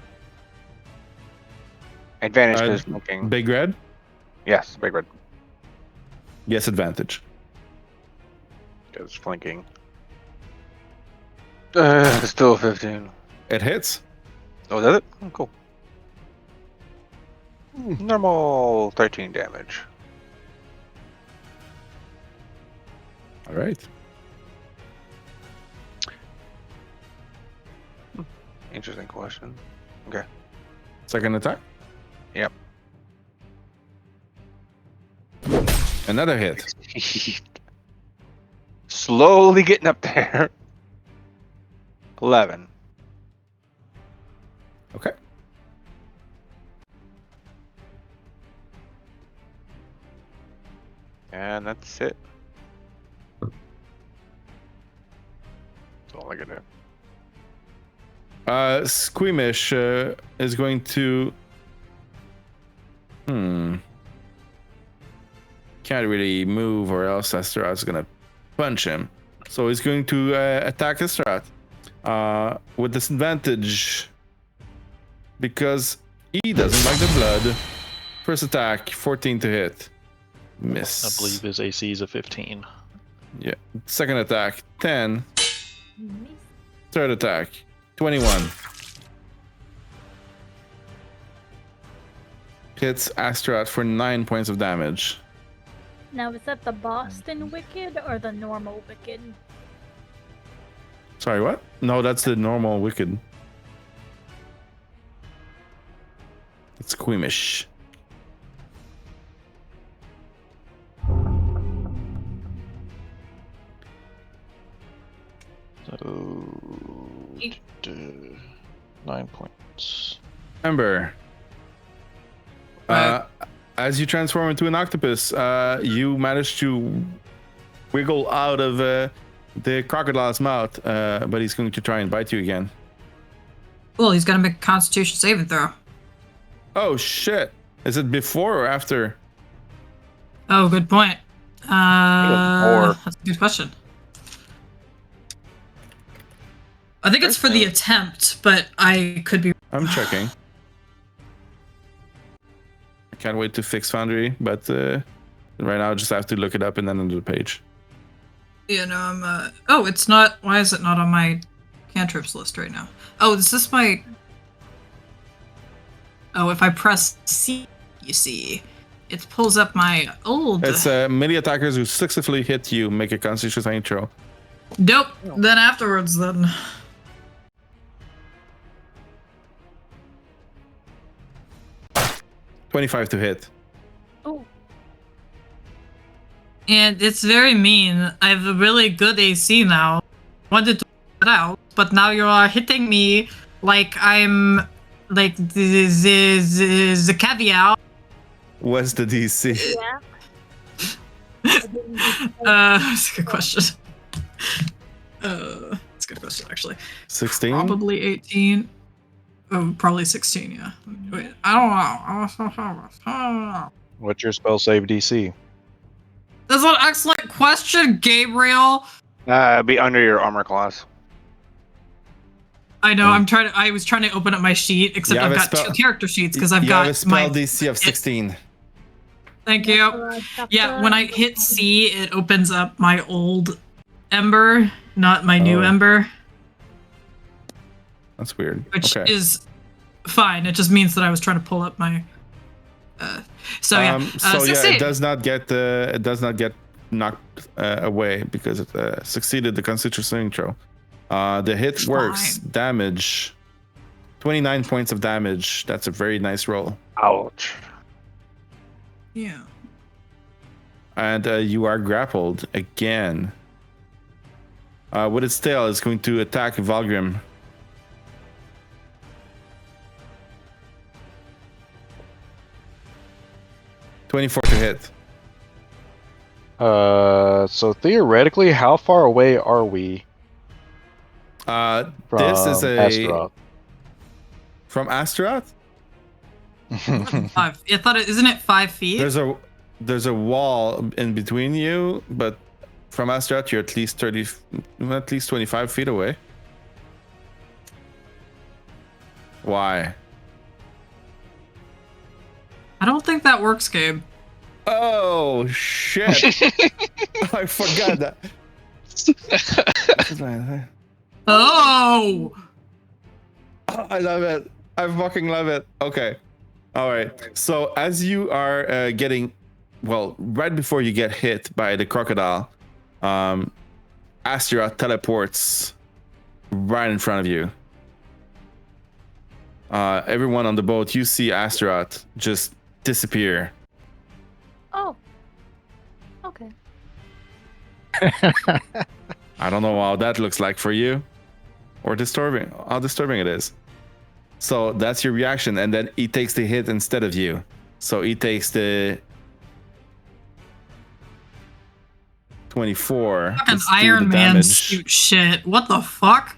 [SPEAKER 7] Advantage because flanking.
[SPEAKER 3] Big Red?
[SPEAKER 7] Yes, Big Red.
[SPEAKER 3] Yes, advantage.
[SPEAKER 7] Because flanking. Still 15.
[SPEAKER 3] It hits.
[SPEAKER 7] Oh, does it? Oh, cool. Normal 13 damage.
[SPEAKER 3] All right.
[SPEAKER 7] Interesting question. Okay.
[SPEAKER 3] Second attack.
[SPEAKER 7] Yep.
[SPEAKER 3] Another hit.
[SPEAKER 7] Slowly getting up there. 11.
[SPEAKER 3] Okay.
[SPEAKER 7] And that's it. That's all I can do.
[SPEAKER 3] Squeamish is going to. Can't really move, or else Astaroth's gonna punch him. So he's going to attack Astaroth with disadvantage because he doesn't like the blood. First attack, 14 to hit. Miss.
[SPEAKER 4] I believe his AC is a 15.
[SPEAKER 3] Yeah. Second attack, 10. Third attack, 21. Hits Astaroth for 9 points of damage.
[SPEAKER 2] Now, is that the Boston Wicked or the normal Wicked?
[SPEAKER 3] Sorry, what? No, that's the normal Wicked. It's squeamish.
[SPEAKER 4] So, 9 points.
[SPEAKER 3] Ember. As you transform into an octopus, you manage to wiggle out of the crocodile's mouth, but he's going to try and bite you again.
[SPEAKER 1] Well, he's gonna make a Constitution saving throw.
[SPEAKER 3] Oh shit! Is it before or after?
[SPEAKER 1] Oh, good point.
[SPEAKER 7] Before.
[SPEAKER 1] That's a good question. I think it's for the attempt, but I could be.
[SPEAKER 3] I'm checking. I can't wait to fix Foundry, but right now I just have to look it up and then under the page.
[SPEAKER 1] Yeah, no, I'm. Oh, it's not. Why is it not on my cantrips list right now? Oh, is this my? Oh, if I press C, you see, it pulls up my old.
[SPEAKER 3] It's melee attackers who successfully hit you make a Constitution saving throw.
[SPEAKER 1] Nope. Then afterwards, then.
[SPEAKER 3] $25 to hit.
[SPEAKER 2] Oh,
[SPEAKER 1] And it's very mean. I have a really good AC now. Wanted to put it out, but now you are hitting me like I'm like the caviar.
[SPEAKER 3] What's the DC?
[SPEAKER 2] yeah.
[SPEAKER 1] That's a good question. That's a good question, actually.
[SPEAKER 3] 16?
[SPEAKER 1] Probably 18. Oh, probably 16, yeah. Wait, I don't know.
[SPEAKER 4] What's your spell save DC?
[SPEAKER 1] That's an excellent question, Gabriel.
[SPEAKER 7] Be under your armor class.
[SPEAKER 1] I know, I was trying to open up my sheet, except
[SPEAKER 3] You have
[SPEAKER 1] I've
[SPEAKER 3] a
[SPEAKER 1] got
[SPEAKER 3] spell-
[SPEAKER 1] two character sheets, because I've
[SPEAKER 3] You
[SPEAKER 1] got
[SPEAKER 3] have a spell
[SPEAKER 1] my...
[SPEAKER 3] DC of 16.
[SPEAKER 1] Thank you. Yeah, when I hit C, it opens up my old Ember, not my new
[SPEAKER 3] Oh.
[SPEAKER 1] Ember,
[SPEAKER 3] That's weird.
[SPEAKER 1] which
[SPEAKER 3] Okay.
[SPEAKER 1] is fine. It just means that I was trying to pull up my... so yeah,
[SPEAKER 3] So yeah,
[SPEAKER 1] 16.
[SPEAKER 3] it does not get knocked away because it succeeded the Constitution saving throw. The hit works.
[SPEAKER 1] Fine.
[SPEAKER 3] Damage. 29 points of damage. That's a very nice roll.
[SPEAKER 7] Ouch.
[SPEAKER 1] Yeah.
[SPEAKER 3] And you are grappled again. With its tail, it's going to attack Valgrim. $24 to hit.
[SPEAKER 4] So theoretically, how far away are we
[SPEAKER 3] This
[SPEAKER 4] from
[SPEAKER 3] is a
[SPEAKER 4] Astaroth?
[SPEAKER 3] from Astaroth.
[SPEAKER 1] 5. I thought isn't it 5 feet?
[SPEAKER 3] There's a wall in between you, but from Astaroth you're at least 25 feet away. Why?
[SPEAKER 1] I don't think that works, Gabe.
[SPEAKER 3] Oh shit! I forgot that.
[SPEAKER 1] Oh!
[SPEAKER 3] I love it. I fucking love it. Okay. All right. So as you are getting, well, right before you get hit by the crocodile, Astaroth teleports right in front of you. Everyone on the boat, you see Astaroth just disappear.
[SPEAKER 2] Oh. Okay.
[SPEAKER 3] I don't know how that looks like for you, or how disturbing it is. So that's your reaction, and then he takes the hit instead of you. So he takes the 24.
[SPEAKER 1] Fucking
[SPEAKER 3] Let's do
[SPEAKER 1] Iron
[SPEAKER 3] the
[SPEAKER 1] Man
[SPEAKER 3] damage.
[SPEAKER 1] suit shit. What the fuck?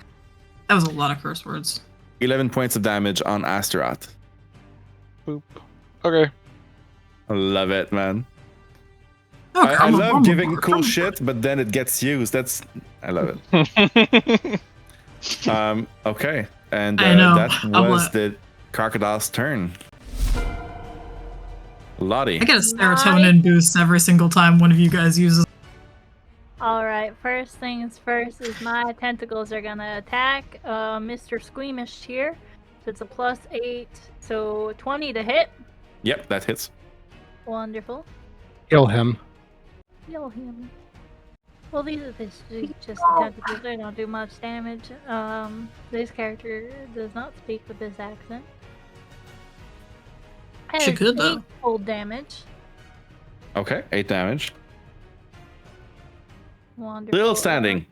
[SPEAKER 1] That was a lot of curse words.
[SPEAKER 3] 11 points of damage on Astaroth.
[SPEAKER 4] Boop. Okay.
[SPEAKER 3] I love it, man.
[SPEAKER 1] Oh,
[SPEAKER 3] I love giving cool shit, but then it gets used. I love it. Okay, and
[SPEAKER 1] I know.
[SPEAKER 3] that
[SPEAKER 1] I'm
[SPEAKER 3] was
[SPEAKER 1] lit.
[SPEAKER 3] the crocodile's turn. Lotte.
[SPEAKER 1] I get a serotonin boost every single time one of you guys uses.
[SPEAKER 2] Alright, first things first is my tentacles are gonna attack Mr. Squeamish here. So it's a +8, so 20 to hit.
[SPEAKER 3] Yep, that hits.
[SPEAKER 2] Wonderful.
[SPEAKER 6] Kill him.
[SPEAKER 2] Kill him. Well, these are just the tentacles. They don't do much damage. This character does not speak with this accent.
[SPEAKER 1] She
[SPEAKER 2] Has
[SPEAKER 1] could, though.
[SPEAKER 2] 8 cold damage.
[SPEAKER 3] Okay, 8 damage.
[SPEAKER 2] Wonderful.
[SPEAKER 3] Still standing.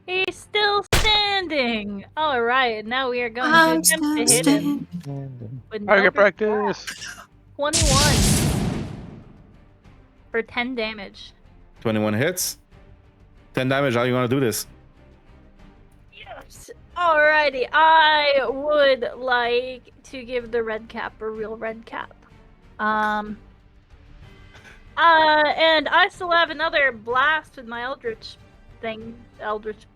[SPEAKER 2] He's still standing. All right, now we are going to attempt to hit him. With
[SPEAKER 7] Target
[SPEAKER 2] number
[SPEAKER 7] practice.
[SPEAKER 2] 21 for 10 damage.
[SPEAKER 3] 21 hits. 10 damage. How you want to do this?
[SPEAKER 2] Yes. Alrighty, I would like to give the red cap a real red cap. And I still have another blast with my Eldritch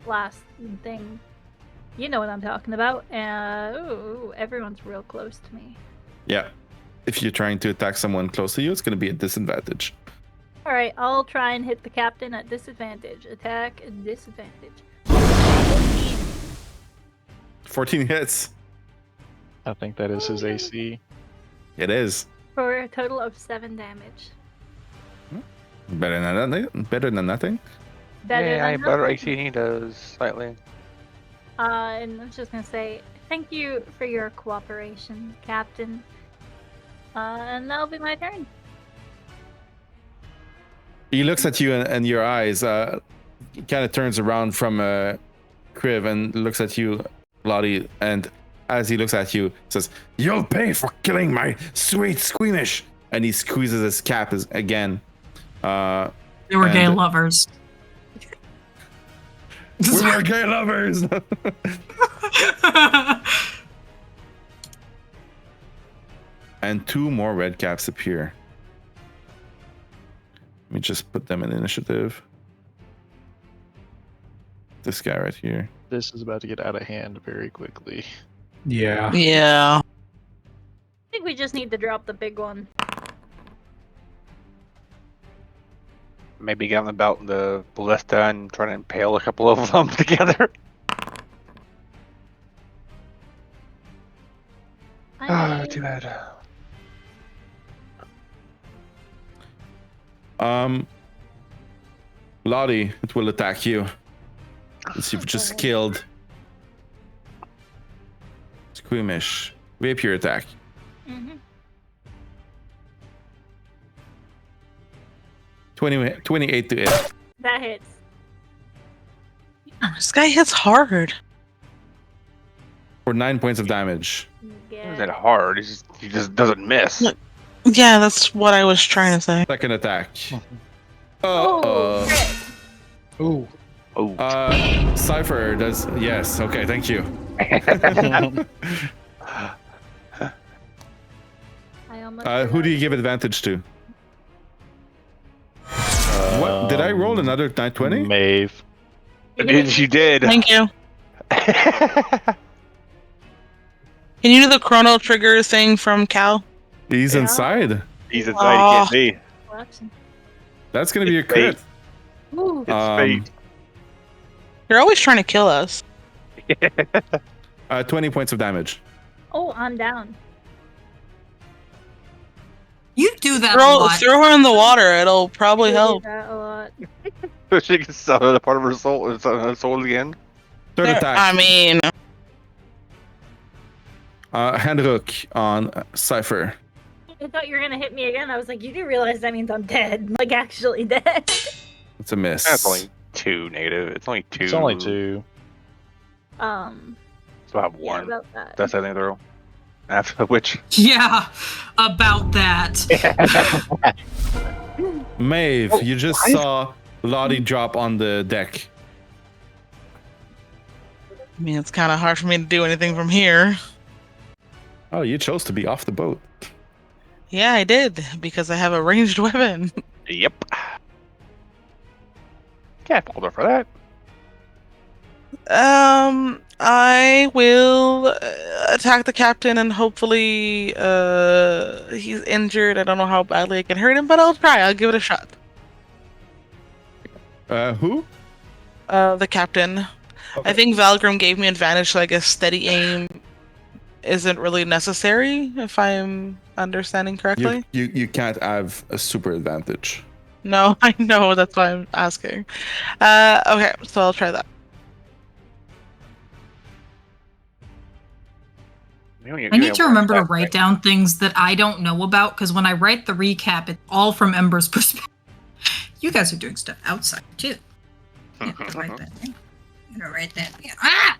[SPEAKER 2] blast thing. You know what I'm talking about. Ooh, everyone's real close to me.
[SPEAKER 3] Yeah. If you're trying to attack someone close to you, it's going to be a disadvantage.
[SPEAKER 2] Alright, I'll try and hit the captain at disadvantage. Attack at disadvantage.
[SPEAKER 3] 14 hits.
[SPEAKER 4] I think that is his AC.
[SPEAKER 3] It is.
[SPEAKER 2] for a total of 7 damage.
[SPEAKER 3] Better than nothing. Better than nothing.
[SPEAKER 2] Better
[SPEAKER 7] yeah,
[SPEAKER 2] than
[SPEAKER 7] better
[SPEAKER 2] nothing.
[SPEAKER 7] AC he does slightly.
[SPEAKER 2] And I was just gonna say thank you for your cooperation, Captain. And that'll be my turn.
[SPEAKER 3] He looks at you and your eyes. He kind of turns around from Kriv and looks at you, Lotte. And as he looks at you, says, "You'll pay for killing my sweet squeamish." And he squeezes his cap again.
[SPEAKER 1] They were gay lovers.
[SPEAKER 3] We were gay lovers. And 2 more red caps appear. Let me just put them in initiative. This guy right here.
[SPEAKER 4] This is about to get out of hand very quickly.
[SPEAKER 6] Yeah.
[SPEAKER 5] Yeah.
[SPEAKER 2] I think we just need to drop the big one.
[SPEAKER 7] Maybe get on about the ballista and try to impale a couple of them together.
[SPEAKER 2] I
[SPEAKER 7] Too bad.
[SPEAKER 3] Lotte, it will attack you. As you've just killed Squeamish. Rapier attack.
[SPEAKER 2] Mm-hmm.
[SPEAKER 3] 28 to hit.
[SPEAKER 2] That hits.
[SPEAKER 5] This guy hits hard.
[SPEAKER 3] For 9 points of damage.
[SPEAKER 7] Isn't that hard? He just doesn't miss.
[SPEAKER 5] Look. Yeah, that's what I was trying to say.
[SPEAKER 3] Second attack.
[SPEAKER 2] Oh, crit.
[SPEAKER 6] Ooh.
[SPEAKER 7] Oh.
[SPEAKER 3] Cypher does. Yes. Okay. Thank you.
[SPEAKER 2] I almost
[SPEAKER 3] Who do you give advantage to? What? Did I roll another 920?
[SPEAKER 4] Maeve.
[SPEAKER 7] You did.
[SPEAKER 5] Thank you. Can you do the chrono trigger thing from Cal?
[SPEAKER 3] He's
[SPEAKER 2] Yeah.
[SPEAKER 3] inside.
[SPEAKER 7] He's inside. He can't see.
[SPEAKER 2] Watching.
[SPEAKER 3] That's gonna be a
[SPEAKER 7] It's
[SPEAKER 3] crit.
[SPEAKER 2] Ooh.
[SPEAKER 7] It's fate.
[SPEAKER 5] You're always trying to kill us.
[SPEAKER 3] 20 points of damage.
[SPEAKER 2] Oh, I'm down.
[SPEAKER 1] You do that a lot.
[SPEAKER 5] Throw her in the water. It'll probably
[SPEAKER 2] We do
[SPEAKER 5] help.
[SPEAKER 2] that a lot.
[SPEAKER 7] She can summon a part of her soul again.
[SPEAKER 3] Third attack.
[SPEAKER 5] I mean,
[SPEAKER 3] Hand hook on Cypher.
[SPEAKER 2] I thought you were gonna hit me again. I was like, you do realize that means I'm dead. Like, actually dead.
[SPEAKER 3] It's a miss.
[SPEAKER 7] That's only 2 negative. It's only 2.
[SPEAKER 4] It's only 2.
[SPEAKER 7] So I have
[SPEAKER 2] Yeah,
[SPEAKER 7] 1.
[SPEAKER 2] about that.
[SPEAKER 7] That's I think throw. After which.
[SPEAKER 1] Yeah, about that.
[SPEAKER 3] Maeve, you just saw Lotte drop on the deck.
[SPEAKER 5] I mean, it's kind of hard for me to do anything from here.
[SPEAKER 3] Oh, you chose to be off the boat.
[SPEAKER 5] Yeah, I did because I have a ranged weapon.
[SPEAKER 7] Yep. Can't fault her for that.
[SPEAKER 5] I will attack the captain and hopefully he's injured. I don't know how badly I can hurt him, but I'll try. I'll give it a shot.
[SPEAKER 3] Who?
[SPEAKER 5] The captain.
[SPEAKER 3] Okay.
[SPEAKER 5] I think Valgrim gave me advantage, so I guess steady aim isn't really necessary, if I'm understanding correctly.
[SPEAKER 3] You can't have a super advantage.
[SPEAKER 5] No, I know, that's why I'm asking. Okay, so I'll try that.
[SPEAKER 1] I need to remember to write down things that I don't know about, because when I write the recap, it's all from Ember's perspective. You guys are doing stuff outside, too. Yeah, write that down. I'm gonna write that down. Ah!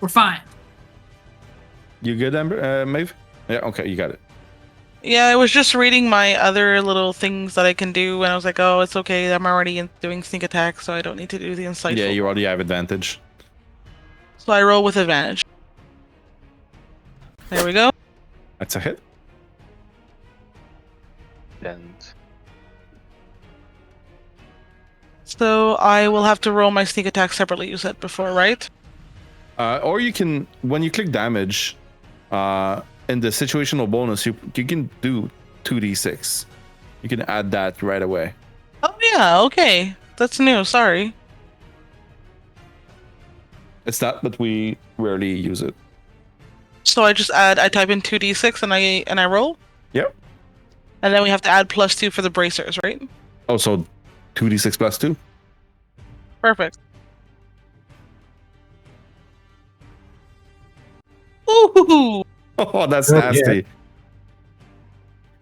[SPEAKER 1] We're fine.
[SPEAKER 3] You good, Ember? Maeve? Yeah, okay, you got it.
[SPEAKER 5] Yeah, I was just reading my other little things that I can do, and I was like, oh, it's okay, I'm already doing sneak attack, so I don't need to do the insightful.
[SPEAKER 3] Yeah, you already have advantage.
[SPEAKER 5] So I roll with advantage. There we go.
[SPEAKER 3] That's a hit.
[SPEAKER 7] And
[SPEAKER 5] So I will have to roll my sneak attack separately, you said before, right?
[SPEAKER 3] Or you can, when you click damage, in the situational bonus, you can do 2d6. You can add that right away.
[SPEAKER 5] Oh yeah, okay. That's new, sorry.
[SPEAKER 3] It's that, but we rarely use it.
[SPEAKER 5] So I type in 2d6 and I roll?
[SPEAKER 3] Yep.
[SPEAKER 5] And then we have to add +2 for the bracers, right?
[SPEAKER 3] Oh, so 2d6 plus 2.
[SPEAKER 5] Perfect. Ooh!
[SPEAKER 3] Oh, that's
[SPEAKER 6] Oh,
[SPEAKER 3] nasty.
[SPEAKER 6] yeah.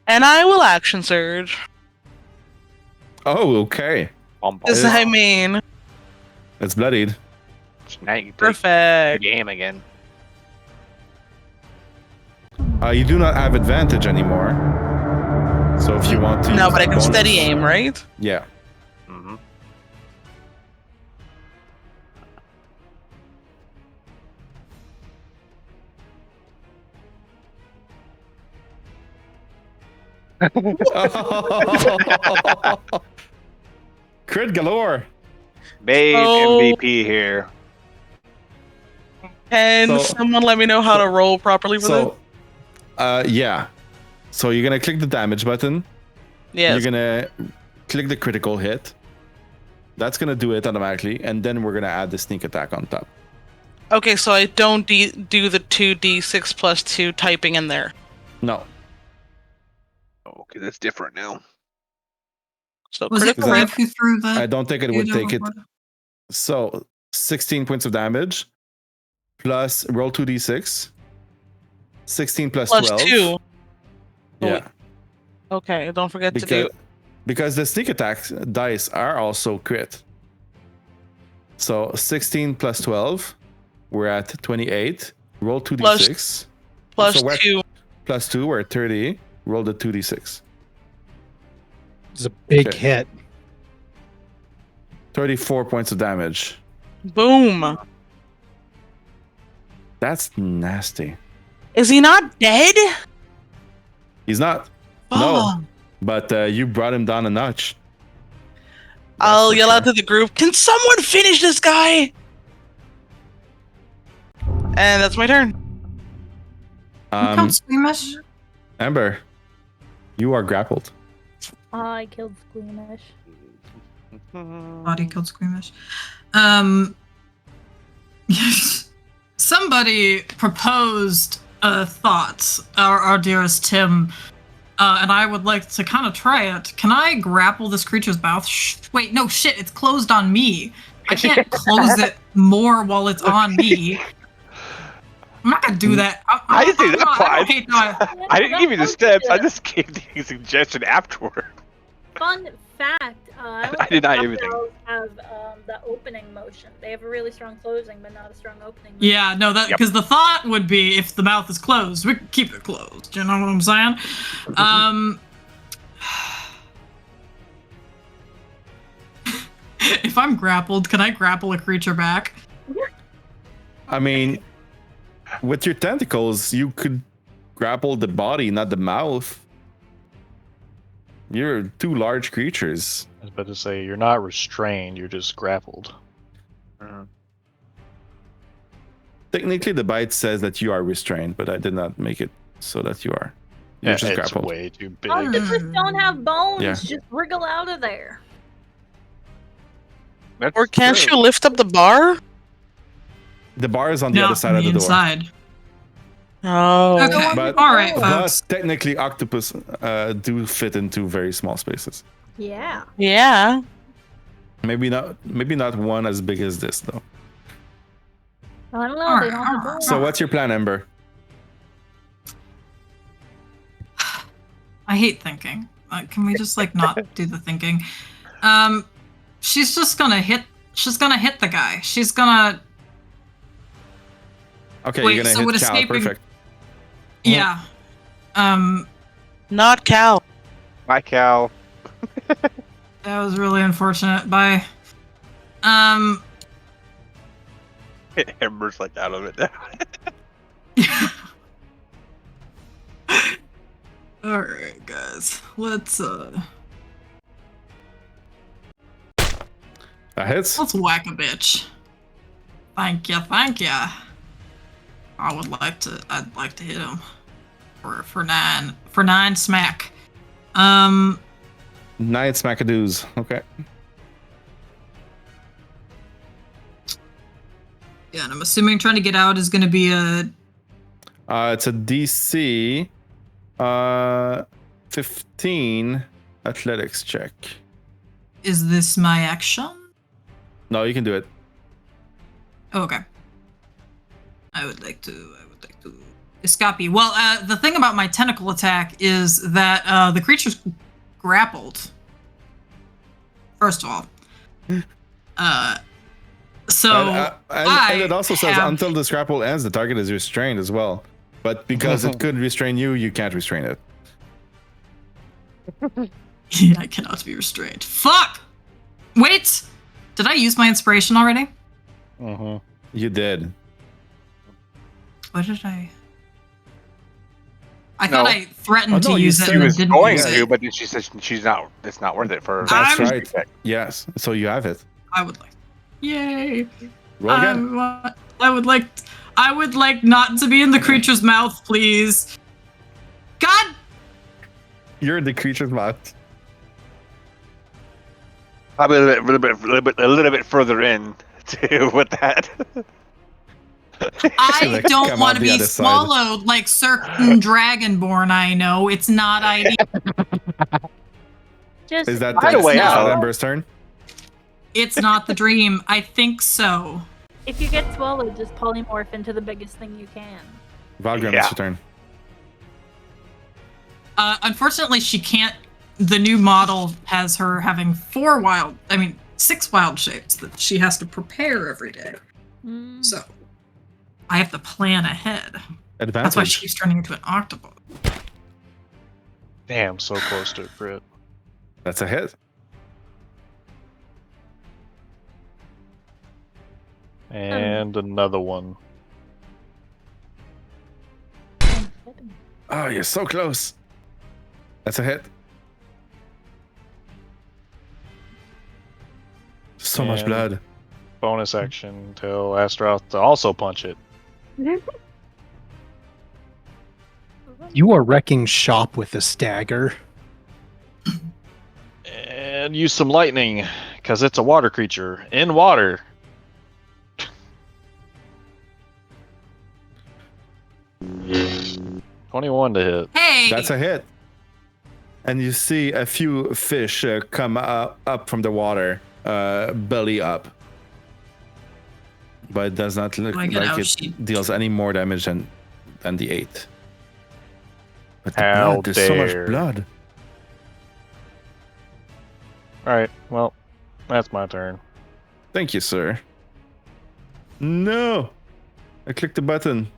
[SPEAKER 5] And I will action surge.
[SPEAKER 3] Oh, okay.
[SPEAKER 5] Because I mean,
[SPEAKER 3] It's bloodied.
[SPEAKER 7] Now you can take the
[SPEAKER 5] perfect.
[SPEAKER 7] game again.
[SPEAKER 3] You do not have advantage anymore. So if you want to.
[SPEAKER 5] No,
[SPEAKER 3] use
[SPEAKER 5] but I can
[SPEAKER 3] bonus-
[SPEAKER 5] steady aim, right?
[SPEAKER 3] Yeah.
[SPEAKER 7] Mm-hmm.
[SPEAKER 3] Crit galore.
[SPEAKER 7] Maeve
[SPEAKER 5] Oh.
[SPEAKER 7] MVP here.
[SPEAKER 5] Can
[SPEAKER 3] So-
[SPEAKER 5] someone let me know how to roll properly for this?
[SPEAKER 3] So, yeah. So you're gonna click the damage button.
[SPEAKER 5] Yes.
[SPEAKER 3] You're gonna click the critical hit. That's gonna do it automatically, and then we're gonna add the sneak attack on top.
[SPEAKER 5] Okay, so I don't do the 2d6 plus 2 typing in there.
[SPEAKER 3] No,
[SPEAKER 7] Okay, that's different now.
[SPEAKER 5] So
[SPEAKER 1] Was it
[SPEAKER 5] critical hit.
[SPEAKER 1] Kriv who threw the?
[SPEAKER 3] I don't think it would
[SPEAKER 1] you
[SPEAKER 3] take it.
[SPEAKER 1] know,
[SPEAKER 3] So 16 points of damage plus roll 2d6. 16 plus
[SPEAKER 5] Plus
[SPEAKER 3] 12.
[SPEAKER 5] 2.
[SPEAKER 3] Yeah,
[SPEAKER 5] Okay, don't forget to
[SPEAKER 3] because
[SPEAKER 5] do.
[SPEAKER 3] because the sneak attack dice are also crit. So 16 plus 12, we're at 28. Roll 2d6.
[SPEAKER 5] Plus
[SPEAKER 3] so we're at
[SPEAKER 5] 2.
[SPEAKER 3] Plus 2, we're at 30. Roll the 2d6.
[SPEAKER 6] It's a big
[SPEAKER 3] Okay.
[SPEAKER 6] hit.
[SPEAKER 3] 34 points of damage.
[SPEAKER 5] Boom.
[SPEAKER 3] That's nasty.
[SPEAKER 5] Is he not dead?
[SPEAKER 3] He's not.
[SPEAKER 5] Oh.
[SPEAKER 3] No. But you brought him down a notch.
[SPEAKER 5] I'll
[SPEAKER 3] That's for
[SPEAKER 5] yell out
[SPEAKER 3] sure.
[SPEAKER 5] to the group, can someone finish this guy? And that's my turn.
[SPEAKER 1] Count Squeamish.
[SPEAKER 3] Ember, you are grappled.
[SPEAKER 2] I killed Squeamish.
[SPEAKER 1] Body killed Squeamish. Somebody proposed a thought, our dearest Tim, and I would like to kind of try it. Can I grapple this creature's mouth? Wait, no, shit, it's closed on me. I can't close it more while it's on me. I'm not gonna do that.
[SPEAKER 7] I didn't do that
[SPEAKER 1] I
[SPEAKER 7] part.
[SPEAKER 1] don't hate that.
[SPEAKER 7] I didn't give you the steps. I just gave the suggestion afterward.
[SPEAKER 2] Fun fact,
[SPEAKER 7] I did not
[SPEAKER 2] have
[SPEAKER 7] everything.
[SPEAKER 2] have the opening motion. They have a really strong closing, but not a strong opening. Motion.
[SPEAKER 1] Yeah, no, that
[SPEAKER 7] Yep.
[SPEAKER 1] because the thought would be if the mouth is closed, we can keep it closed. You know what I'm saying? If I'm grappled, can I grapple a creature back?
[SPEAKER 3] I mean, with your tentacles, you could grapple the body, not the mouth. You're two large creatures.
[SPEAKER 4] I was about to say, you're not restrained, you're just grappled.
[SPEAKER 3] Technically, the bite says that you are restrained, but I did not make it so that you are. You're just
[SPEAKER 4] it's
[SPEAKER 3] grappled.
[SPEAKER 4] way too big.
[SPEAKER 2] Octopus don't have bones.
[SPEAKER 3] Yeah.
[SPEAKER 2] Just wriggle out of there.
[SPEAKER 7] That's
[SPEAKER 5] Or can't
[SPEAKER 7] true.
[SPEAKER 5] you lift up the bar?
[SPEAKER 3] The bar is on the
[SPEAKER 1] No,
[SPEAKER 3] other side of the door.
[SPEAKER 1] inside.
[SPEAKER 5] Oh.
[SPEAKER 1] Okay,
[SPEAKER 3] But-
[SPEAKER 1] all right,
[SPEAKER 3] But
[SPEAKER 1] folks.
[SPEAKER 3] technically, octopus do fit into very small spaces.
[SPEAKER 2] Yeah.
[SPEAKER 5] Yeah.
[SPEAKER 3] Maybe not one as big as this though.
[SPEAKER 2] I don't know.
[SPEAKER 1] Alright,
[SPEAKER 2] They don't have
[SPEAKER 1] alright.
[SPEAKER 2] bones.
[SPEAKER 3] So what's your plan, Ember?
[SPEAKER 1] I hate thinking. Can we just like not do the thinking? She's just gonna hit. She's gonna hit the guy. She's gonna.
[SPEAKER 3] Okay,
[SPEAKER 1] Wait,
[SPEAKER 3] you're gonna
[SPEAKER 1] so would
[SPEAKER 3] hit Cal.
[SPEAKER 1] escaping-
[SPEAKER 3] Perfect.
[SPEAKER 1] Yeah.
[SPEAKER 5] Not Cal.
[SPEAKER 7] Bye, Cal.
[SPEAKER 1] That was really unfortunate. Bye.
[SPEAKER 7] Ember's like out of it now.
[SPEAKER 1] All right, guys. Let's
[SPEAKER 3] That hits.
[SPEAKER 1] let's whack a bitch. Thank you. I'd like to hit him for 9 smack.
[SPEAKER 3] 9 smackadoos. Okay.
[SPEAKER 1] Yeah, and I'm assuming trying to get out is going to be a
[SPEAKER 3] It's a DC 15 athletics check.
[SPEAKER 1] Is this my action?
[SPEAKER 3] No, you can do it.
[SPEAKER 1] Oh, okay. I would like to escape. Well, the thing about my tentacle attack is that the creature's grappled. First of all. So
[SPEAKER 3] and it also says
[SPEAKER 1] have-
[SPEAKER 3] until this grapple ends, the target is restrained as well. But because it could restrain you, you can't restrain it.
[SPEAKER 1] I cannot be restrained. Fuck! Wait! Did I use my inspiration already?
[SPEAKER 3] You did.
[SPEAKER 1] What did I? I
[SPEAKER 7] No.
[SPEAKER 1] thought I threatened
[SPEAKER 3] Oh, no,
[SPEAKER 1] to
[SPEAKER 3] you
[SPEAKER 1] use it
[SPEAKER 3] said
[SPEAKER 1] and
[SPEAKER 3] you
[SPEAKER 1] I
[SPEAKER 3] was
[SPEAKER 1] didn't
[SPEAKER 7] Going
[SPEAKER 1] use
[SPEAKER 7] to,
[SPEAKER 1] it.
[SPEAKER 7] but then she says she's not. It's not worth it for.
[SPEAKER 3] That's
[SPEAKER 1] I'm-
[SPEAKER 3] right. Yes. So you have it.
[SPEAKER 1] I would like. Yay!
[SPEAKER 3] Roll again.
[SPEAKER 1] I would like not to be in the creature's mouth, please. God!
[SPEAKER 3] You're in the creature's mouth.
[SPEAKER 7] Probably a little bit further in too with that.
[SPEAKER 1] I
[SPEAKER 3] Like,
[SPEAKER 1] don't
[SPEAKER 3] come
[SPEAKER 1] want
[SPEAKER 3] out
[SPEAKER 1] to
[SPEAKER 3] the
[SPEAKER 1] be
[SPEAKER 3] other side.
[SPEAKER 1] swallowed like certain dragonborn I know. It's not ideal.
[SPEAKER 2] Just
[SPEAKER 3] Is that
[SPEAKER 7] By the way,
[SPEAKER 3] is that
[SPEAKER 7] out.
[SPEAKER 3] Ember's turn?
[SPEAKER 1] It's not the dream. I think so.
[SPEAKER 2] if you get swallowed, just polymorph into the biggest thing you can.
[SPEAKER 3] Valgrim,
[SPEAKER 7] Yeah.
[SPEAKER 3] it's your turn.
[SPEAKER 1] Unfortunately, she can't. The new model has her having 6 wild shapes that she has to prepare every day.
[SPEAKER 2] Mm.
[SPEAKER 1] So I have to plan ahead.
[SPEAKER 3] Advantage.
[SPEAKER 1] That's why she's turning into an octopus.
[SPEAKER 4] Damn, so close to a crit.
[SPEAKER 3] That's a hit.
[SPEAKER 4] And another one.
[SPEAKER 3] Oh, you're so close. That's a hit. So much
[SPEAKER 4] And-
[SPEAKER 3] blood.
[SPEAKER 4] Bonus action, tell Astaroth to also punch it.
[SPEAKER 6] You are wrecking shop with this dagger.
[SPEAKER 4] And use some lightning, because it's a water creature. In water. $21 to hit.
[SPEAKER 1] Hey!
[SPEAKER 3] That's a hit. And you see a few fish come up from the water, belly up. But it does not look
[SPEAKER 1] Do I get
[SPEAKER 3] like
[SPEAKER 1] outsheet?
[SPEAKER 3] it deals any more damage than the 8. But the
[SPEAKER 4] How
[SPEAKER 3] blood, there's so much
[SPEAKER 4] dare.
[SPEAKER 3] blood.
[SPEAKER 4] Alright, well, that's my turn.
[SPEAKER 3] Thank you, sir. No! I clicked the button.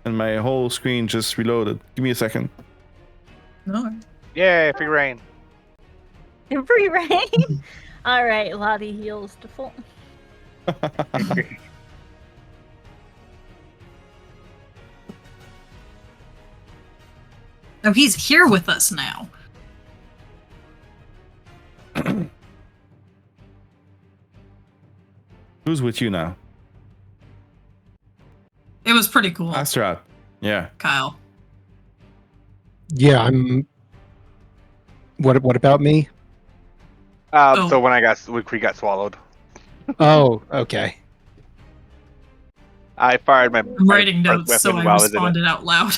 [SPEAKER 3] And my whole screen just reloaded. Give me a second.
[SPEAKER 1] No.
[SPEAKER 7] Yay, free rain.
[SPEAKER 2] Free rain. All right, Lotte heals to full.
[SPEAKER 1] Oh, he's here with us now.
[SPEAKER 3] Who's with you now?
[SPEAKER 1] It was pretty cool,
[SPEAKER 3] Astaroth. Yeah.
[SPEAKER 1] Kyle.
[SPEAKER 6] Yeah, I'm. What about me?
[SPEAKER 1] Oh.
[SPEAKER 7] So when we got swallowed,
[SPEAKER 6] Oh, okay.
[SPEAKER 7] I fired my.
[SPEAKER 1] I'm writing
[SPEAKER 7] my
[SPEAKER 1] notes, so
[SPEAKER 7] weapon
[SPEAKER 1] I
[SPEAKER 7] while was in it.
[SPEAKER 1] responded out loud.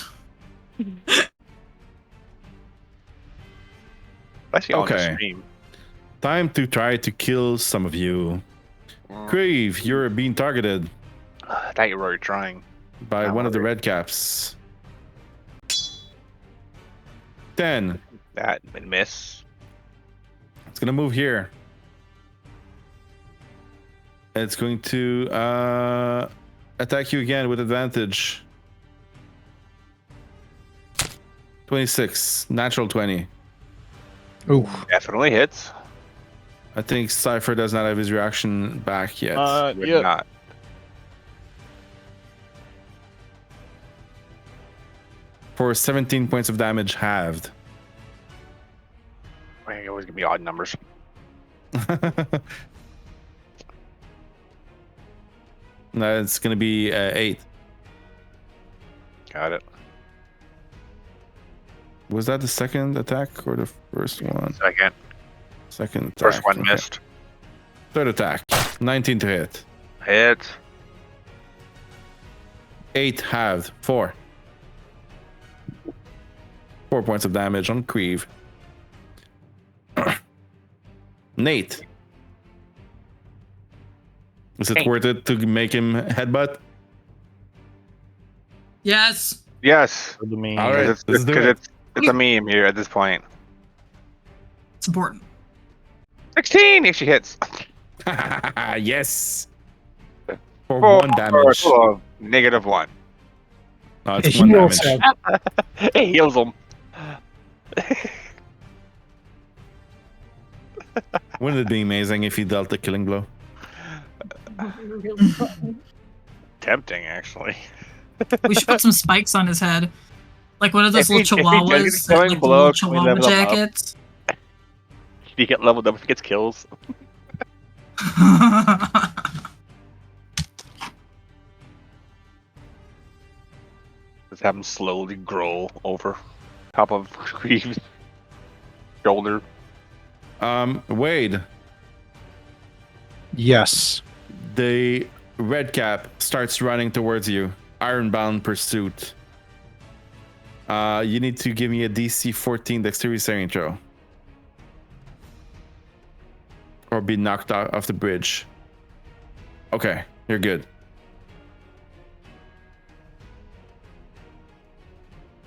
[SPEAKER 7] Especially on the
[SPEAKER 3] Okay.
[SPEAKER 7] stream.
[SPEAKER 3] Time to try to kill some of you. Kriv, you're being targeted
[SPEAKER 7] I thought you were already trying.
[SPEAKER 3] by
[SPEAKER 7] Oh,
[SPEAKER 3] one of the
[SPEAKER 7] okay.
[SPEAKER 3] red caps. 10.
[SPEAKER 7] That and miss.
[SPEAKER 3] It's gonna move here. It's going to attack you again with advantage. 26, natural 20.
[SPEAKER 6] Ooh,
[SPEAKER 7] Definitely hits.
[SPEAKER 3] I think Cypher does not have his reaction back yet.
[SPEAKER 7] Would
[SPEAKER 4] Yeah.
[SPEAKER 7] not.
[SPEAKER 3] For 17 points of damage halved.
[SPEAKER 7] Man, you always give me odd numbers.
[SPEAKER 3] No, it's gonna be 8.
[SPEAKER 7] Got it.
[SPEAKER 3] Was that the second attack or the first one?
[SPEAKER 7] Second.
[SPEAKER 3] Second attack.
[SPEAKER 7] First one
[SPEAKER 3] okay.
[SPEAKER 7] missed.
[SPEAKER 3] Third attack. 19 to hit.
[SPEAKER 7] Hits.
[SPEAKER 3] 8 halved. 4. 4 points of damage on Kriv. Nate. Is it worth it to make him headbutt?
[SPEAKER 1] Yes.
[SPEAKER 7] Yes.
[SPEAKER 4] For the meme.
[SPEAKER 3] All right.
[SPEAKER 7] Because
[SPEAKER 3] let's do it.
[SPEAKER 7] it's a meme here at this point.
[SPEAKER 1] It's important.
[SPEAKER 7] 16 if she hits.
[SPEAKER 3] Yes. For 1 damage.
[SPEAKER 7] -1.
[SPEAKER 3] No, it's 1
[SPEAKER 6] Heals
[SPEAKER 3] damage.
[SPEAKER 6] him.
[SPEAKER 7] It heals him.
[SPEAKER 3] Wouldn't it be amazing if he dealt the killing blow?
[SPEAKER 2] Really funny.
[SPEAKER 7] Tempting, actually.
[SPEAKER 1] We should put some spikes on his head. Like one of those
[SPEAKER 7] If
[SPEAKER 1] little
[SPEAKER 7] he does get
[SPEAKER 1] chihuahuas.
[SPEAKER 7] killing
[SPEAKER 1] Like the
[SPEAKER 7] blow,
[SPEAKER 1] little
[SPEAKER 7] can we
[SPEAKER 1] chihuahua
[SPEAKER 7] level him up?
[SPEAKER 1] jackets.
[SPEAKER 7] If he get leveled up, if he gets kills. Just have him slowly grow over top of Kriv's shoulder.
[SPEAKER 3] Wade,
[SPEAKER 6] Yes.
[SPEAKER 3] the red cap starts running towards you. Ironbound pursuit. You need to give me a DC 14 dexterity saving throw. Or be knocked out off the bridge. Okay, you're good.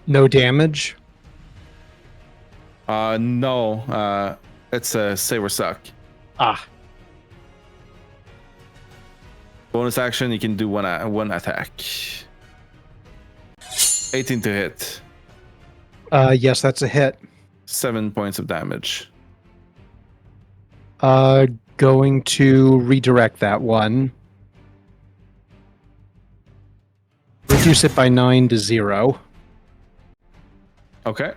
[SPEAKER 6] No damage.
[SPEAKER 3] No. It's a save or suck.
[SPEAKER 6] Ah.
[SPEAKER 3] Bonus action, you can do one attack. 18 to hit.
[SPEAKER 6] Yes, that's a hit.
[SPEAKER 3] 7 points of damage.
[SPEAKER 6] Going to redirect that one. Reduce it by 9 to 0.
[SPEAKER 3] Okay.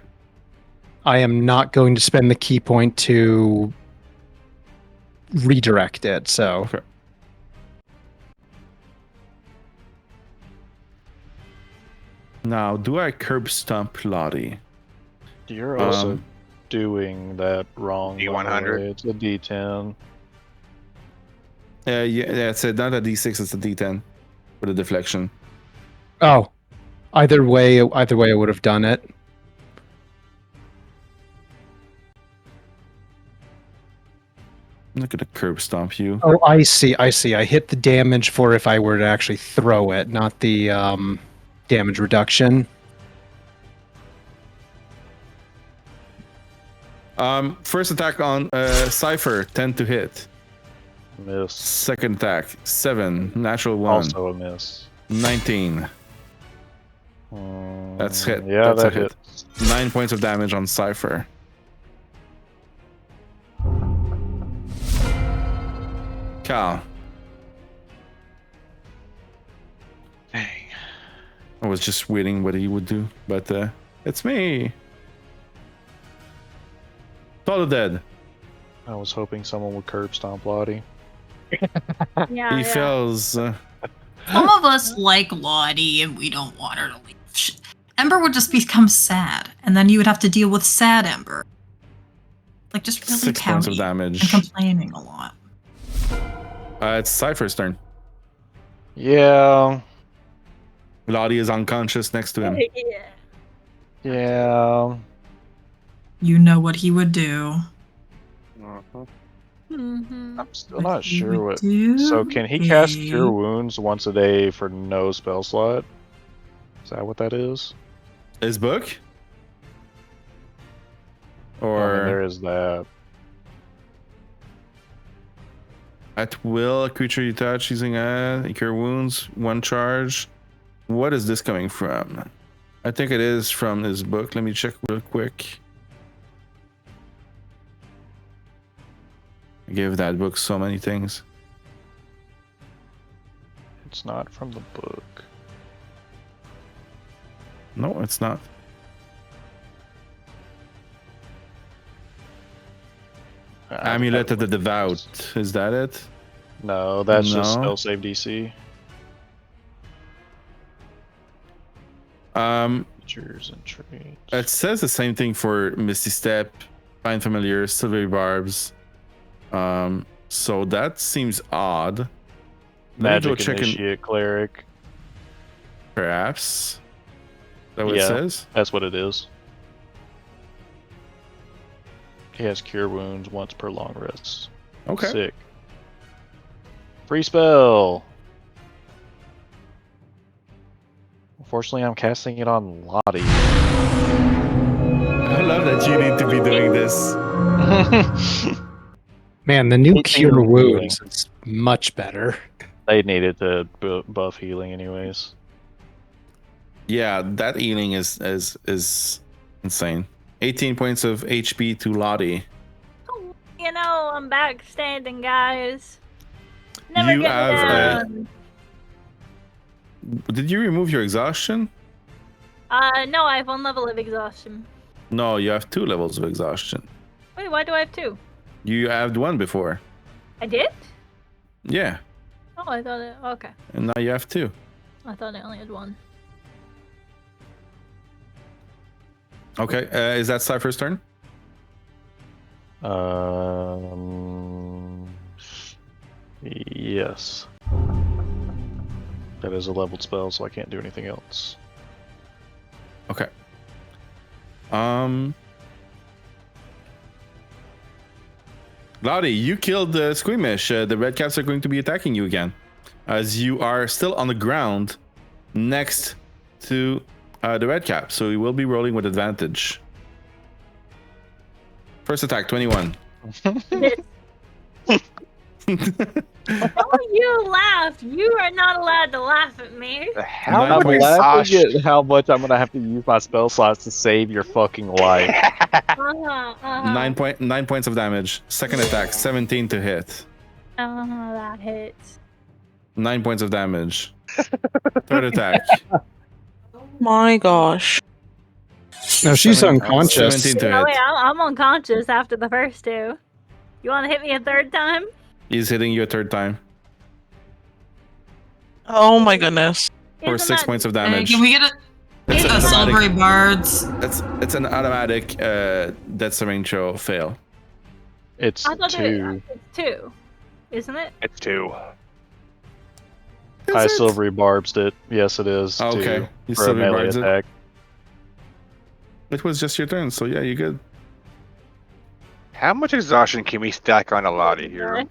[SPEAKER 6] I am not going to spend the key point to redirect it, so.
[SPEAKER 3] Okay. Now, do I curb stomp Lotte?
[SPEAKER 4] You're also doing that wrong. by the
[SPEAKER 7] D100.
[SPEAKER 4] way. It's a D10.
[SPEAKER 3] Yeah, it's not a D6, it's a D10 with a deflection.
[SPEAKER 6] Oh. Either way I would have done it.
[SPEAKER 3] I'm not gonna curb stomp you.
[SPEAKER 6] Oh, I see. I hit the damage for if I were to actually throw it, not the damage reduction.
[SPEAKER 3] First attack on Cypher, 10 to hit.
[SPEAKER 4] Miss.
[SPEAKER 3] Second attack, 7, natural 1,
[SPEAKER 4] Also a miss.
[SPEAKER 3] 19. That's hit.
[SPEAKER 4] Yeah,
[SPEAKER 3] That's
[SPEAKER 4] that
[SPEAKER 3] a hit.
[SPEAKER 4] hit.
[SPEAKER 3] 9 points of damage on Cypher. Cal.
[SPEAKER 7] Dang.
[SPEAKER 3] I was just waiting what he would do, but it's me. Total dead.
[SPEAKER 4] I was hoping someone would curb stomp Lotte.
[SPEAKER 2] Yeah,
[SPEAKER 3] He
[SPEAKER 2] yeah.
[SPEAKER 3] fails.
[SPEAKER 1] Some of us like Lotte and we don't want her to leave. Ember would just become sad, and then you would have to deal with sad Ember. Like just really
[SPEAKER 3] 6 points of
[SPEAKER 1] pouty
[SPEAKER 3] damage.
[SPEAKER 1] and complaining a lot.
[SPEAKER 3] It's Cypher's turn.
[SPEAKER 4] Yeah.
[SPEAKER 3] Lotte is unconscious next to him.
[SPEAKER 2] Yeah.
[SPEAKER 4] Yeah.
[SPEAKER 1] You know what he would do.
[SPEAKER 2] Mhm.
[SPEAKER 4] I'm still not
[SPEAKER 1] He
[SPEAKER 4] sure
[SPEAKER 1] would
[SPEAKER 4] what.
[SPEAKER 1] do
[SPEAKER 4] So can he cast
[SPEAKER 1] a-
[SPEAKER 4] Cure Wounds once a day for no spell slot? Is that what that is?
[SPEAKER 3] His book?
[SPEAKER 4] I mean,
[SPEAKER 3] Or
[SPEAKER 4] there is that.
[SPEAKER 3] at will, a creature you touch using cure wounds, 1 charge. What is this coming from? I think it is from his book. Let me check real quick. I gave that book so many things.
[SPEAKER 4] It's not from the book.
[SPEAKER 3] No, it's not. Amulet of the Devout. Is that it?
[SPEAKER 4] No, that's just
[SPEAKER 3] No.
[SPEAKER 4] spell save DC. Features and traits.
[SPEAKER 3] It says the same thing for Misty Step, Find Familiar, Silvery Barbs. So that seems odd. Let me go
[SPEAKER 4] Magic
[SPEAKER 3] check in.
[SPEAKER 4] Initiate Cleric.
[SPEAKER 3] Perhaps. Is that what it
[SPEAKER 4] Yeah.
[SPEAKER 3] says?
[SPEAKER 4] That's what it is. He has cure wounds once per long rest.
[SPEAKER 3] Okay.
[SPEAKER 4] Sick. Free spell. Unfortunately, I'm casting it on Lotte.
[SPEAKER 3] I love that you need to be doing this.
[SPEAKER 6] Man, the new
[SPEAKER 4] 18
[SPEAKER 6] cure
[SPEAKER 4] healing.
[SPEAKER 6] wounds is much better.
[SPEAKER 4] They needed to buff healing anyways.
[SPEAKER 3] Yeah, that healing is insane. 18 points of HP to Lotte.
[SPEAKER 2] You know, I'm back standing, guys. Never
[SPEAKER 3] You
[SPEAKER 2] get me
[SPEAKER 3] have,
[SPEAKER 2] down.
[SPEAKER 3] Did you remove your exhaustion?
[SPEAKER 2] No, I have 1 level of exhaustion.
[SPEAKER 3] No, you have 2 levels of exhaustion.
[SPEAKER 2] Wait, why do I have 2?
[SPEAKER 3] You had 1 before.
[SPEAKER 2] I did?
[SPEAKER 3] Yeah,
[SPEAKER 2] Oh, I thought it. Okay.
[SPEAKER 3] and now you have 2.
[SPEAKER 2] I thought I only had 1.
[SPEAKER 3] Okay, is that Cypher's turn?
[SPEAKER 4] Yes. That is a leveled spell, so I can't do anything else.
[SPEAKER 3] Okay. Lotte, you killed the Squeamish. The red caps are going to be attacking you again, as you are still on the ground next to the red cap. So you will be rolling with advantage. First attack, 21.
[SPEAKER 2] Oh, you laughed. You are not allowed to laugh at me.
[SPEAKER 7] How
[SPEAKER 3] I'm
[SPEAKER 7] much
[SPEAKER 4] laughing
[SPEAKER 7] exhaustion?
[SPEAKER 4] at how much I'm gonna have to use my spell slots to save your fucking life.
[SPEAKER 3] Nine points of damage. Second attack, 17 to hit.
[SPEAKER 2] That hits.
[SPEAKER 3] 9 points of damage. Third attack,
[SPEAKER 5] My gosh.
[SPEAKER 6] No, she's
[SPEAKER 3] 17
[SPEAKER 6] unconscious.
[SPEAKER 3] 17 to
[SPEAKER 2] Oh,
[SPEAKER 3] hit.
[SPEAKER 2] wait, I'm unconscious after the first 2. You want to hit me a 3rd time?
[SPEAKER 3] He's hitting you a 3rd time
[SPEAKER 5] Oh my goodness.
[SPEAKER 3] for
[SPEAKER 2] Isn't
[SPEAKER 3] 6
[SPEAKER 2] that-
[SPEAKER 3] points of
[SPEAKER 1] Hey,
[SPEAKER 3] damage.
[SPEAKER 1] can we get
[SPEAKER 3] It's
[SPEAKER 1] a
[SPEAKER 3] an
[SPEAKER 1] silvery
[SPEAKER 3] automatic.
[SPEAKER 1] bards?
[SPEAKER 3] It's an automatic death saving throw fail.
[SPEAKER 4] It's
[SPEAKER 2] I thought
[SPEAKER 4] 2.
[SPEAKER 2] it's 2, isn't it?
[SPEAKER 7] It's 2.
[SPEAKER 4] I
[SPEAKER 3] Is it?
[SPEAKER 4] silvery barbs it. Yes, it is.
[SPEAKER 3] Oh, okay.
[SPEAKER 4] 2
[SPEAKER 3] You
[SPEAKER 4] for a
[SPEAKER 3] silvery
[SPEAKER 4] melee
[SPEAKER 3] barbs it.
[SPEAKER 4] attack.
[SPEAKER 3] It was just your turn, so yeah, you're good.
[SPEAKER 7] How much exhaustion can we stack on a Lotte here?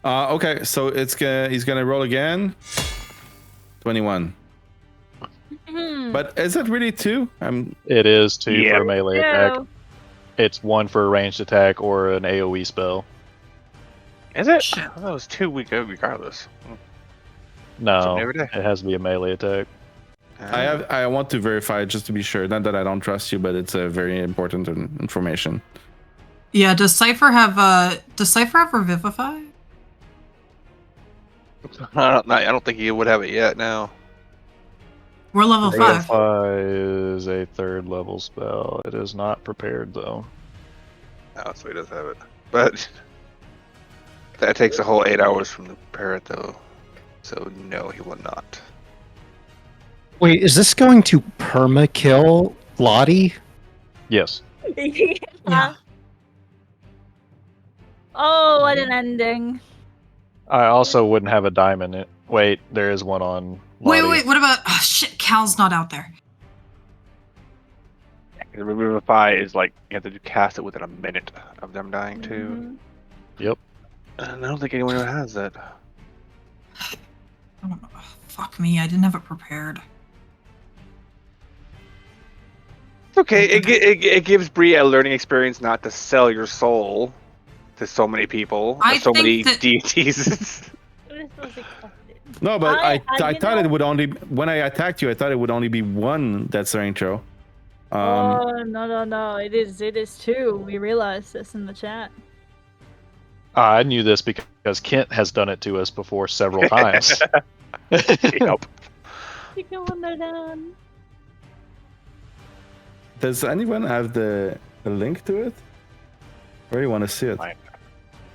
[SPEAKER 3] Okay, so he's gonna roll again. 21. But is it really 2?
[SPEAKER 4] It is 2
[SPEAKER 7] Yeah.
[SPEAKER 4] for a melee attack.
[SPEAKER 2] No.
[SPEAKER 4] It's 1 for a ranged attack or an AoE spell.
[SPEAKER 7] Is it?
[SPEAKER 1] Shit.
[SPEAKER 7] I thought it was 2 regardless.
[SPEAKER 4] No,
[SPEAKER 7] never did.
[SPEAKER 4] it has to be a melee attack.
[SPEAKER 3] I want to verify just to be sure. Not that I don't trust you, but it's a very important information.
[SPEAKER 1] Yeah. Does Cypher have Revivify?
[SPEAKER 7] I don't think he would have it yet. Now.
[SPEAKER 1] We're level 5.
[SPEAKER 4] Bardify is a 3rd level spell. It is not prepared though.
[SPEAKER 7] Oh, so he does have it, but that takes a whole 8 hours from the parrot, though. So no, he will not.
[SPEAKER 6] Wait, is this going to perma kill Lotte?
[SPEAKER 4] Yes.
[SPEAKER 1] Yeah.
[SPEAKER 2] Oh, what an ending.
[SPEAKER 4] I also wouldn't have a diamond. Wait, there is one on.
[SPEAKER 1] Wait,
[SPEAKER 4] Lotte.
[SPEAKER 1] wait. What about? Oh, shit, Cal's not out there.
[SPEAKER 7] The Revivify is like you have to cast it within a minute of them dying too.
[SPEAKER 4] Yep.
[SPEAKER 7] And I don't think anyone has that.
[SPEAKER 1] Oh, fuck me. I didn't have it prepared.
[SPEAKER 7] It's okay. It gives Brie a learning experience not to sell your soul to so many people,
[SPEAKER 1] I
[SPEAKER 7] or so many
[SPEAKER 1] think that-
[SPEAKER 7] deities.
[SPEAKER 2] This was expected.
[SPEAKER 3] No, but I
[SPEAKER 2] you
[SPEAKER 3] thought
[SPEAKER 2] know-
[SPEAKER 3] it would only when I attacked you. I thought it would only be 1 death saving throw.
[SPEAKER 2] Oh, no. It is 2. We realized this in the chat.
[SPEAKER 4] I knew this because Kent has done it to us before several times.
[SPEAKER 7] Yep.
[SPEAKER 2] You go when they're done.
[SPEAKER 3] Does anyone have the link to it? I really want to see it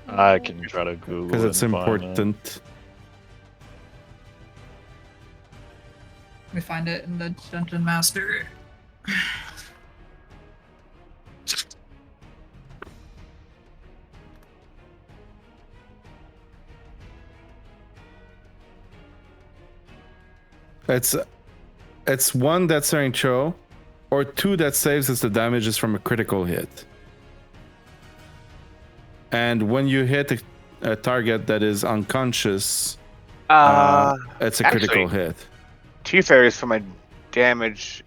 [SPEAKER 4] I can try to Google
[SPEAKER 3] because
[SPEAKER 4] it
[SPEAKER 3] it's
[SPEAKER 4] and find it.
[SPEAKER 3] important.
[SPEAKER 1] We find it in the Dungeon Master.
[SPEAKER 3] It's one death saving throw, or 2 that saves as the damage is from a critical hit. And when you hit a target that is unconscious, it's a critical hit.
[SPEAKER 7] 2 fairies for my damage.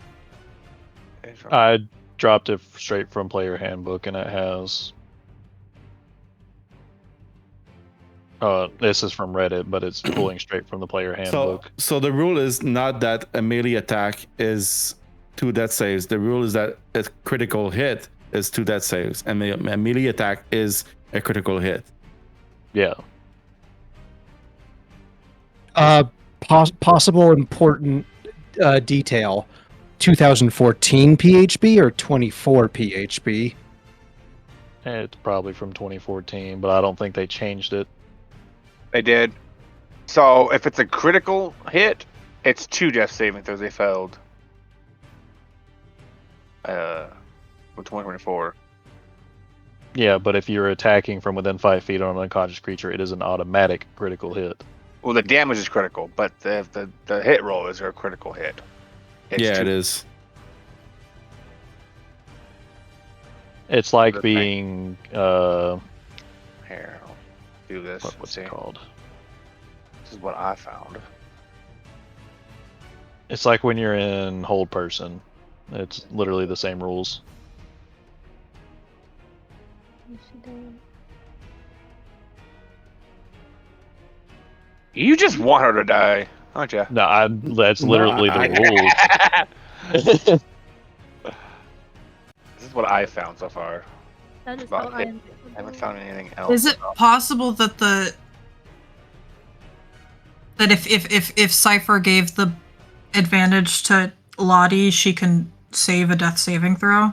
[SPEAKER 4] I dropped it straight from player handbook, and it has. This is from Reddit, but it's pulling straight from the player handbook.
[SPEAKER 3] So the rule is not that a melee attack is 2 death saves. The rule is that a critical hit is 2 death saves, and a melee attack is a critical hit.
[SPEAKER 4] Yeah.
[SPEAKER 6] Possible important detail. 2014 PHB or 24 PHB?
[SPEAKER 4] It's probably from 2014, but I don't think they changed it.
[SPEAKER 7] They did. So if it's a critical hit, it's 2 death saving throws they failed. From 2024.
[SPEAKER 4] Yeah, but if you're attacking from within 5 feet on an unconscious creature, it is an automatic critical hit.
[SPEAKER 7] Well, the damage is critical, but the hit roll is a critical hit. It's
[SPEAKER 3] Yeah,
[SPEAKER 7] 2.
[SPEAKER 3] it is.
[SPEAKER 4] It's like
[SPEAKER 7] The
[SPEAKER 4] being
[SPEAKER 7] Here, I'll do this.
[SPEAKER 4] what's
[SPEAKER 7] See.
[SPEAKER 4] it called?
[SPEAKER 7] This is what I found.
[SPEAKER 4] It's like when you're in hold person. It's literally the same rules.
[SPEAKER 7] You just want her to die, aren't you?
[SPEAKER 4] No, that's literally the rules.
[SPEAKER 7] This is what I found so far.
[SPEAKER 2] That is
[SPEAKER 7] About
[SPEAKER 2] how
[SPEAKER 7] it.
[SPEAKER 2] I'm.
[SPEAKER 7] I haven't found anything else.
[SPEAKER 1] Is it possible that if Cypher gave the advantage to Lotte, she can save a death saving throw?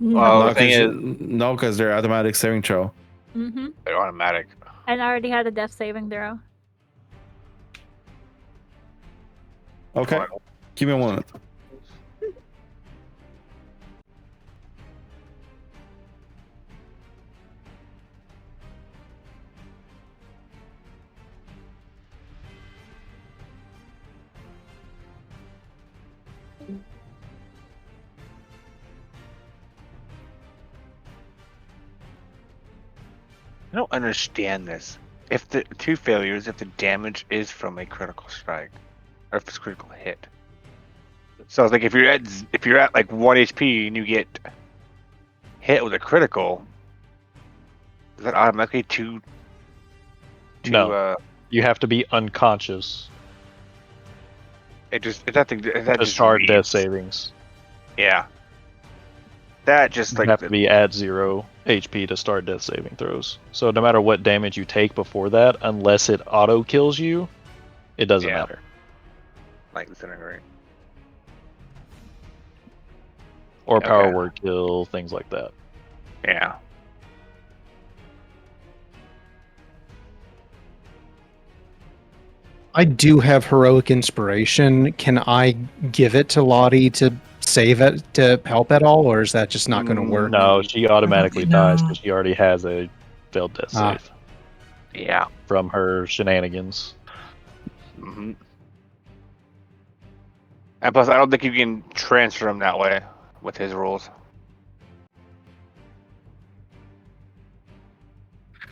[SPEAKER 7] Well, the thing is,
[SPEAKER 3] No, because they're automatic saving throw.
[SPEAKER 2] Mm-hmm.
[SPEAKER 7] they're automatic.
[SPEAKER 2] And I already had a death saving throw.
[SPEAKER 3] Okay, give me a moment.
[SPEAKER 7] I don't understand this. If the 2 failures, if the damage is from a critical strike, or if it's a critical hit. So it's like if you're at like 1 HP and you get hit with a critical, is that automatically two?
[SPEAKER 4] No. You have to be unconscious
[SPEAKER 7] that
[SPEAKER 4] to start death savings.
[SPEAKER 7] Yeah. That just
[SPEAKER 4] You
[SPEAKER 7] like
[SPEAKER 4] have to be at 0 HP to start death saving throws. So no matter what damage you take before that, unless it auto kills you, it doesn't
[SPEAKER 7] Yeah.
[SPEAKER 4] matter.
[SPEAKER 7] like disintegrate.
[SPEAKER 4] Or
[SPEAKER 7] Okay.
[SPEAKER 4] power word kill, things like that.
[SPEAKER 7] Yeah.
[SPEAKER 6] I do have heroic inspiration. Can I give it to Lotte to save it to help at all, or is that just not going to work?
[SPEAKER 4] No, she automatically dies
[SPEAKER 1] No.
[SPEAKER 4] because she already has a failed death
[SPEAKER 6] Ah.
[SPEAKER 4] save
[SPEAKER 7] Yeah.
[SPEAKER 4] from her shenanigans.
[SPEAKER 7] hmm And plus, I don't think you can transfer him that way with his rules.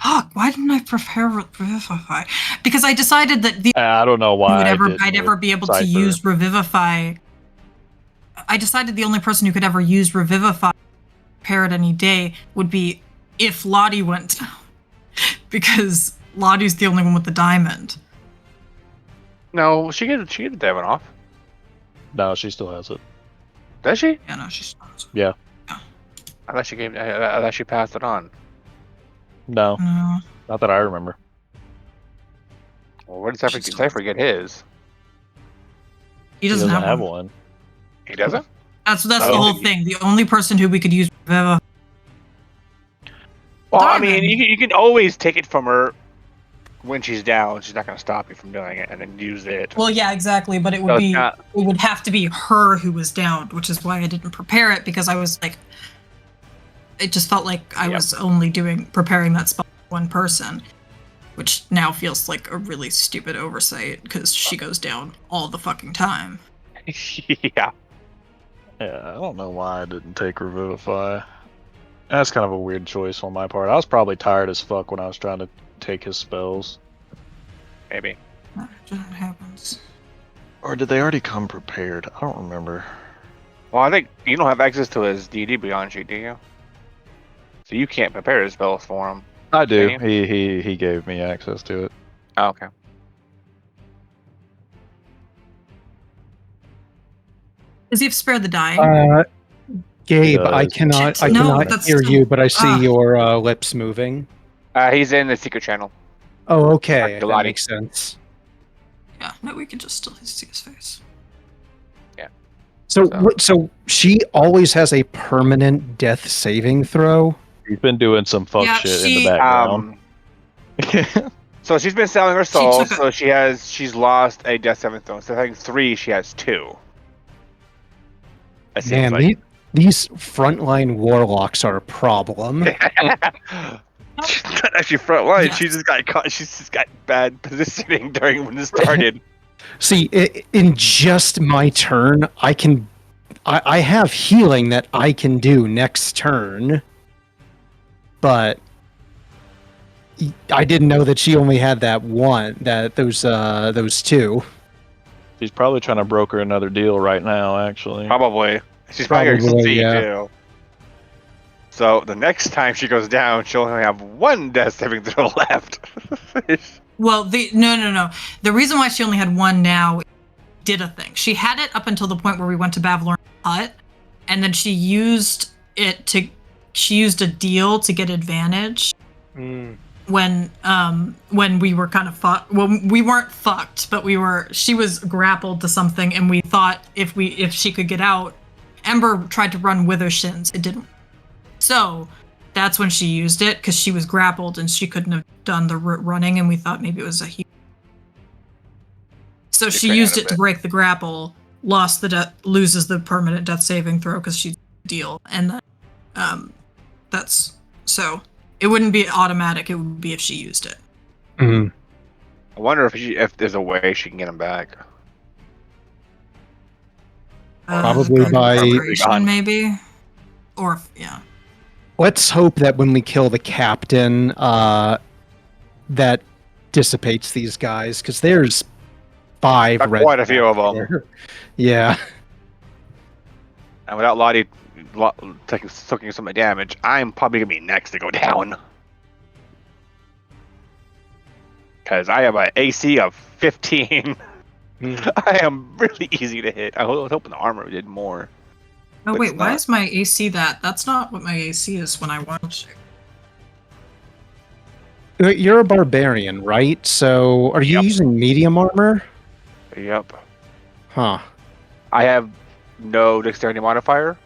[SPEAKER 1] Fuck, why didn't I prepare Revivify? Because I decided that
[SPEAKER 4] I don't know why
[SPEAKER 1] I'd ever be able to use Revivify. I decided the only person who could ever use Revivify prepare it any day would be if Lotte went down. Because Lottie's the only one with the diamond.
[SPEAKER 7] No, she get the diamond off.
[SPEAKER 4] No, she still has it.
[SPEAKER 7] Does she?
[SPEAKER 1] Yeah, no, she's not.
[SPEAKER 4] Yeah.
[SPEAKER 7] I thought she passed it on.
[SPEAKER 4] No,
[SPEAKER 1] No.
[SPEAKER 4] not that I remember.
[SPEAKER 7] Well, where did Cypher get his?
[SPEAKER 1] He
[SPEAKER 4] He
[SPEAKER 1] doesn't, have one.
[SPEAKER 4] one.
[SPEAKER 7] He doesn't?
[SPEAKER 1] That's the
[SPEAKER 7] Oh.
[SPEAKER 1] whole thing. The only person who we could use Revivify.
[SPEAKER 7] Well, I mean,
[SPEAKER 1] Diamond.
[SPEAKER 7] you can always take it from her when she's down. She's not going to stop you from doing it, and then use it.
[SPEAKER 1] Well, yeah, exactly. But it
[SPEAKER 7] So
[SPEAKER 1] would
[SPEAKER 7] it's
[SPEAKER 1] be
[SPEAKER 7] not-
[SPEAKER 1] it would have to be her who was downed, which is why I didn't prepare it, because I was like, it just felt like I
[SPEAKER 7] Yep.
[SPEAKER 1] was only preparing that spell for one person. which now feels like a really stupid oversight because she goes down all the fucking time.
[SPEAKER 7] Yeah.
[SPEAKER 4] Yeah, I don't know why I didn't take Revivify. That's kind of a weird choice on my part. I was probably tired as fuck when I was trying to take his spells.
[SPEAKER 7] Maybe.
[SPEAKER 1] That happens.
[SPEAKER 4] Or did they already come prepared? I don't remember.
[SPEAKER 7] Well, I think you don't have access to his D&D Beyond sheet, do you? So you can't prepare his spells for him.
[SPEAKER 4] I do.
[SPEAKER 7] Can
[SPEAKER 4] He gave me access to it.
[SPEAKER 7] Oh, okay.
[SPEAKER 1] Does he have Spare the Dying?
[SPEAKER 6] Gabe,
[SPEAKER 4] does.
[SPEAKER 6] I cannot
[SPEAKER 1] No, that's
[SPEAKER 6] hear
[SPEAKER 1] still-
[SPEAKER 6] you, but I see
[SPEAKER 1] Ah.
[SPEAKER 6] your lips moving.
[SPEAKER 7] He's in the secret channel.
[SPEAKER 6] Oh, okay,
[SPEAKER 7] the
[SPEAKER 6] that
[SPEAKER 7] Lotte.
[SPEAKER 6] makes sense.
[SPEAKER 1] Yeah, no, we can just still see his face.
[SPEAKER 6] So,
[SPEAKER 7] So-
[SPEAKER 6] so she always has a permanent death saving throw.
[SPEAKER 4] He's been doing some fuck
[SPEAKER 1] Yeah,
[SPEAKER 4] shit in
[SPEAKER 1] she-
[SPEAKER 4] the background.
[SPEAKER 7] So she's been selling her soul,
[SPEAKER 1] took a-
[SPEAKER 7] so she's lost a death 7th throne. So having 3, she has 2. It seems
[SPEAKER 6] Man,
[SPEAKER 7] like.
[SPEAKER 6] these frontline warlocks are a problem.
[SPEAKER 7] She's not actually front line.
[SPEAKER 1] Yes.
[SPEAKER 7] She just got caught. She's just got bad positioning during when it started.
[SPEAKER 6] See, in just my turn, I have healing that I can do next turn, but I didn't know that she only had those two.
[SPEAKER 4] He's probably trying to broker another deal right now, actually.
[SPEAKER 7] Probably. She's probably going
[SPEAKER 6] Probably,
[SPEAKER 7] to
[SPEAKER 6] yeah.
[SPEAKER 7] too. So the next time she goes down, she'll only have 1 death saving throw left.
[SPEAKER 1] Well, no. The reason why she only had 1 now did a thing. She had it up until the point where we went to Bavlorn's hut, and then she used a deal to get advantage when we were kind of fucked. Well, we weren't fucked, but she was grappled to something, and we thought if she could get out. Ember tried to run with her shins. It didn't. So that's when she used it, because she was grappled and she couldn't have done the running, and we thought maybe it was a heal. So she
[SPEAKER 7] ran
[SPEAKER 1] used
[SPEAKER 7] out of
[SPEAKER 1] it to
[SPEAKER 7] it.
[SPEAKER 1] break the grapple, loses the permanent death saving throw because she's deal, and then that's so it wouldn't be automatic. It would be if she used it.
[SPEAKER 6] Mhm.
[SPEAKER 7] I wonder if there's a way she can get him back.
[SPEAKER 6] Probably by-
[SPEAKER 1] preparation, maybe, or yeah.
[SPEAKER 6] Let's hope that when we kill the captain, that dissipates these guys, because there's 5
[SPEAKER 7] Got
[SPEAKER 6] red.
[SPEAKER 7] quite a few of them.
[SPEAKER 6] there. Yeah.
[SPEAKER 7] And without Lotte taking some damage, I'm probably going to be next to go down. Because I have an AC of 15. I am really easy to hit. I was hoping the armor did more.
[SPEAKER 1] Oh
[SPEAKER 7] But
[SPEAKER 1] wait,
[SPEAKER 7] it's
[SPEAKER 1] why
[SPEAKER 7] not.
[SPEAKER 1] is my AC that? That's not what my AC is when I watch it.
[SPEAKER 6] You're a barbarian, right? So are you
[SPEAKER 7] Yep.
[SPEAKER 6] using medium armor?
[SPEAKER 7] Yep.
[SPEAKER 6] Huh.
[SPEAKER 7] I have no dexterity modifier.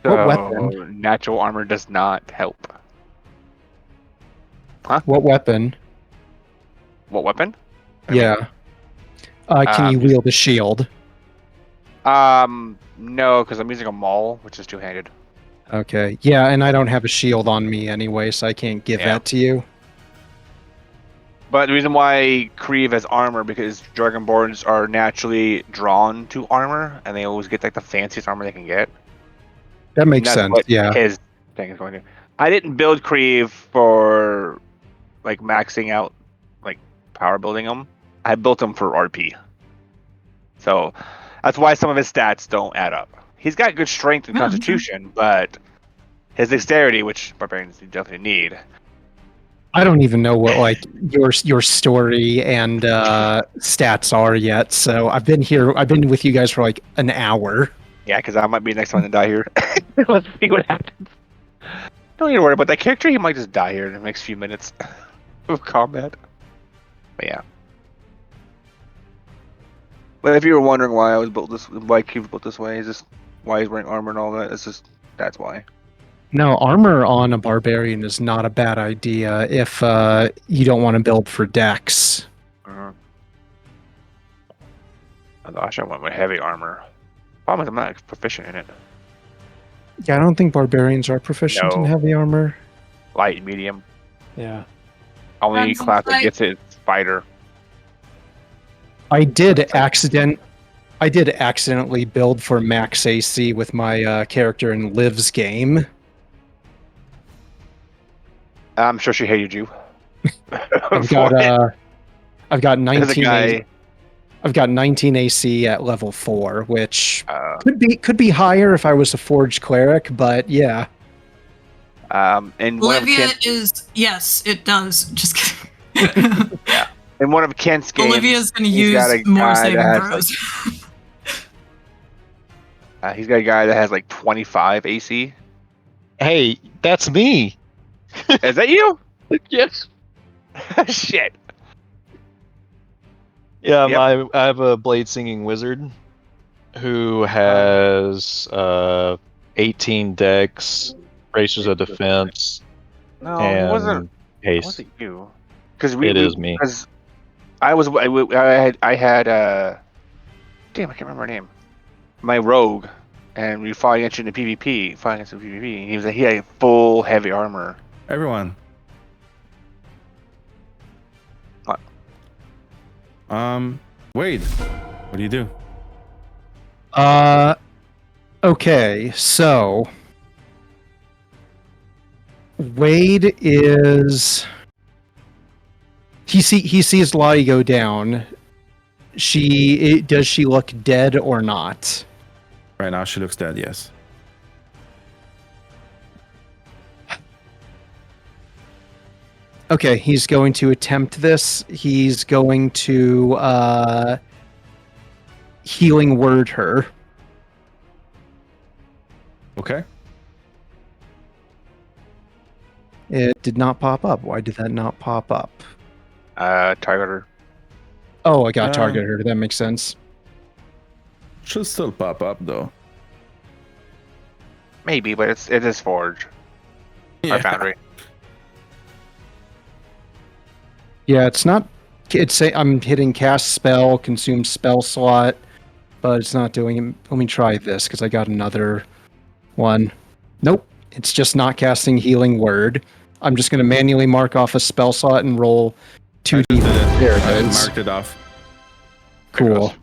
[SPEAKER 6] What
[SPEAKER 7] So
[SPEAKER 6] weapon?
[SPEAKER 7] natural armor does not help.
[SPEAKER 6] What weapon?
[SPEAKER 7] What weapon?
[SPEAKER 6] Yeah. Can you
[SPEAKER 7] Um,
[SPEAKER 6] wield a shield?
[SPEAKER 7] No, because I'm using a maul, which is two-handed.
[SPEAKER 6] Okay. Yeah, and I don't have a shield on me anyway, so I can't give
[SPEAKER 7] Yeah.
[SPEAKER 6] that to you.
[SPEAKER 7] But the reason why Kriv has armor because Dragonborns are naturally drawn to armor, and they always get like the fanciest armor they can get.
[SPEAKER 6] That makes
[SPEAKER 7] And that's
[SPEAKER 6] sense.
[SPEAKER 7] what
[SPEAKER 6] Yeah.
[SPEAKER 7] his thing is going to. I didn't build Kriv for like maxing out, like power building him. I built him for RP. So that's why some of his stats don't add up. He's got good strength and
[SPEAKER 1] Yeah, okay.
[SPEAKER 7] constitution, but his dexterity, which barbarians definitely need.
[SPEAKER 6] I don't even know what like your story and stats are yet. So I've been with you guys for like an hour.
[SPEAKER 7] Yeah, because I might be the next one to die here. Let's see what happens. Don't need to worry about that character. He might just die here in the next few minutes of combat. But yeah. But if you were wondering why I was built why Kriv was built this way, is just why he's wearing armor and all that. It's just that's why.
[SPEAKER 6] No, armor on a barbarian is not a bad idea if you don't want to build for dex.
[SPEAKER 7] Oh gosh, I went with heavy armor. Problem is, I'm not proficient in it.
[SPEAKER 6] Yeah, I don't think barbarians are proficient in
[SPEAKER 7] No.
[SPEAKER 6] heavy armor.
[SPEAKER 7] Light, medium.
[SPEAKER 6] Yeah.
[SPEAKER 7] Only
[SPEAKER 1] Runs
[SPEAKER 7] class that
[SPEAKER 1] inside.
[SPEAKER 7] gets it is fighter.
[SPEAKER 6] I did accidentally build for max AC with my character in Liv's game.
[SPEAKER 7] I'm sure she hated you.
[SPEAKER 6] I've
[SPEAKER 7] For
[SPEAKER 6] got
[SPEAKER 7] it.
[SPEAKER 6] I've got
[SPEAKER 7] There's a
[SPEAKER 6] 19
[SPEAKER 7] guy.
[SPEAKER 6] I've got 19 AC at level 4, which
[SPEAKER 7] Uh,
[SPEAKER 6] could be higher if I was a forged cleric, but yeah.
[SPEAKER 7] and one of
[SPEAKER 1] Olivia
[SPEAKER 7] Ken,
[SPEAKER 1] is yes, it does. Just kidding.
[SPEAKER 7] in one of Kent's games,
[SPEAKER 1] Olivia's gonna
[SPEAKER 7] he's got
[SPEAKER 1] use
[SPEAKER 7] a
[SPEAKER 1] more
[SPEAKER 7] guy
[SPEAKER 1] saving
[SPEAKER 7] that has,
[SPEAKER 1] throws.
[SPEAKER 7] he's got a guy that has like 25 AC.
[SPEAKER 4] Hey, that's me.
[SPEAKER 7] Is that you?
[SPEAKER 4] Yes.
[SPEAKER 7] Shit.
[SPEAKER 4] Yeah,
[SPEAKER 7] Yep.
[SPEAKER 4] I have a blade singing wizard who has 18 dex, bracers of defense,
[SPEAKER 7] No,
[SPEAKER 4] and
[SPEAKER 7] it wasn't. It
[SPEAKER 4] haste.
[SPEAKER 7] wasn't you. Because
[SPEAKER 4] It is me.
[SPEAKER 7] Because I had damn, I can't remember her name. My rogue, and we fought against you in the PvP. Fought against the PvP. And he had full heavy armor.
[SPEAKER 3] Everyone.
[SPEAKER 7] What?
[SPEAKER 3] Wade, what do you do?
[SPEAKER 6] Okay, so Wade is he sees Lotte go down. Does she look dead or not?
[SPEAKER 3] Right now, she looks dead. Yes.
[SPEAKER 6] Okay, he's going to attempt this. He's going to healing word her.
[SPEAKER 3] Okay.
[SPEAKER 6] It did not pop up. Why did that not pop up?
[SPEAKER 7] Target her.
[SPEAKER 6] Oh, I got target her. That makes sense.
[SPEAKER 3] Should still pop up though.
[SPEAKER 7] Maybe, but it is Forge. Or Foundry.
[SPEAKER 6] Yeah, it's not. It's say I'm hitting cast spell, consume spell slot, but it's not doing it. Let me try this because I got another one. Nope, it's just not casting healing word. I'm just going to manually mark off a spell slot and roll 2d. There
[SPEAKER 3] I
[SPEAKER 6] it is.
[SPEAKER 3] marked it off.
[SPEAKER 6] Cool.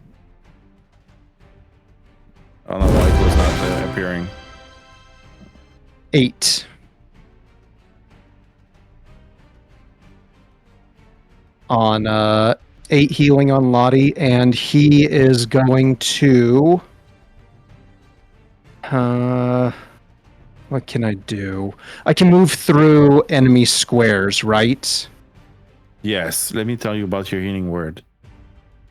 [SPEAKER 3] I don't know why it was not appearing.
[SPEAKER 6] 8. On 8 healing on Lotte, and he is going to. What can I do? I can move through enemy squares, right?
[SPEAKER 3] Yes. Let me tell you about your healing word.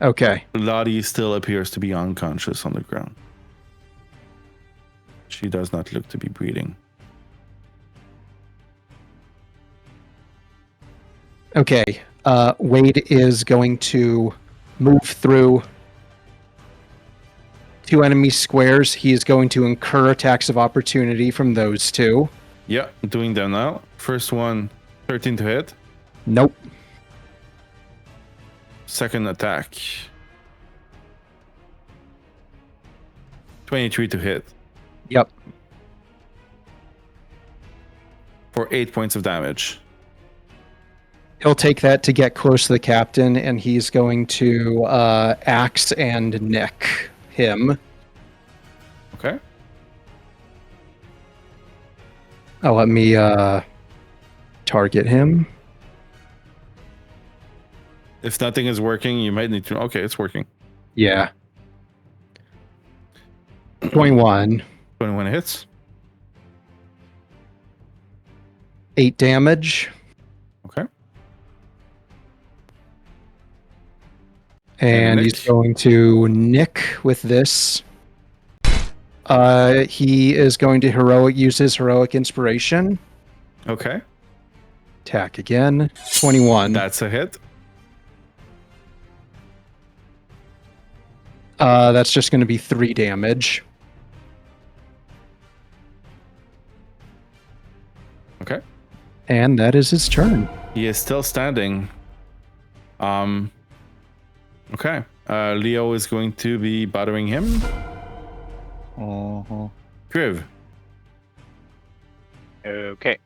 [SPEAKER 6] Okay.
[SPEAKER 3] Lotte still appears to be unconscious on the ground. She does not look to be breathing.
[SPEAKER 6] Okay. Wade is going to move through 2 enemy squares. He is going to incur attacks of opportunity from those 2.
[SPEAKER 3] Yeah, doing them now. First one, 13 to hit.
[SPEAKER 6] Nope.
[SPEAKER 3] Second attack, 23 to hit.
[SPEAKER 6] Yep.
[SPEAKER 3] For 8 points of damage.
[SPEAKER 6] He'll take that to get close to the captain, and he's going to axe and nick him.
[SPEAKER 3] Okay.
[SPEAKER 6] Oh, let me target him.
[SPEAKER 3] If nothing is working, you might need to. Okay, it's working.
[SPEAKER 6] Yeah. 21.
[SPEAKER 3] 21 hits.
[SPEAKER 6] 8 damage.
[SPEAKER 3] Okay.
[SPEAKER 6] And he's
[SPEAKER 3] nick.
[SPEAKER 6] going to nick with this. He is going to use his heroic inspiration.
[SPEAKER 3] Okay.
[SPEAKER 6] Attack again. 21.
[SPEAKER 3] That's a hit.
[SPEAKER 6] That's just going to be 3 damage.
[SPEAKER 3] Okay.
[SPEAKER 6] And that is his turn.
[SPEAKER 3] He is still standing. Okay. Leo is going to be bothering him. Kriv.
[SPEAKER 7] Okay.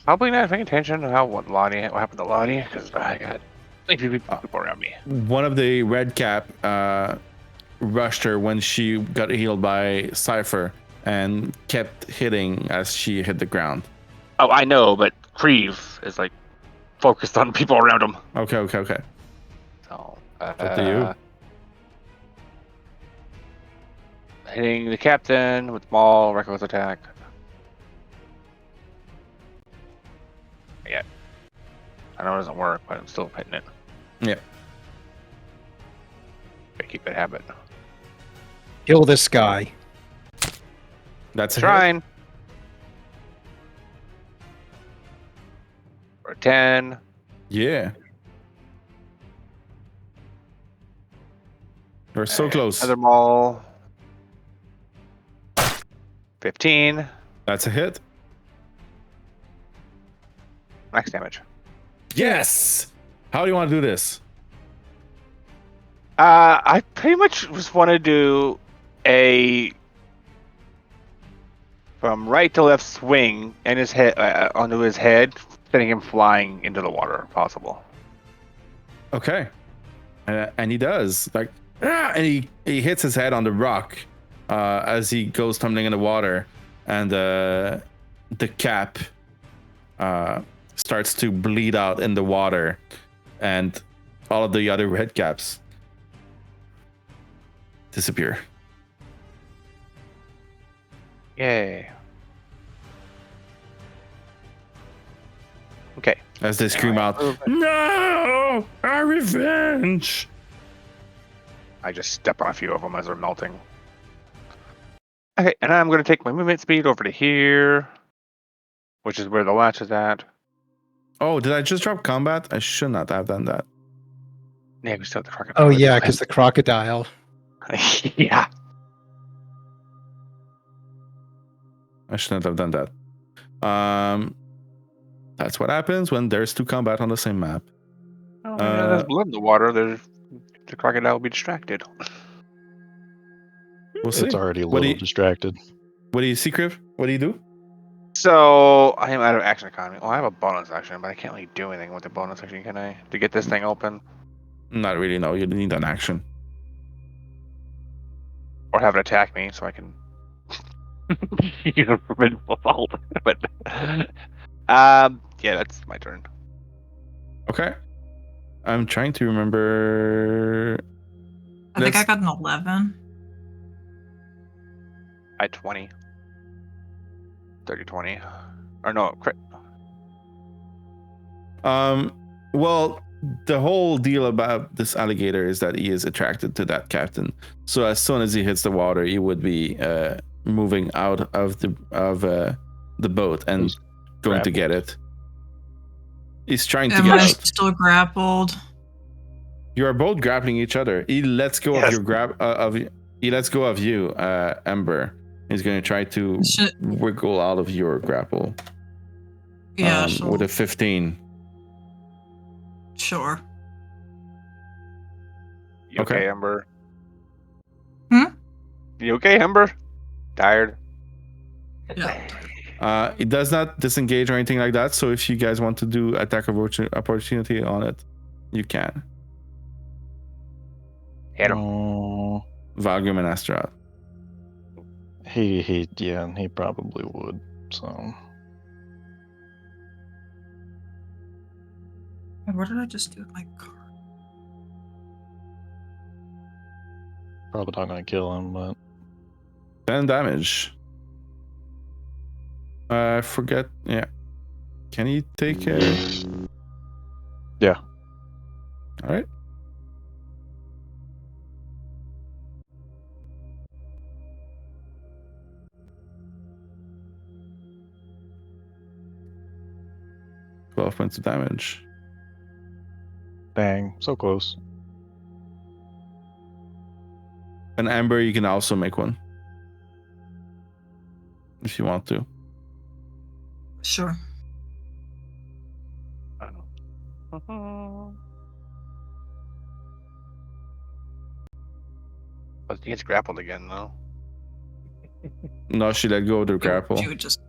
[SPEAKER 7] Probably not paying attention to what happened to Lotte, because I got people around me.
[SPEAKER 3] One of the red cap rushed her when she got healed by Cypher and kept hitting as she hit the ground.
[SPEAKER 7] Oh, I know, but Kriv is like focused on people around him.
[SPEAKER 3] Okay.
[SPEAKER 7] So,
[SPEAKER 3] Up to you.
[SPEAKER 7] Hitting the captain with Maul, reckless attack. Yeah. I know it doesn't work, but I'm still hitting it.
[SPEAKER 3] Yeah.
[SPEAKER 7] Gotta keep that habit.
[SPEAKER 6] Kill this guy.
[SPEAKER 3] That's a hit.
[SPEAKER 7] Trying. For 10.
[SPEAKER 3] Yeah. We're so close.
[SPEAKER 7] Another Maul. 15.
[SPEAKER 3] That's a hit.
[SPEAKER 7] Max damage.
[SPEAKER 3] Yes. How do you want to do this?
[SPEAKER 7] I pretty much just want to do a from right to left swing and his head onto his head, sending him flying into the water, if possible.
[SPEAKER 3] Okay. And he does. And he hits his head on the rock as he goes tumbling in the water. And the cap starts to bleed out in the water. And all of the other red caps disappear.
[SPEAKER 7] Yay. Okay.
[SPEAKER 3] As they scream out, "No! Our revenge!"
[SPEAKER 7] I just step on a few of them as they're melting. Okay, and I'm going to take my movement speed over to here, which is where the latch is at.
[SPEAKER 3] Oh, did I just drop combat? I should not have done that.
[SPEAKER 7] Yeah, we still have the crocodile.
[SPEAKER 6] Oh yeah, because the crocodile.
[SPEAKER 7] Yeah.
[SPEAKER 3] I shouldn't have done that. That's what happens when there's two combat on the same map.
[SPEAKER 7] Oh, yeah, there's blood in the water. The crocodile will be distracted.
[SPEAKER 3] We'll see.
[SPEAKER 4] It's already a
[SPEAKER 3] What do
[SPEAKER 4] little
[SPEAKER 3] you-
[SPEAKER 4] distracted.
[SPEAKER 3] What do you see, Kriv? What do you do?
[SPEAKER 7] So I am out of action economy. Well, I have a bonus action, but I can't really do anything with the bonus action, can I? To get this thing open,
[SPEAKER 3] Not really. No, you need an action.
[SPEAKER 7] or have it attack me, so I can use a formidable assault. But yeah, that's my turn.
[SPEAKER 3] Okay. I'm trying to remember.
[SPEAKER 1] I think I
[SPEAKER 3] Let's-
[SPEAKER 1] got an 11.
[SPEAKER 7] I 20. 30-20. Or no, crit.
[SPEAKER 3] Well, the whole deal about this alligator is that he is attracted to that captain. So as soon as he hits the water, he would be moving out of the boat and
[SPEAKER 4] He's
[SPEAKER 3] going to get it. He's trying to
[SPEAKER 1] Am
[SPEAKER 3] get
[SPEAKER 1] I
[SPEAKER 3] out.
[SPEAKER 1] still grappled?
[SPEAKER 3] You are both grappling each other. He lets go of
[SPEAKER 7] Yes.
[SPEAKER 3] your he lets go of you, Ember. He's going to try to
[SPEAKER 1] Should,
[SPEAKER 3] wiggle out of your grapple.
[SPEAKER 1] yeah,
[SPEAKER 3] With a 15.
[SPEAKER 1] sure.
[SPEAKER 7] You
[SPEAKER 3] Okay.
[SPEAKER 7] okay, Ember?
[SPEAKER 1] Hmm?
[SPEAKER 7] You okay, Ember? Tired?
[SPEAKER 1] Yeah.
[SPEAKER 3] It does not disengage or anything like that. So if you guys want to do attack of opportunity on it, you can.
[SPEAKER 7] Hit him.
[SPEAKER 4] Oh,
[SPEAKER 3] Valgrim and Astaroth.
[SPEAKER 4] he probably would. So
[SPEAKER 1] What did I just do with my card?
[SPEAKER 4] probably not gonna kill him, but
[SPEAKER 3] 10 damage. I forget. Yeah. Can he take a...
[SPEAKER 4] Yeah.
[SPEAKER 3] All right. Twelve points of damage.
[SPEAKER 4] dang, so close.
[SPEAKER 3] And Amber, you can also make one. If you want to.
[SPEAKER 1] Sure.
[SPEAKER 7] But he gets grappled again, though.
[SPEAKER 3] No, she let go of the grapple.
[SPEAKER 1] She would just.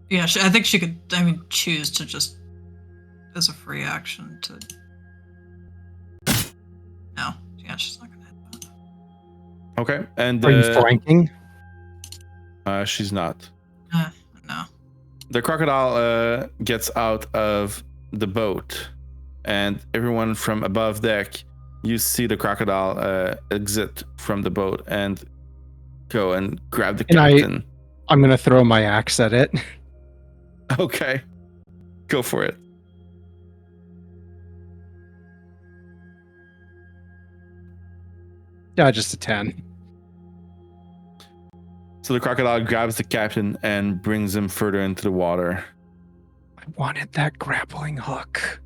[SPEAKER 1] Yeah, I think she could. I mean, choose to just as a free action to. No, yeah, she's not gonna hit that.
[SPEAKER 3] Okay, and
[SPEAKER 6] Are you flanking?
[SPEAKER 3] she's not.
[SPEAKER 1] No.
[SPEAKER 3] The crocodile gets out of the boat, and everyone from above deck, you see the crocodile exit from the boat and go and grab the captain.
[SPEAKER 6] I'm gonna throw my axe at it.
[SPEAKER 3] Okay, go for it.
[SPEAKER 6] Yeah, just a 10.
[SPEAKER 3] So the crocodile grabs the captain and brings him further into the water.
[SPEAKER 6] I wanted that grappling hook.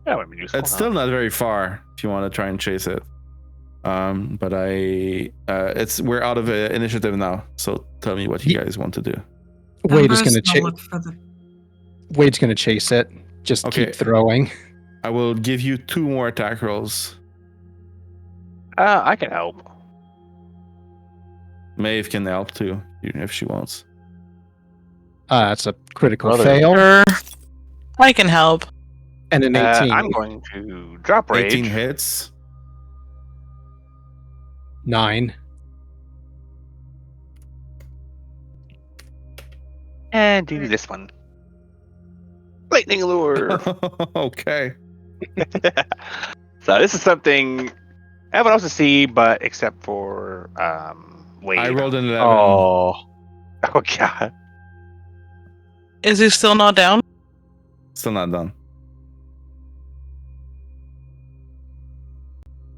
[SPEAKER 7] That would be useful.
[SPEAKER 3] It's still not very far if you want to try and chase it. But we're out of initiative now. So tell me what you guys want to do.
[SPEAKER 6] Wade is
[SPEAKER 1] Ember's
[SPEAKER 6] gonna chase.
[SPEAKER 1] look for the.
[SPEAKER 6] Wade's gonna chase it. Just
[SPEAKER 3] Okay.
[SPEAKER 6] keep throwing.
[SPEAKER 3] I will give you 2 more attack rolls.
[SPEAKER 7] I can help.
[SPEAKER 3] Maeve can help too, if she wants.
[SPEAKER 6] That's a critical
[SPEAKER 4] Brother.
[SPEAKER 6] fail
[SPEAKER 5] Sure. I can help.
[SPEAKER 6] and an 18.
[SPEAKER 7] I'm going to drop rage.
[SPEAKER 3] 18 hits.
[SPEAKER 6] 9.
[SPEAKER 7] And do this one. Lightning lure.
[SPEAKER 3] Okay.
[SPEAKER 7] So this is something everyone else to see, but except for Wade.
[SPEAKER 3] I rolled an 11.
[SPEAKER 4] Oh,
[SPEAKER 7] Oh god.
[SPEAKER 5] Is he still not down?
[SPEAKER 3] Still not done.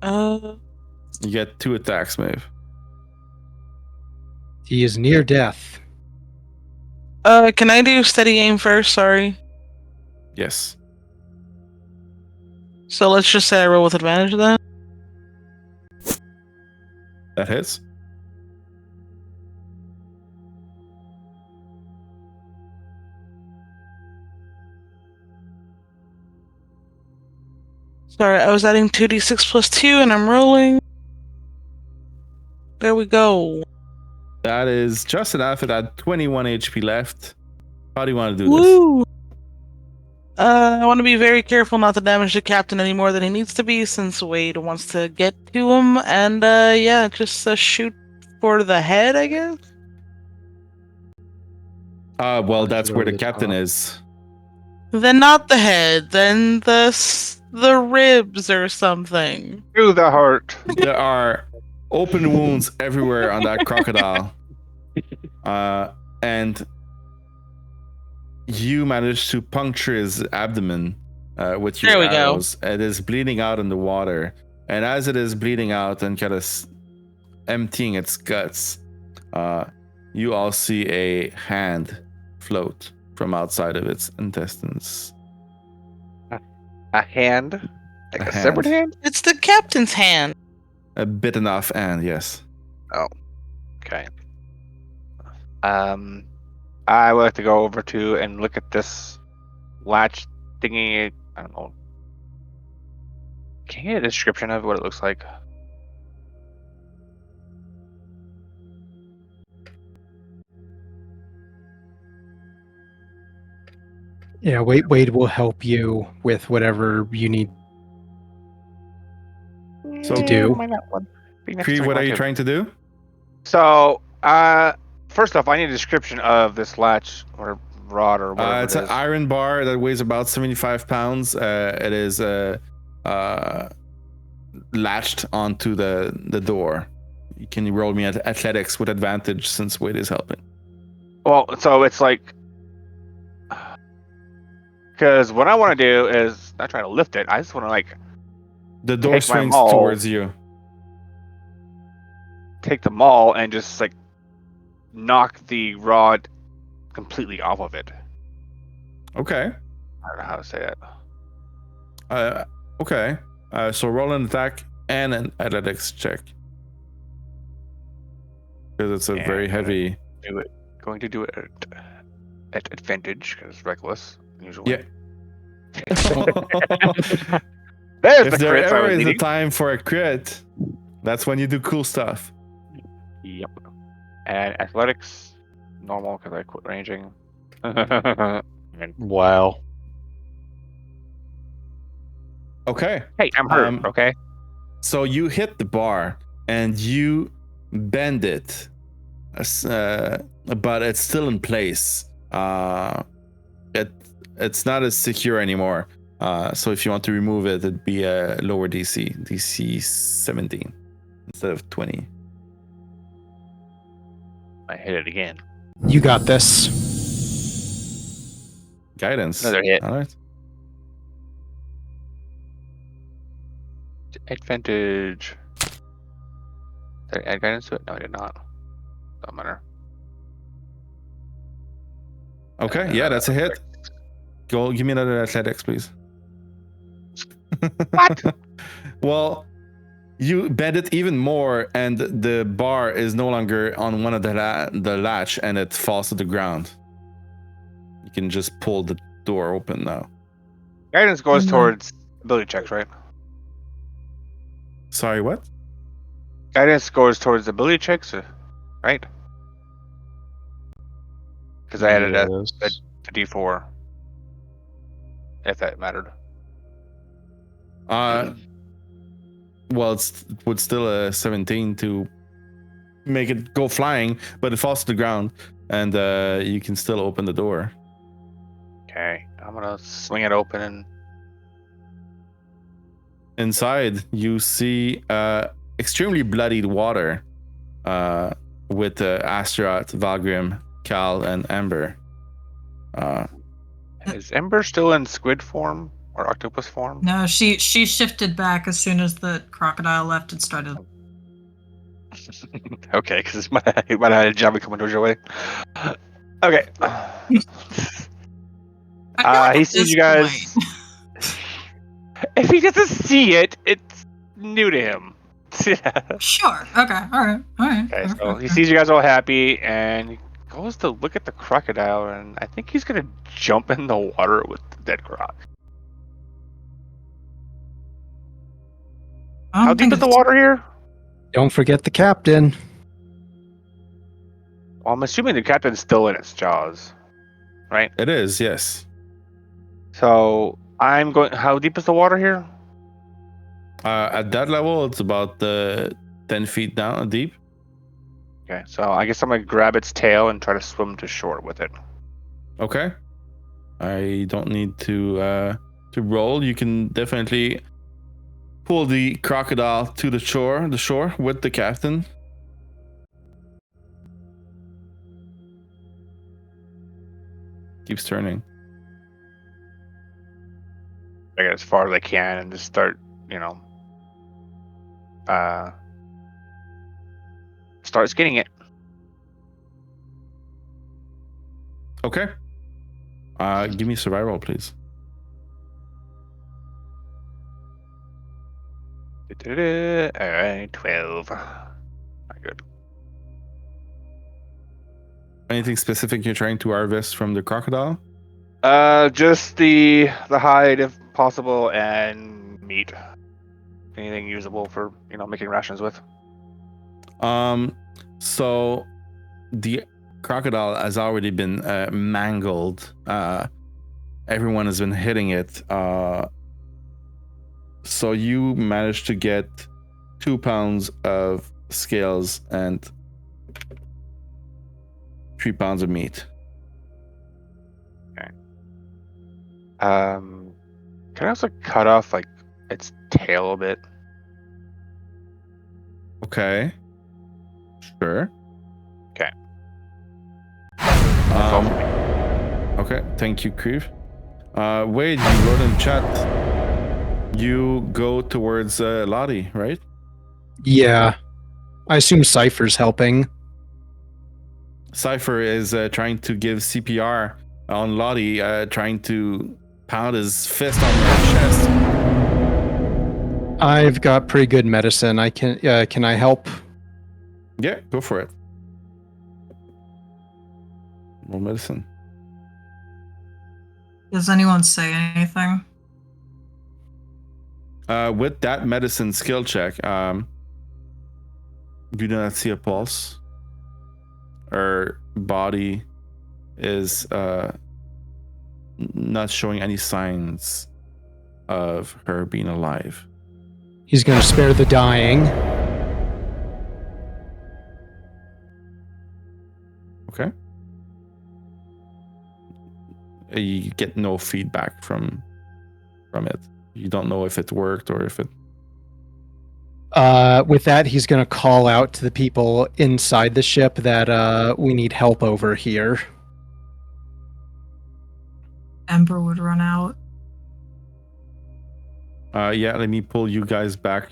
[SPEAKER 3] You get 2 attacks, Maeve.
[SPEAKER 6] He is near death.
[SPEAKER 5] Can I do steady aim first? Sorry.
[SPEAKER 3] Yes.
[SPEAKER 5] So let's just say I roll with advantage then.
[SPEAKER 3] That hits.
[SPEAKER 5] Sorry, I was adding 2d6 plus 2 and I'm rolling. There we go.
[SPEAKER 3] That is just enough. It had 21 HP left. How do you want to do this?
[SPEAKER 5] Woo! I want to be very careful not to damage the captain any more than he needs to be, since Wade wants to get to him. And yeah, just shoot for the head, I guess.
[SPEAKER 3] Well, that's where the captain is.
[SPEAKER 5] Then not the head. Then the ribs or something.
[SPEAKER 7] Through the heart.
[SPEAKER 3] There are open wounds everywhere on that crocodile. And you managed to puncture his abdomen with your
[SPEAKER 5] There we go.
[SPEAKER 3] arrows. It is bleeding out in the water. And as it is bleeding out and kind of emptying its guts, you all see a hand float from outside of its intestines.
[SPEAKER 7] A hand? Like
[SPEAKER 3] A
[SPEAKER 7] a severed hand?
[SPEAKER 5] It's the captain's hand.
[SPEAKER 3] A bitten off hand, yes.
[SPEAKER 7] Okay. I would like to go over to and look at this latch thingy. I don't know. Can you get a description of what it looks like?
[SPEAKER 6] Yeah, Wade will help you with whatever you need.
[SPEAKER 3] So
[SPEAKER 6] do.
[SPEAKER 7] Might not be
[SPEAKER 3] Kriv,
[SPEAKER 7] necessary
[SPEAKER 3] what are you
[SPEAKER 7] to-
[SPEAKER 3] trying to do?
[SPEAKER 7] So, first off, I need a description of this latch or rod or whatever
[SPEAKER 3] It's
[SPEAKER 7] it
[SPEAKER 3] an
[SPEAKER 7] is.
[SPEAKER 3] iron bar that weighs about 75 pounds. It is latched onto the door. Can you roll me at athletics with advantage since Wade is helping?
[SPEAKER 7] Well, so it's like, because what I want to do is not try to lift it. I just want to like
[SPEAKER 3] The door
[SPEAKER 7] Take my
[SPEAKER 3] swings
[SPEAKER 7] maul.
[SPEAKER 3] towards you.
[SPEAKER 7] take the maul and just like knock the rod completely off of it.
[SPEAKER 3] Okay.
[SPEAKER 7] I don't know how to say that.
[SPEAKER 3] Okay. So roll an attack and an athletics check. Because it's a
[SPEAKER 7] Yeah,
[SPEAKER 3] very
[SPEAKER 7] I'm
[SPEAKER 3] heavy.
[SPEAKER 7] Going to do it at advantage because it's reckless usually.
[SPEAKER 3] Yeah.
[SPEAKER 7] There's
[SPEAKER 3] If
[SPEAKER 7] the
[SPEAKER 3] there
[SPEAKER 7] crits I
[SPEAKER 3] ever
[SPEAKER 7] was
[SPEAKER 3] is a
[SPEAKER 7] needing.
[SPEAKER 3] time for a crit, that's when you do cool stuff.
[SPEAKER 7] Yep. And athletics, normal because I quit ranging.
[SPEAKER 4] Wow.
[SPEAKER 3] Okay.
[SPEAKER 7] Hey, I'm hurt. Okay.
[SPEAKER 3] So you hit the bar and you bend it, but it's still in place. It's not as secure anymore. So if you want to remove it, it'd be a lower DC 17 instead of 20.
[SPEAKER 7] I hit it again.
[SPEAKER 6] You got this.
[SPEAKER 3] Guidance.
[SPEAKER 7] Another hit.
[SPEAKER 3] All right.
[SPEAKER 7] Advantage. Did I add guidance to it? No, I did not. Don't matter.
[SPEAKER 3] Okay. Yeah, that's a hit. Go. Give me another athletics, please.
[SPEAKER 7] What?
[SPEAKER 3] Well, you bend it even more, and the bar is no longer on one of the latch, and it falls to the ground. You can just pull the door open now.
[SPEAKER 7] Guidance goes
[SPEAKER 1] Mhm.
[SPEAKER 7] towards ability checks, right?
[SPEAKER 3] Sorry, what?
[SPEAKER 7] Guidance goes towards ability checks, right? Because I added that
[SPEAKER 4] Yes.
[SPEAKER 7] to D4. If that mattered.
[SPEAKER 3] Well, it would still a 17 to make it go flying, but it falls to the ground, and you can still open the door.
[SPEAKER 7] Okay, I'm gonna swing it open and
[SPEAKER 3] Inside, you see extremely bloodied water with Astaroth, Valgrim, Cal, and Ember.
[SPEAKER 7] is Ember still in squid form or octopus form?
[SPEAKER 1] No, she shifted back as soon as the crocodile left and started.
[SPEAKER 7] Okay, because it might have had a zombie coming towards your way. Okay.
[SPEAKER 1] I feel like
[SPEAKER 7] He
[SPEAKER 1] at
[SPEAKER 7] sees
[SPEAKER 1] this
[SPEAKER 7] you guys.
[SPEAKER 1] point-
[SPEAKER 7] If he doesn't see it, it's new to him.
[SPEAKER 1] Sure. Okay. All right.
[SPEAKER 7] Okay, so he sees you guys all happy and he goes to look at the crocodile, and I think he's gonna jump in the water with the dead croc. How deep is the water here?
[SPEAKER 6] Don't forget the captain.
[SPEAKER 7] Well, I'm assuming the captain's still in its jaws, right?
[SPEAKER 3] It is, yes.
[SPEAKER 7] So I'm going. How deep is the water here?
[SPEAKER 3] At that level, it's about 10 feet down deep.
[SPEAKER 7] Okay, so I guess I'm gonna grab its tail and try to swim to shore with it.
[SPEAKER 3] Okay. I don't need to roll. You can definitely pull the crocodile to the shore with the captain. Keeps turning.
[SPEAKER 7] I get as far as I can and just start, start skinning it.
[SPEAKER 3] Okay. Give me survival, please.
[SPEAKER 7] Alright, 12. Not good.
[SPEAKER 3] Anything specific you're trying to harvest from the crocodile?
[SPEAKER 7] Just the hide if possible and meat. Anything usable for, making rations with.
[SPEAKER 3] So the crocodile has already been mangled. Everyone has been hitting it. So you managed to get 2 pounds of scales and 3 pounds of meat.
[SPEAKER 7] Okay. Can I also cut off its tail a bit?
[SPEAKER 3] Okay. Sure.
[SPEAKER 7] Okay. That's all for me.
[SPEAKER 3] Okay. Thank you, Kriv. Wade, you wrote in chat. You go towards Lotte, right?
[SPEAKER 6] Yeah. I assume Cypher's helping.
[SPEAKER 3] Cypher is trying to give CPR on Lotte, trying to pound his fist on her chest.
[SPEAKER 6] I've got pretty good medicine. Can I help?
[SPEAKER 3] Yeah, go for it. Roll medicine.
[SPEAKER 1] Does anyone say anything?
[SPEAKER 3] With that medicine skill check, you do not see a pulse. her body is not showing any signs of her being alive.
[SPEAKER 6] He's going to spare the dying.
[SPEAKER 3] Okay. You get no feedback from it. You don't know if it worked or if it.
[SPEAKER 6] With that, he's going to call out to the people inside the ship that we need help over here.
[SPEAKER 1] Ember would run out.
[SPEAKER 3] Yeah, let me pull you guys back.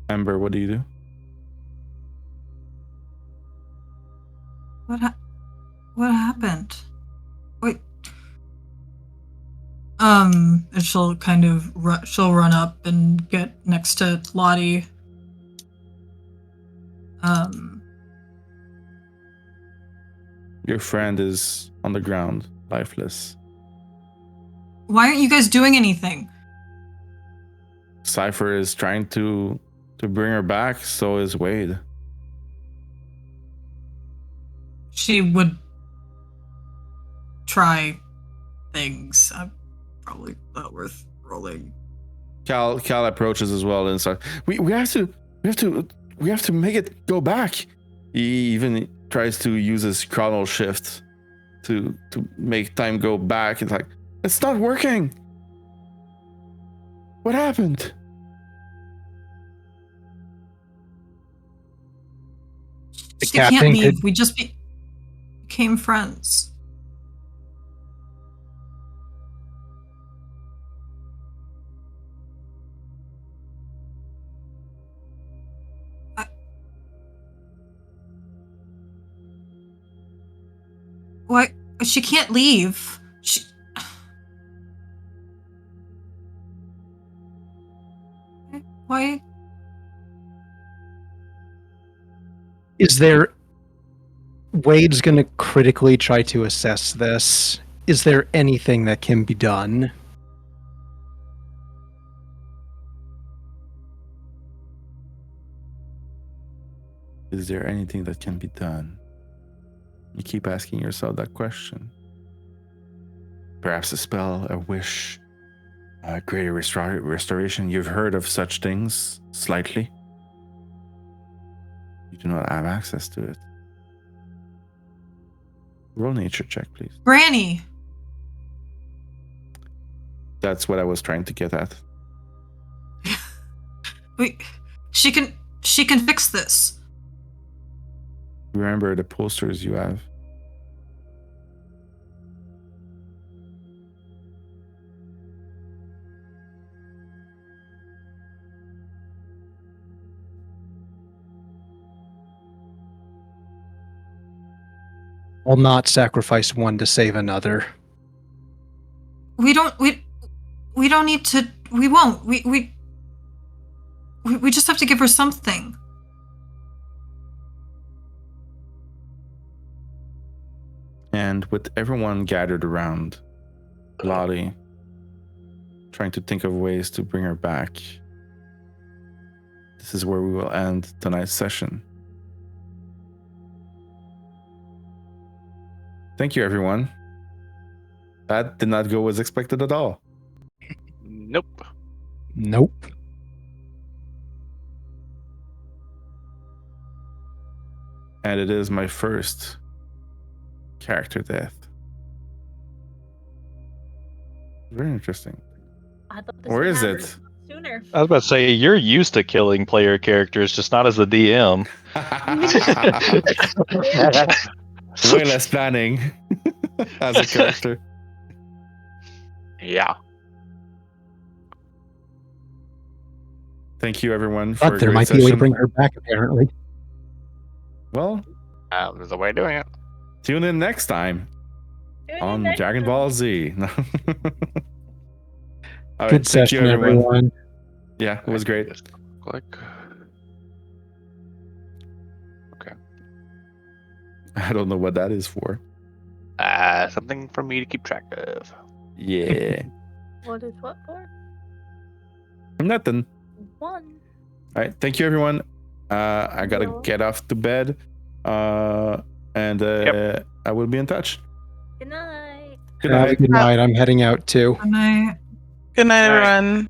[SPEAKER 3] Ember, what do you do?
[SPEAKER 1] What happened? Wait. And she'll kind of she'll run up and get next to Lotte.
[SPEAKER 3] Your friend is on the ground, lifeless.
[SPEAKER 1] Why aren't you guys doing anything?
[SPEAKER 3] Cypher is trying to bring her back, so is Wade.
[SPEAKER 1] She would try things. Probably not worth rolling.
[SPEAKER 3] Cal approaches as well and says, "We have to make it go back." He even tries to use his chronal shift to make time go back. It's like, it's not working. What happened?
[SPEAKER 6] The
[SPEAKER 1] She can't
[SPEAKER 6] captain
[SPEAKER 1] leave.
[SPEAKER 6] could-
[SPEAKER 1] We just became friends. Why? She can't leave. Why?
[SPEAKER 6] Is there... Wade's going to critically try to assess this. Is there anything that can be done?
[SPEAKER 3] Is there anything that can be done? You keep asking yourself that question. Perhaps a spell, a wish, a greater restoration. You've heard of such things, slightly. You do not have access to it. Roll nature check, please.
[SPEAKER 1] Granny.
[SPEAKER 3] That's what I was trying to get at.
[SPEAKER 1] Wait, she can fix this.
[SPEAKER 3] Remember the posters you have.
[SPEAKER 6] I'll not sacrifice one to save another.
[SPEAKER 1] We don't need to. We won't. We just have to give her something.
[SPEAKER 3] And with everyone gathered around, Lotte trying to think of ways to bring her back, this is where we will end tonight's session. Thank you, everyone. That did not go as expected at all.
[SPEAKER 7] Nope.
[SPEAKER 6] Nope.
[SPEAKER 3] And it is my first character death. Very interesting.
[SPEAKER 2] I thought this
[SPEAKER 3] Where
[SPEAKER 2] would
[SPEAKER 3] is
[SPEAKER 2] happen
[SPEAKER 3] it?
[SPEAKER 2] sooner.
[SPEAKER 4] I was about to say, you're used to killing player characters, just not as the DM.
[SPEAKER 3] Way less planning as a character.
[SPEAKER 7] Yeah.
[SPEAKER 3] Thank you, everyone, for
[SPEAKER 6] But
[SPEAKER 3] a
[SPEAKER 6] there
[SPEAKER 3] great
[SPEAKER 6] might be a way to
[SPEAKER 3] session.
[SPEAKER 6] bring her back, apparently.
[SPEAKER 3] Well,
[SPEAKER 7] There's a way of doing it.
[SPEAKER 3] tune in next time
[SPEAKER 2] Tune in
[SPEAKER 3] on
[SPEAKER 2] next
[SPEAKER 3] Dragon
[SPEAKER 2] time.
[SPEAKER 3] Ball Z. All right,
[SPEAKER 6] Good
[SPEAKER 3] thank you,
[SPEAKER 6] session, everyone.
[SPEAKER 3] Yeah, it was great.
[SPEAKER 7] Click.
[SPEAKER 3] I don't know what that is for.
[SPEAKER 7] Something for me to keep track of.
[SPEAKER 3] Yeah.
[SPEAKER 2] What is what for?
[SPEAKER 3] Nothing.
[SPEAKER 2] 1.
[SPEAKER 3] All right. Thank you, everyone. I gotta
[SPEAKER 2] Yeah.
[SPEAKER 3] get off to bed. And I will be in touch.
[SPEAKER 2] Good night.
[SPEAKER 3] Good
[SPEAKER 6] Have a
[SPEAKER 3] night.
[SPEAKER 6] good night. I'm heading out too.
[SPEAKER 1] Good night.
[SPEAKER 5] Good night,
[SPEAKER 7] Night.
[SPEAKER 5] everyone.